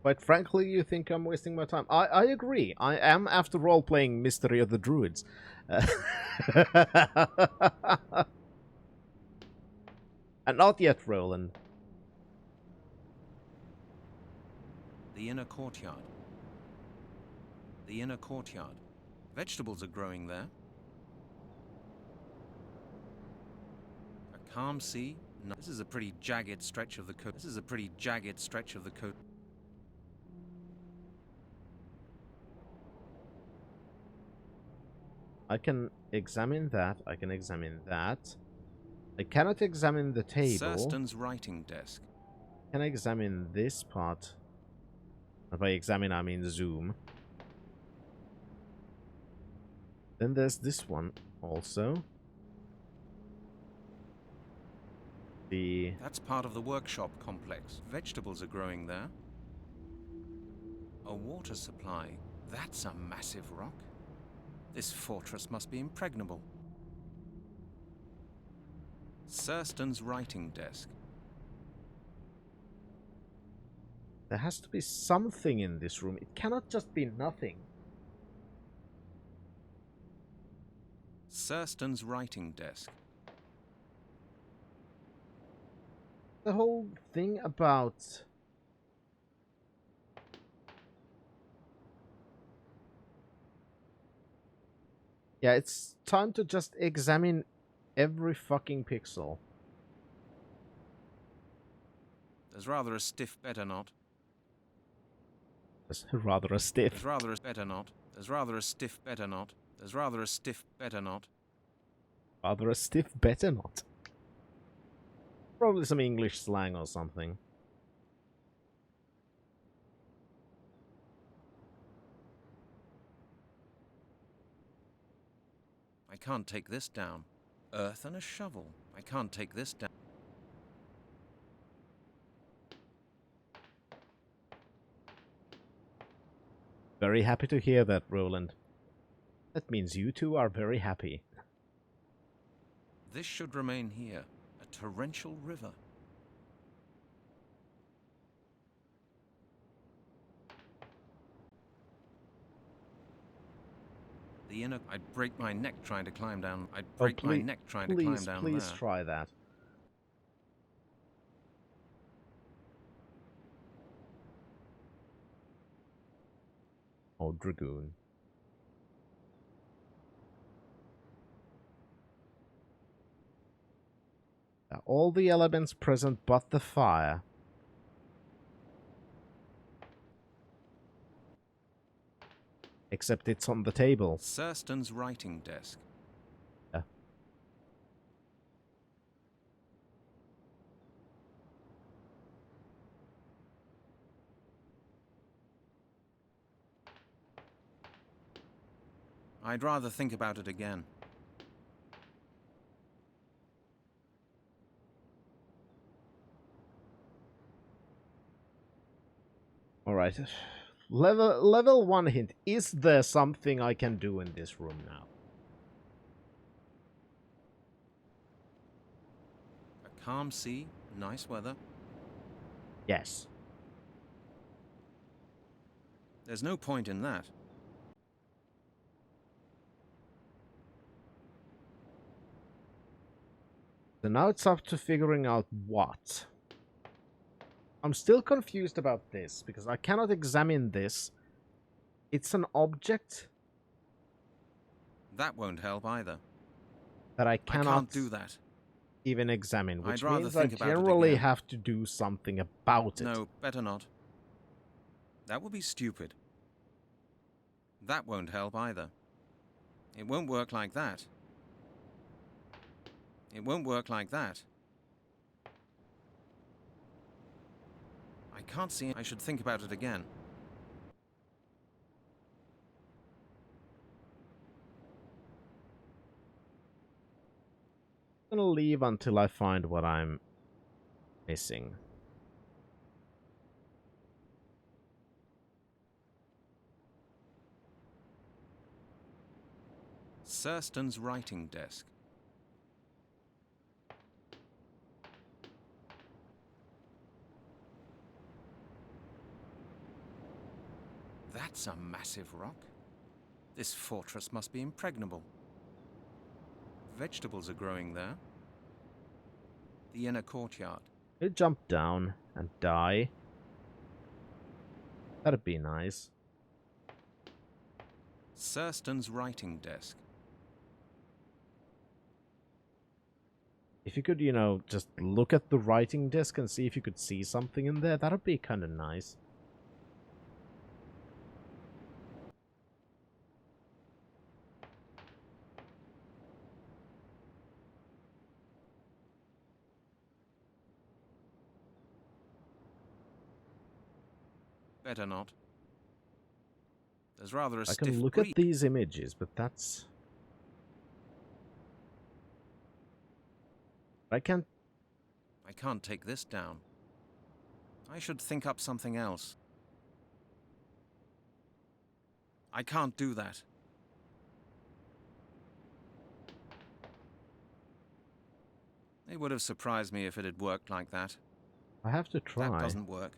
Quite frankly, you think I'm wasting my time? I agree. I am, after all, playing Mystery of the Druids. And not yet, Roland. The inner courtyard. The inner courtyard. Vegetables are growing there. A calm sea, No, this is a pretty jagged stretch of the coast. This is a pretty jagged stretch of the coast. I can examine that. I can examine that. I cannot examine the table. Surston's writing desk. Can I examine this part? And by examine, I mean zoom. Then there's this one also. That's part of the workshop complex. Vegetables are growing there. A water supply. That's a massive rock. This fortress must be impregnable. Surston's writing desk. There has to be something in this room. It cannot just be nothing. Surston's writing desk. The whole thing about... Yeah, it's time to just examine every fucking pixel. There's rather a stiff better not. There's rather a stiff. There's rather a better not. There's rather a stiff better not. There's rather a stiff better not. Rather a stiff better not. Probably some English slang or something. I can't take this down. Earth and a shovel. I can't take this down. Very happy to hear that, Roland. That means you two are very happy. This should remain here. A torrential river. The inner... I'd break my neck trying to climb down. I'd break my neck trying to climb down there. Please try that. Oh, Dragoon. All the elements present but the fire. Except it's on the table. Surston's writing desk. Yeah. I'd rather think about it again. Alright. Level 1 hint. Is there something I can do in this room now? A calm sea, nice weather. Yes. There's no point in that. So now it's up to figuring out what. I'm still confused about this, because I cannot examine this. It's an object That won't help either. that I can't cannot do that. even examine, which I'd rather means I think about it generally again. have to do something about it. No, better not. That would be stupid. That won't help either. It won't work like that. It won't work like that. I can't see. I should think about it again. I'm gonna leave until I find what I'm missing. Surston's writing desk. That's a massive rock. This fortress must be impregnable. Vegetables are growing there. The inner courtyard. You jump down and die. That'd be nice. Surston's writing desk. If you could, you know, just look at the writing desk and see if you could see something in there, that'd be kind of nice. Better not. There's rather a I stiff can look breeze. at these images, but that's... I can't... I can't take this down. I should think up something else. I can't do that. It would have surprised me if it had worked like that. I have to try. That doesn't work.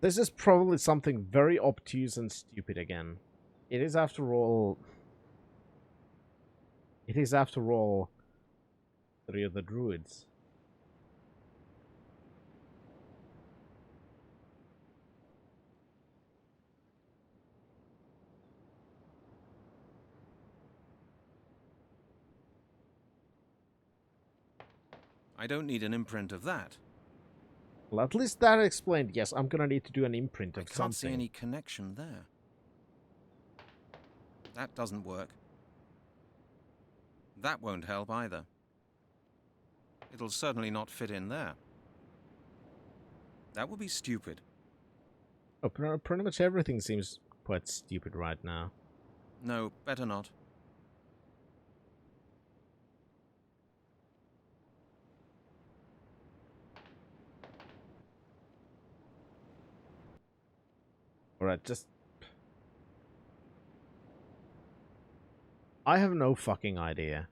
This is probably something very obtuse and stupid again. It is after all... It is after all... 3 of the Druids. I don't need an imprint of that. Well, at least that explained. Yes, I'm gonna need to do an imprint I of can't see something. any connection there. That doesn't work. That won't help either. It'll certainly not fit in there. That would be stupid. Oh, pretty much everything seems quite stupid right now. No, better not. Alright, just... I have no fucking idea.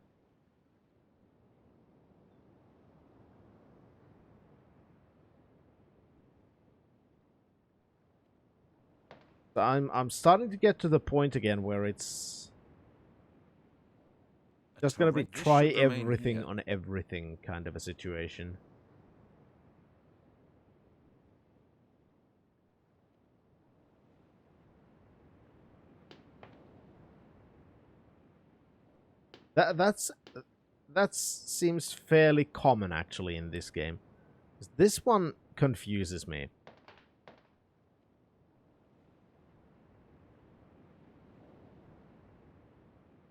I'm starting to get to the point again where it's just gonna be This try should remain everything here. on everything kind of a situation. That seems fairly common actually in this game. This one confuses me.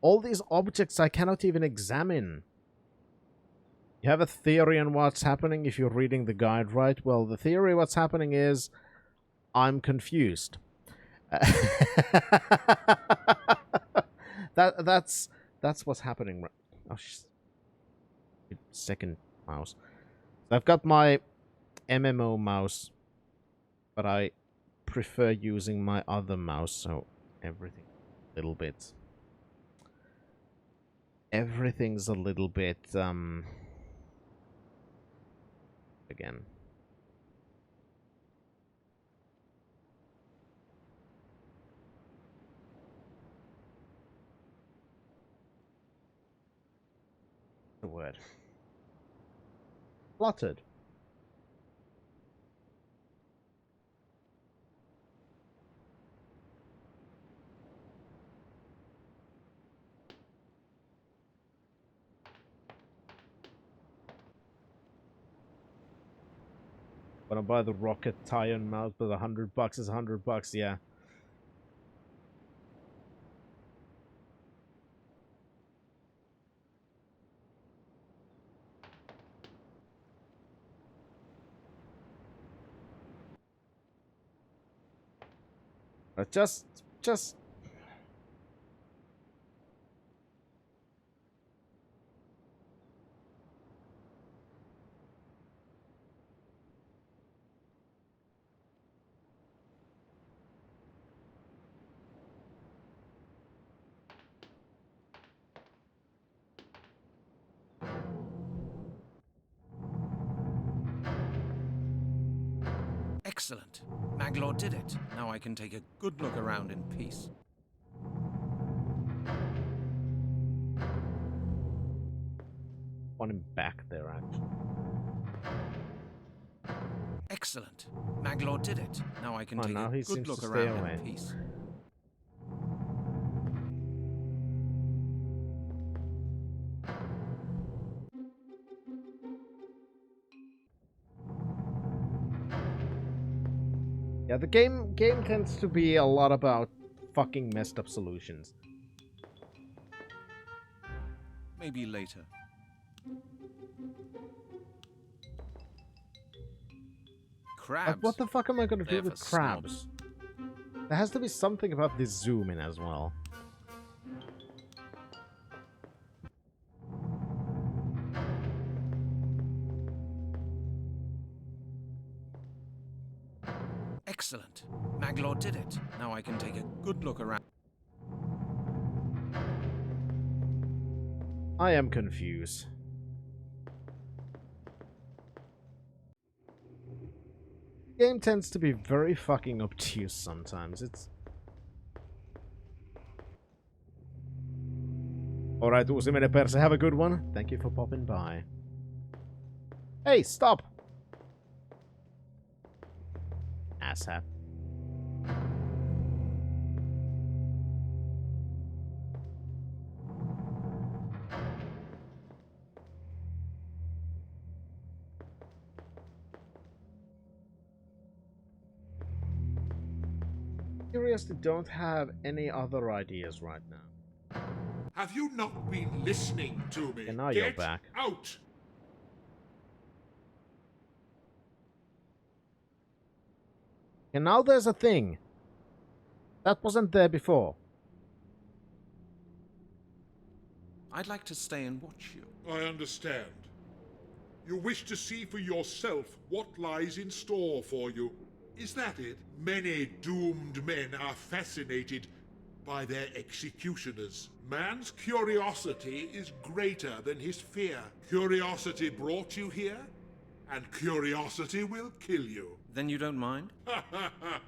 All these objects I cannot even examine. You have a theory on what's happening if you're reading the guide, right? Well, the theory what's happening is I'm confused. That's what's happening. Oh, second mouse. I've got my MMO mouse, but I prefer using my other mouse, so everything a little bit. Everything's a little bit again. The word. Fluttered. Wanna buy the rocket tie-in mouse, but $100 is $100, yeah. But just Excellent. Maglor did it. Now I can take a good look around in peace. want him back there, actually. Excellent. Maglor did it. Now I can Oh, take now a he good seems look to stay around away. in peace. Yeah, the game tends to be a lot about fucking messed up solutions. Maybe later. Crabs. Like, what the fuck am I gonna do They're with for crabs? snobs. There has to be something about this zoom in as well. Excellent. Maglor did it. Now I can take a good look around. I am confused. The game tends to be very fucking obtuse sometimes. It's... Alright, Uusimene Perse, have a good one. Thank you for popping by. Hey, stop! Asshat. Seriously, don't have any other ideas right now. Have you not been listening to me? And now you're Get back. out! And now there's a thing. That wasn't there before. I'd like to stay and watch you. I understand. You wish to see for yourself what lies in store for you. Is that it? Many doomed men are fascinated by their executioners. Man's curiosity is greater than his fear. Curiosity brought you here, and curiosity will kill you. Then you don't mind?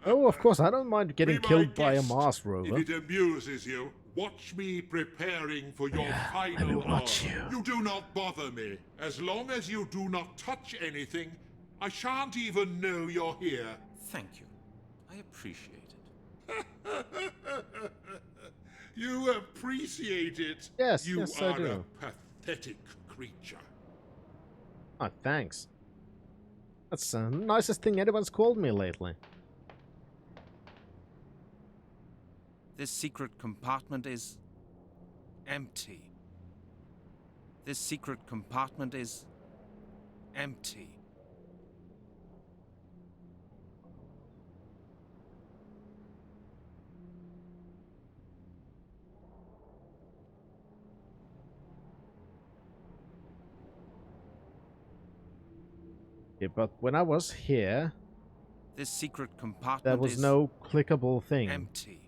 Oh, of course, I don't mind getting Be my killed by a guest. Mars If rover. it amuses you, watch me preparing for your I final will watch hour. you. You do not bother me. As long as you do not touch anything, I shan't even know you're here. Thank you. I appreciate it. You appreciate it. Yes, you yes, I are do. a pathetic creature. Oh, thanks. That's the nicest thing anyone's called me lately. This secret compartment is empty. This secret compartment is empty. Yeah, but when I was here, This secret compartment there was is no clickable thing. empty.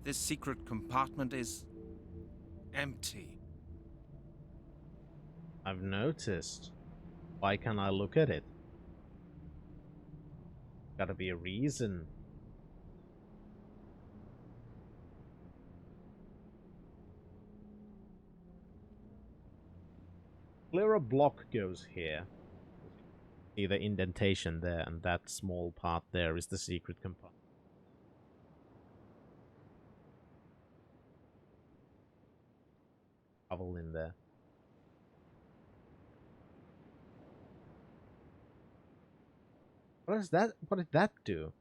This secret compartment is empty. I've noticed. Why can't I look at it? Gotta be a reason. Clear a block goes here. See the indentation there, and that small part there is the secret compartment. Shovel in there. What is that? What did that do?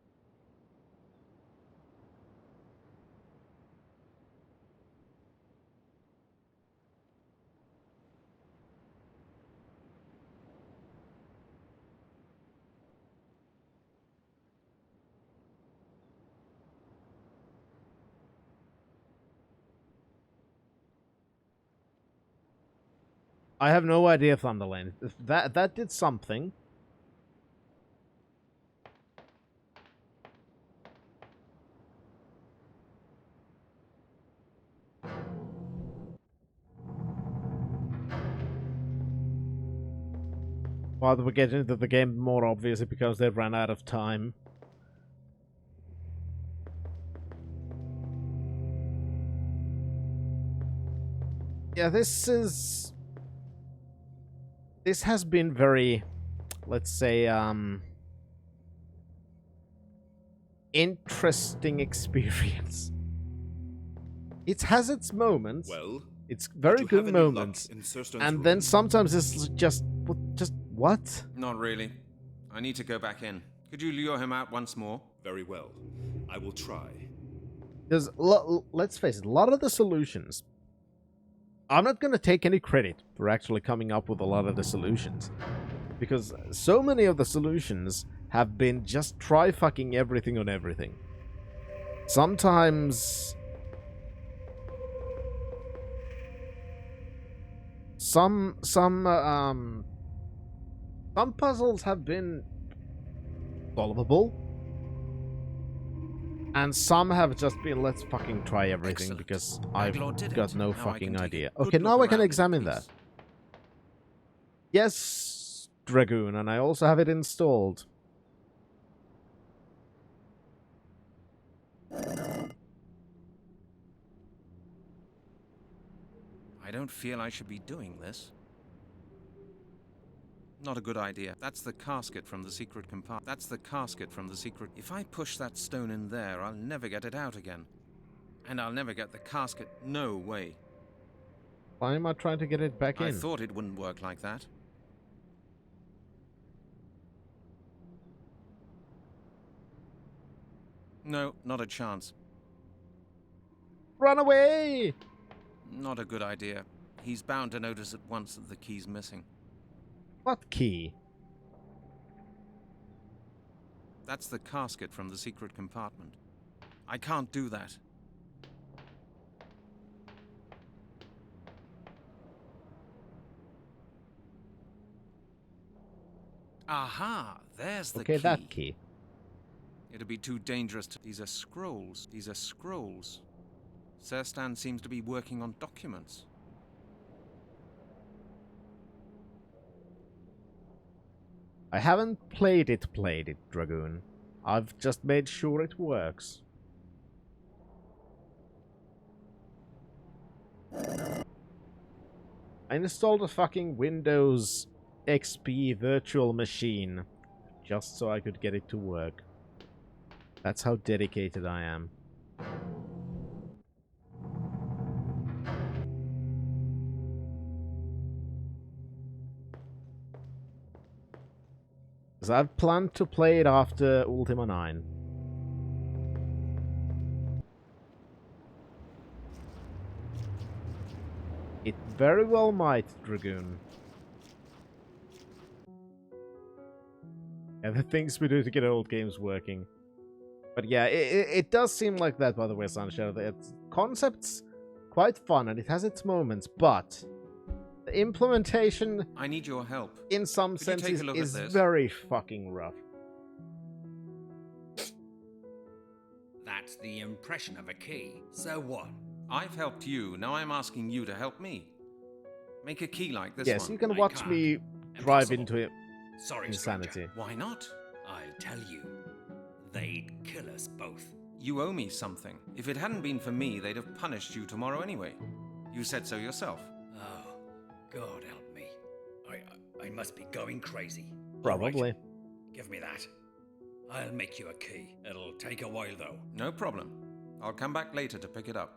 I have no idea, Thunderlane. That did something. While we're getting into the game more obviously because they ran out of time. Yeah, this has been very, let's say, interesting experience. It has its moments. Well, It's did very you good have any luck moments. in Sirstan's And then room? sometimes it's just what? Not really. I need to go back in. Could you lure him out once more? Very well. I will try. Because let's face it, a lot of the solutions. I'm not going to take any credit for actually coming up with a lot of the solutions. Because so many of the solutions have been just try fucking everything on everything. Sometimes some puzzles have been solvable, and some have just been let's fucking try everything. Excellent. because I've Baglor did got it. no Now I fucking can take a idea. good Okay, look now I can around in examine peace. that. Yes, Dragoon, and I also have it installed. I don't feel I should be doing this. Not a good idea. That's the casket from the secret compartment. That's the casket from the secret... If I push that stone in there, I'll never get it out again. And I'll never get the casket. No way. Why am I trying to get it back I in? thought it wouldn't work like that. No, not a chance. Run away! Not a good idea. He's bound to notice at once that the key's missing. What key? That's the casket from the secret compartment. I can't do that. Aha! There's the key. Okay, that key. It'd be too dangerous to... These are scrolls. These are scrolls. Sirstan seems to be working on documents. I haven't played it, Dragoon. I've just made sure it works. I installed a fucking Windows XP virtual machine just so I could get it to work. That's how dedicated I am. Because I've planned to play it after Ultima 9. It very well might, Dragoon. And the things we do to get old games working. But yeah, it does seem like that, by the way, Sunshadow. Its concept's quite fun, and it has its moments, but the implementation, I need your help. in some Could you take senses, a look at is this? very fucking rough. That's the impression of a key. So what? I've helped you, now I'm asking you to help me. Make a key like this Yes, one. you can I watch can't. me drive Impossible. into it. Sorry, Insanity. stranger. Why not? I'll tell you. They'd kill us both. You owe me something. If it hadn't been for me, they'd have punished you tomorrow anyway. You said so yourself. Oh, God help me. I must be going crazy. All Probably. right, give me that. I'll make you a key. It'll take a while, though. No problem. I'll come back later to pick it up.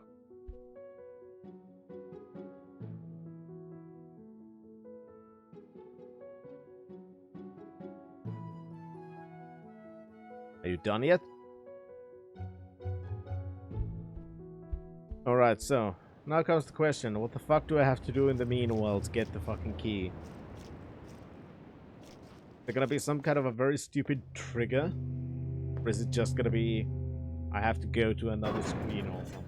Are you done yet? Alright, so, now comes the question. What the fuck do I have to do in the meanwhile to get the fucking key? Is there gonna be some kind of a very stupid trigger? Or is it just gonna be... I have to go to another screen or something?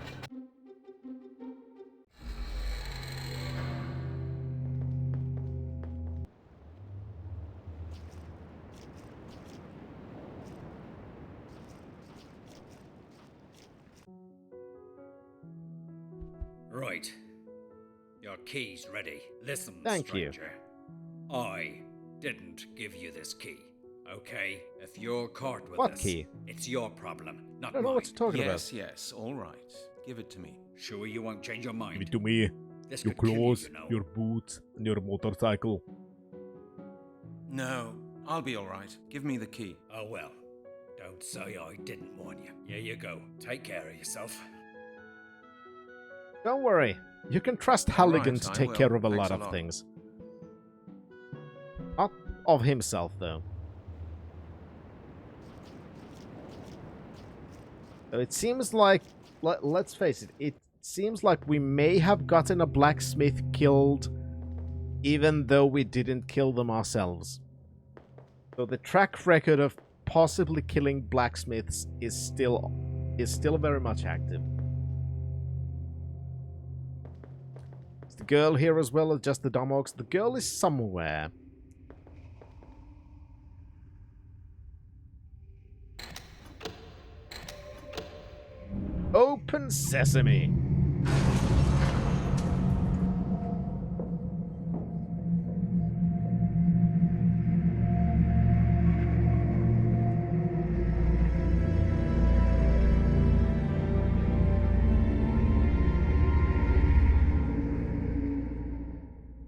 Right. Your key's ready. Listen, Thank you. stranger. I didn't give you this key. Okay? If you're caught with What this, key? it's your problem, not I don't know mine. what you're talking Yes, all right. Give it to me. Sure you won't change your mind? to me. This Your could kill clothes, you, you know. your boots, and your motorcycle. No, I'll be all right. Give me the key. Oh well. Don't say I didn't warn you. Here you go. Take care of yourself. Don't worry. You can trust All Halligan right, to I take will. care of a Thanks lot a of lot. things. Not of himself, though. So it seems like... let's face it. It seems like we may have gotten a blacksmith killed even though we didn't kill them ourselves. So the track record of possibly killing blacksmiths is still very much active. Is the girl here as well as just the dumb orcs? The girl is somewhere. Open sesame.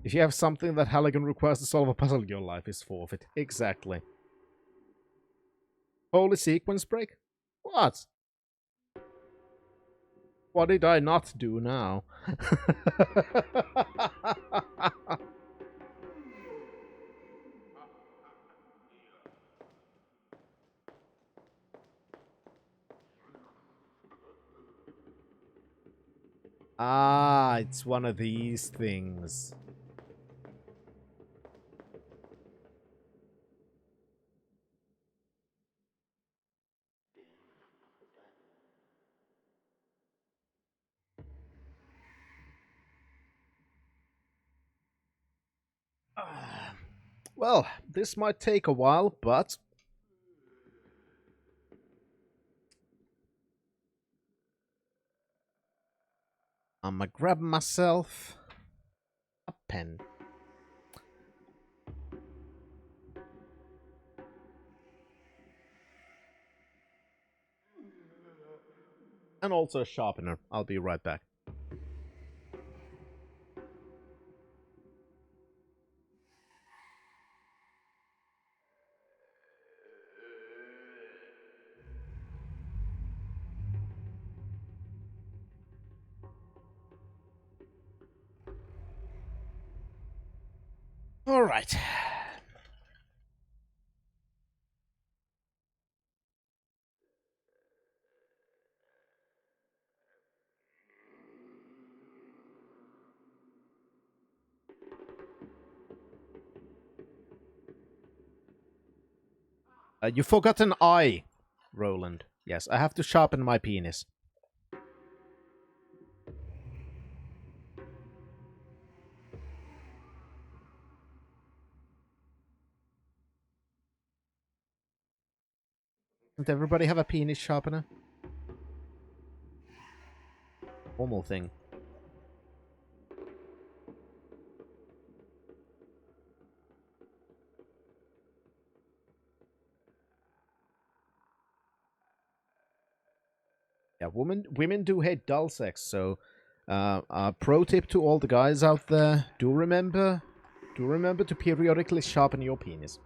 If you have something that Halligan requires to solve a puzzle, your life is forfeit. Exactly. Holy sequence break? What? What did I not do now? Ah, it's one of these things. Well, this might take a while, but I'ma grab myself a pen. And also a sharpener. I'll be right back. Alright. You forgot an eye, Roland. Yes, I have to sharpen my penis. Doesn't everybody have a penis sharpener? Normal thing. Yeah, women do hate dull sex, so pro tip to all the guys out there, do remember to periodically sharpen your penis.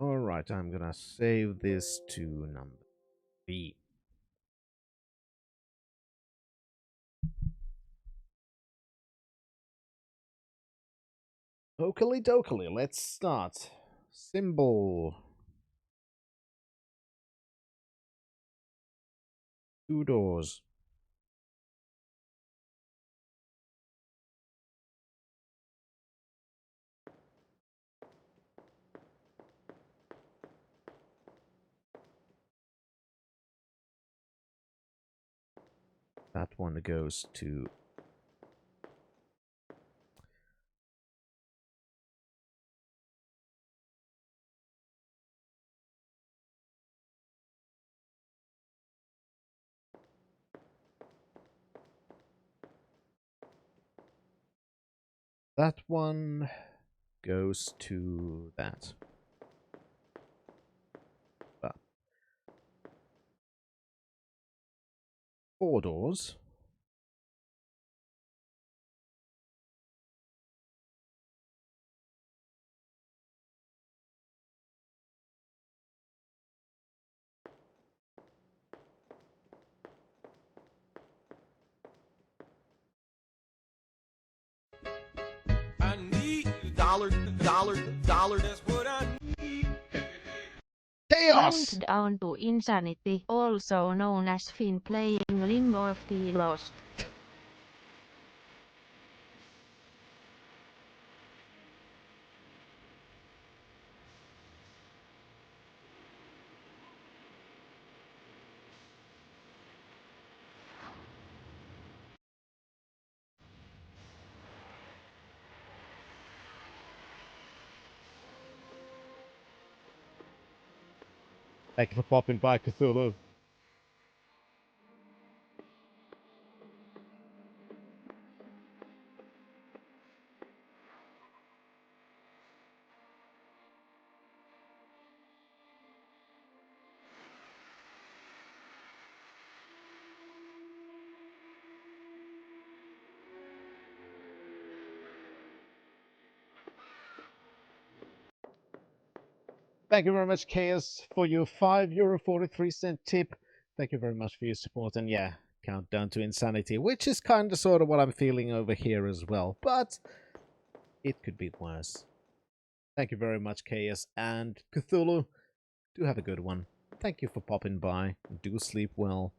Alright, I'm gonna save this to number 3. Oakley dokley, let's start. Symbol. 2 doors. That one goes to... That one goes to that. Well, 4 doors. I need dollar. That's what I need. Chaos! Countdown to Insanity, also known as Finn playing Limbo of the Lost. Thank you for popping by, Cthulhu. Thank you very much, Chaos, for your €5.43 tip. Thank you very much for your support. And yeah, countdown to insanity, which is kind of sort of what I'm feeling over here as well. But it could be worse. Thank you very much, Chaos. And Cthulhu, do have a good one. Thank you for popping by. Do sleep well.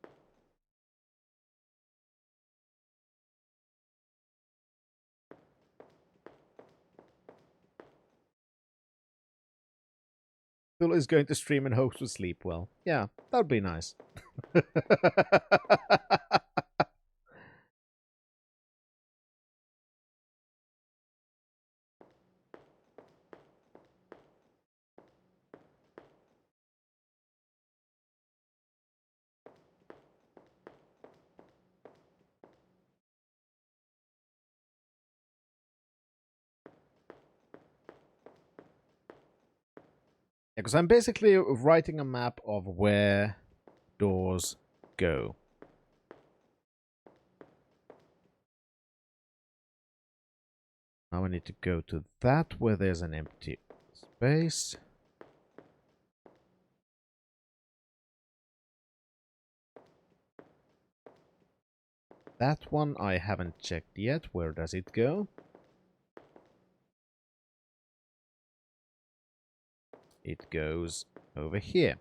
Cthulhu is going to stream and hope to sleep well. Yeah, that would be nice. Because I'm basically writing a map of where doors go. Now I need to go to that where there's an empty space. That one I haven't checked yet. Where does it go? It goes over here.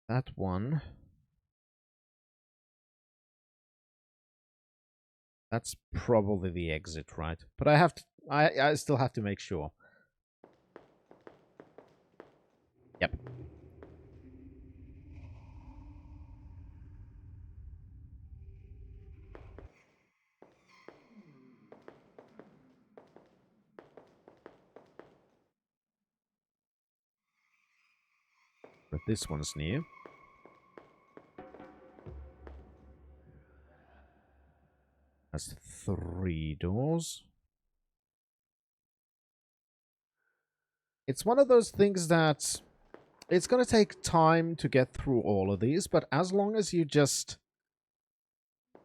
That one. That's probably the exit, right? But I have to. I still have to make sure. Yep. But this one's new. That's 3 doors. It's one of those things that it's going to take time to get through all of these, but as long as you just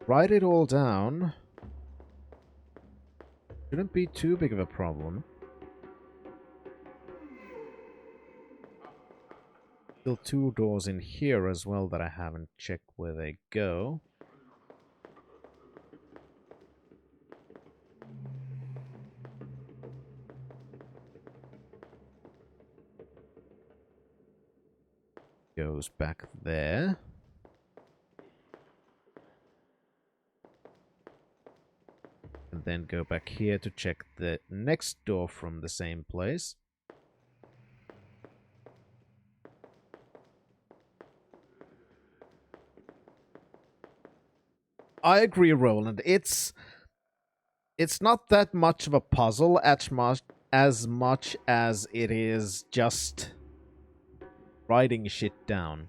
write it all down, shouldn't be too big of a problem. Still 2 doors in here as well that I haven't checked where they go. Goes back there. And then go back here to check the next door from the same place. I agree, Roland. It's not that much of a puzzle as much as it is just writing shit down.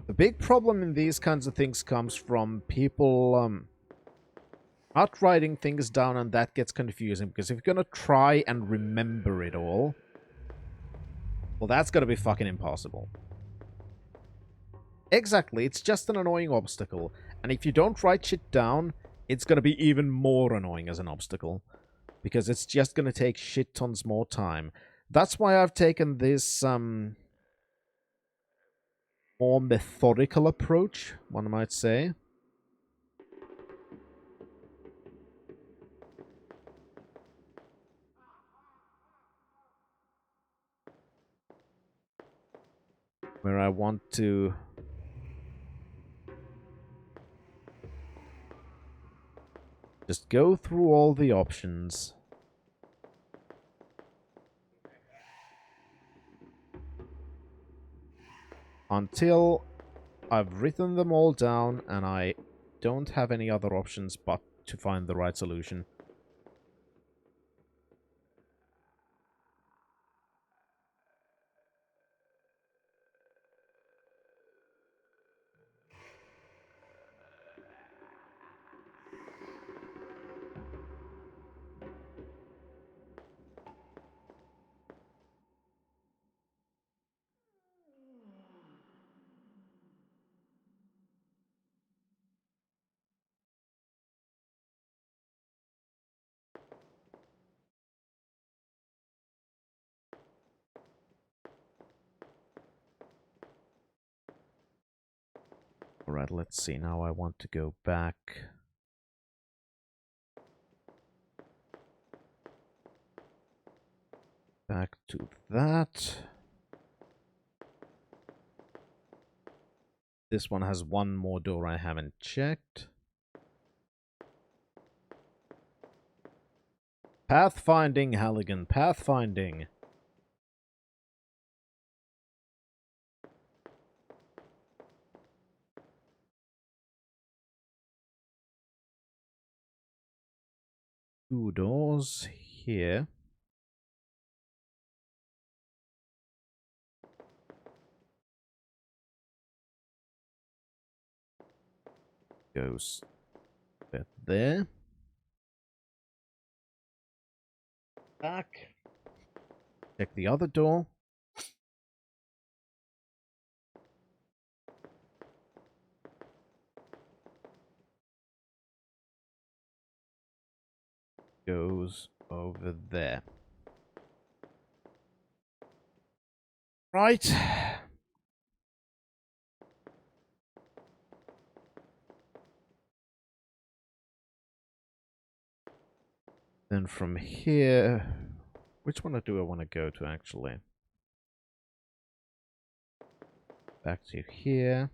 The big problem in these kinds of things comes from people Not writing things down, and that gets confusing, because if you're gonna try and remember it all, well, that's gonna be fucking impossible. Exactly, it's just an annoying obstacle, and if you don't write shit down, it's gonna be even more annoying as an obstacle, because it's just gonna take shit tons more time. That's why I've taken this, more methodical approach, one might say. Where I want to just go through all the options. Until I've written them all down and I don't have any other options but to find the right solution. Alright, let's see. Now I want to go back. Back to that. This one has one more door I haven't checked. Pathfinding, Halligan. Pathfinding. Two doors here. Goes bit there. Back. Check the other door. Goes over there. Right. Then from here, which one do I want to go to actually? Back to here.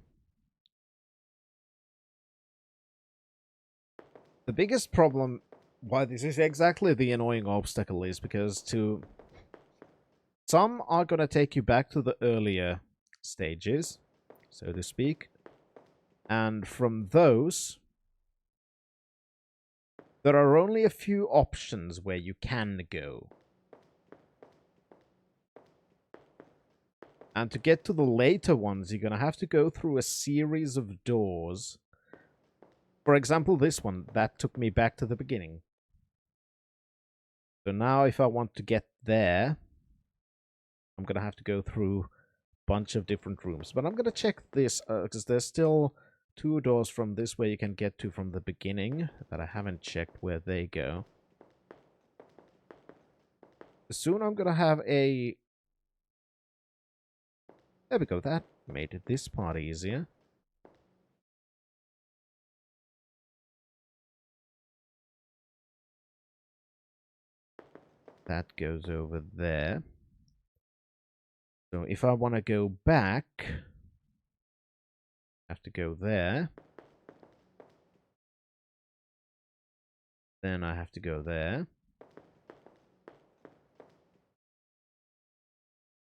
The biggest problem why this is exactly the annoying obstacle is because some are going to take you back to the earlier stages, so to speak. And from those, there are only a few options where you can go. And to get to the later ones, you're going to have to go through a series of doors. For example, this one, that took me back to the beginning. So now if I want to get there, I'm going to have to go through a bunch of different rooms. But I'm going to check this, because there's still two doors from this way you can get to from the beginning that I haven't checked where they go. Soon I'm going to have a... There we go, that made this part easier. That goes over there. So if I want to go back, I have to go there. Then I have to go there.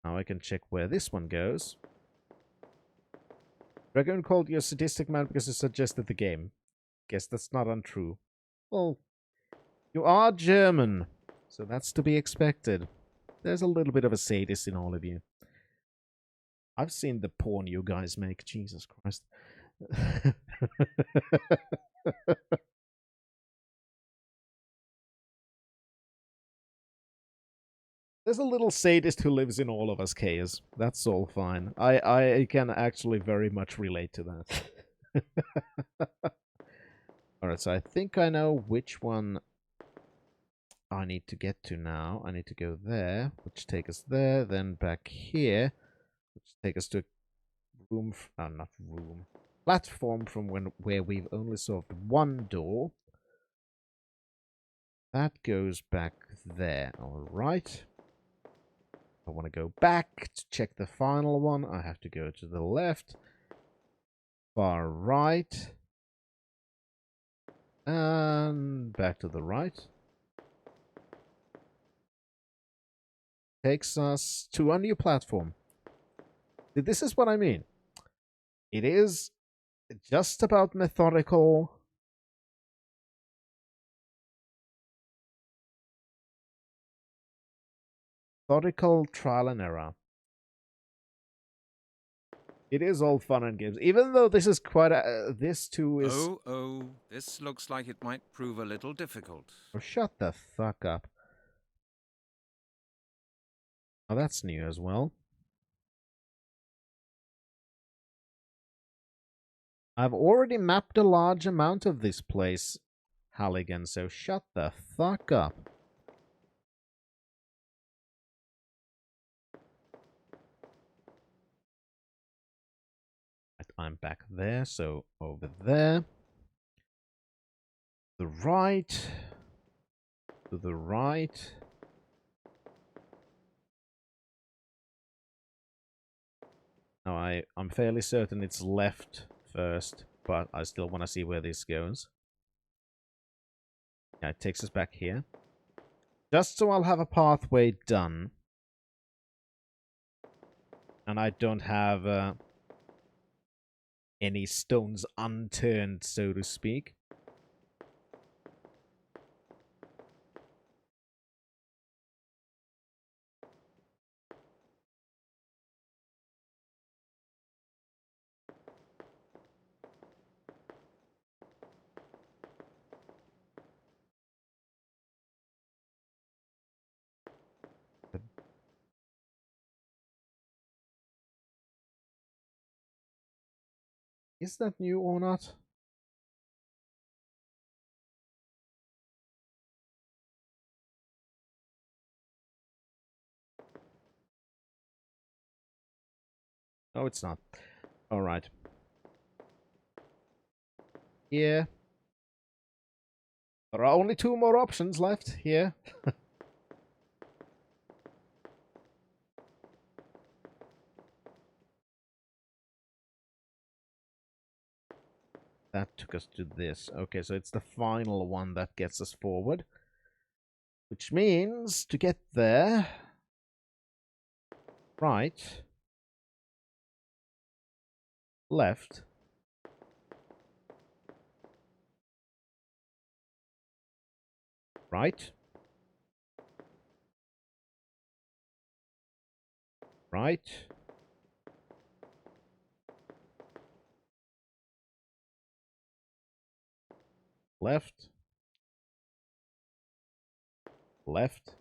Now I can check where this one goes. Dragon called you a sadistic man because you suggested the game. Guess that's not untrue. Well, you are German, so that's to be expected. There's a little bit of a sadist in all of you. I've seen the porn you guys make, Jesus Christ. There's a little sadist who lives in all of us, Chaos. That's all fine. I can actually very much relate to that. Alright, so I think I know which one I need to get to now. I need to go there, which take us there, then back here, which take us to a room, not room, platform from where we've only solved one door. That goes back there, alright. I want to go back to check the final one. I have to go to the left, far right, and back to the right. Takes us to a new platform. This is what I mean. It is just about methodical. Methodical trial and error. It is all fun and games, even though this is quite a. This too is. Oh, this looks like it might prove a little difficult. Oh, shut the fuck up. Oh, that's new as well. I've already mapped a large amount of this place, Halligan, so shut the fuck up. I'm back there, so over there. The right. To the right. Now I'm fairly certain it's left first, but I still want to see where this goes. Yeah, it takes us back here. Just so I'll have a pathway done. And I don't have any stones unturned, so to speak. Is that new or not? No, it's not. Alright. Yeah. There are only 2 more options left here. That took us to this. Okay, so it's the final one that gets us forward. Which means, to get there... Right. Left. Right. Right. Left. Left.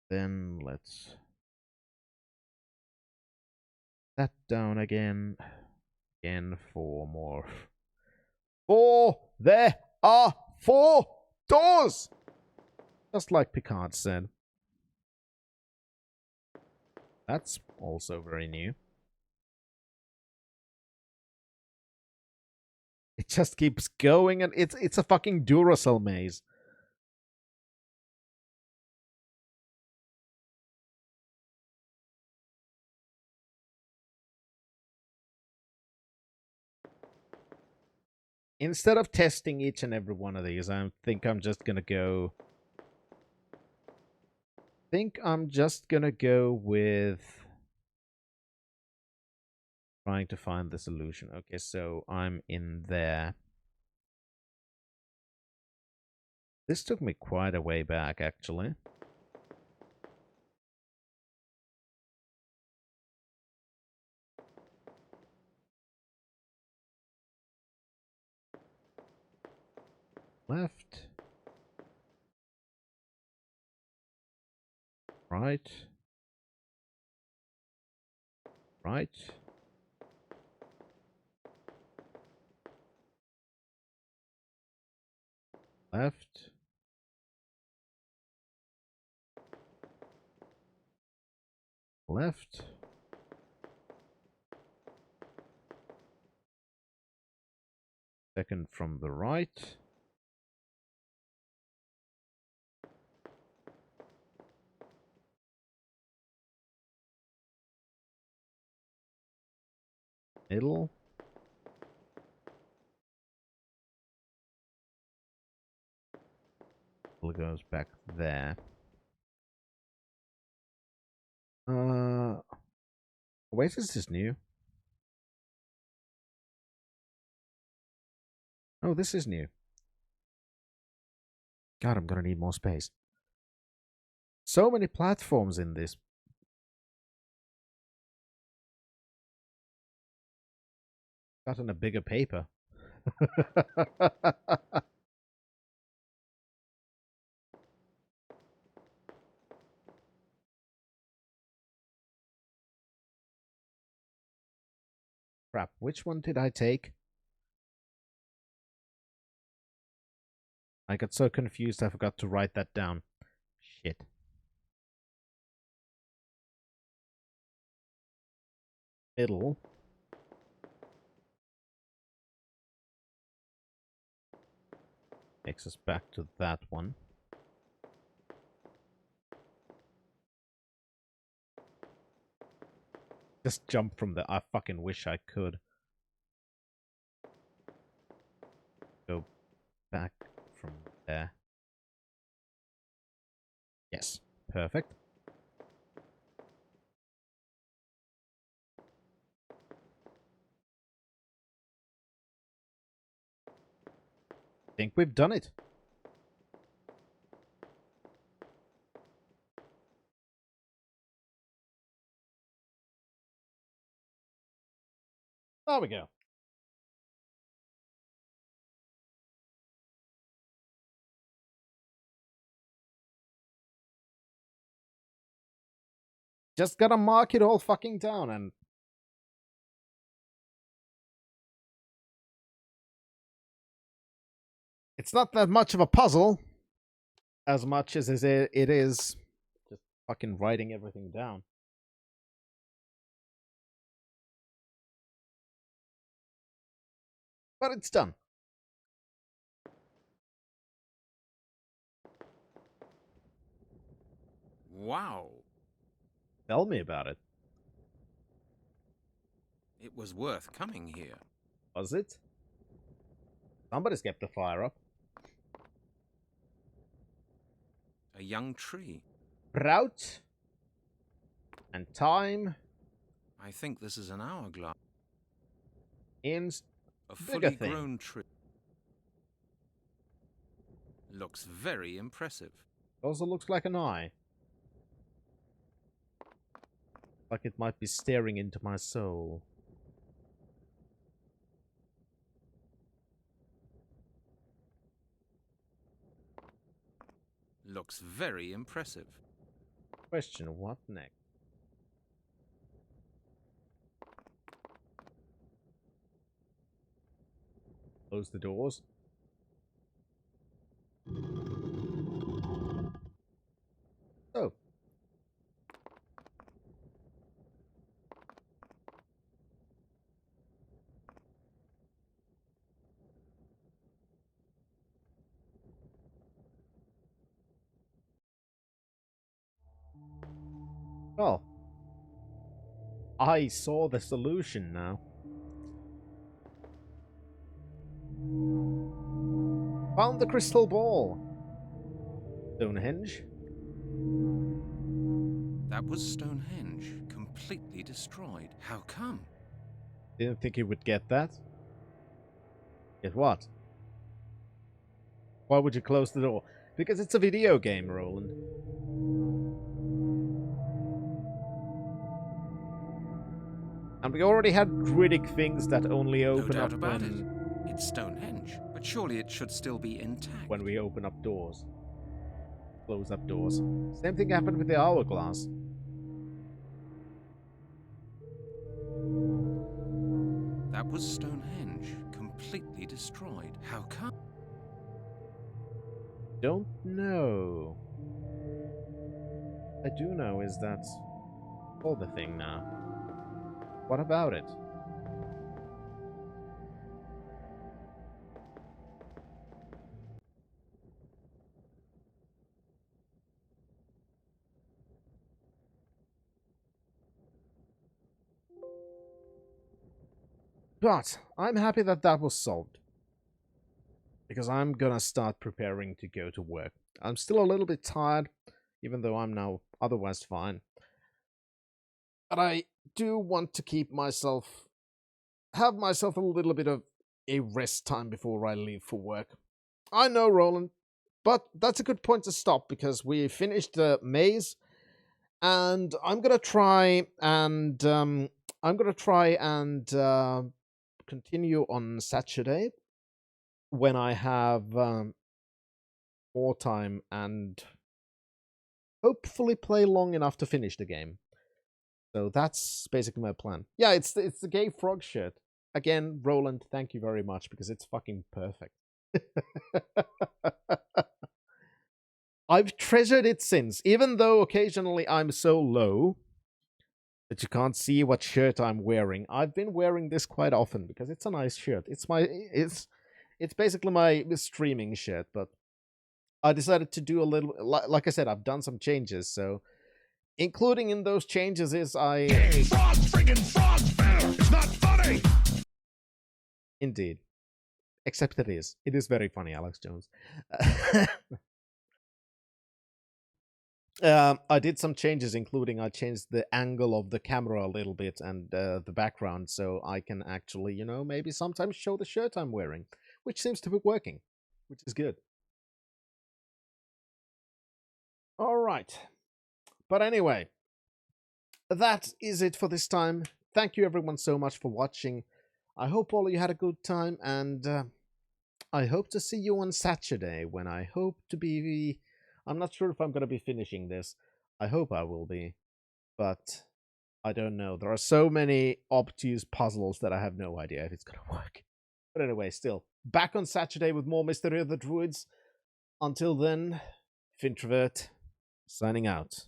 Then let's... that down again. Again, 4 more. 4! There are 4 doors! Just like Picard said. That's also very new. It just keeps going, and it's a fucking Duracell maze. Instead of testing each and every one of these, I think I'm just gonna go... with... trying to find the solution. Okay, so I'm in there. This took me quite a way back, actually. Left. Right. Right. Left. Left. Second from the right. Middle. It goes back there. Wait, is this new? Oh, this is new. God, I'm gonna need more space. So many platforms in this. Gotten a bigger paper. Crap, which one did I take? I got so confused I forgot to write that down. Shit. Middle. Takes us back to that one. Just jump from there. I fucking wish I could. Go back from there. Yes. Perfect. Think we've done it. There we go. Just gotta mark it all fucking down and... It's not that much of a puzzle. As much as it is just fucking writing everything down. But it's done. Wow. Tell me about it. It was worth coming here. Was it? Somebody's kept the fire up. A young tree. Drought. And time. I think this is an hourglass. In A bigger fully thing. grown tree. Looks very impressive. Also looks like an eye. Like it might be staring into my soul. Looks very impressive. Question, what next? Close the doors. Oh. Oh. I saw the solution now. Found the crystal ball. Stonehenge. That was Stonehenge, completely destroyed. How come? Didn't think you would get that. Get what? Why would you close the door? Because it's a video game, Roland. And we already had Druidic things that only No open doubt up about when... it. It's Stonehenge, but But surely it should still be intact. when we open up doors. Close up doors. Same thing happened with the hourglass. That was Stonehenge, completely destroyed. How come? Don't know. I do know is that all the thing now. What about it? But I'm happy that that was solved. Because I'm gonna start preparing to go to work. I'm still a little bit tired, even though I'm now otherwise fine. But I do want to have myself a little bit of a rest time before I leave for work. I know, Roland, but that's a good point to stop because we finished the maze, and I'm gonna try and continue on Saturday when I have more time and hopefully play long enough to finish the game. So that's basically my plan. Yeah, it's the gay frog shirt. Again, Roland, thank you very much because it's fucking perfect. I've treasured it since, even though occasionally I'm so low that you can't see what shirt I'm wearing. I've been wearing this quite often because it's a nice shirt. It's basically my streaming shirt, but I decided to do a little, like I said, I've done some changes, so including in those changes is Frog friggin' frog fair! It's not funny! Indeed. Except it is. It is very funny, Alex Jones. I did some changes, including I changed the angle of the camera a little bit and the background, so I can actually, maybe sometimes show the shirt I'm wearing, which seems to be working, which is good. All right. But anyway, that is it for this time. Thank you everyone so much for watching. I hope all of you had a good time, and I hope to see you on Saturday when I hope to be... I'm not sure if I'm going to be finishing this. I hope I will be, but I don't know. There are so many obtuse puzzles that I have no idea if it's going to work. But anyway, still, back on Saturday with more Mystery of the Druids. Until then, Fintrovert, signing out.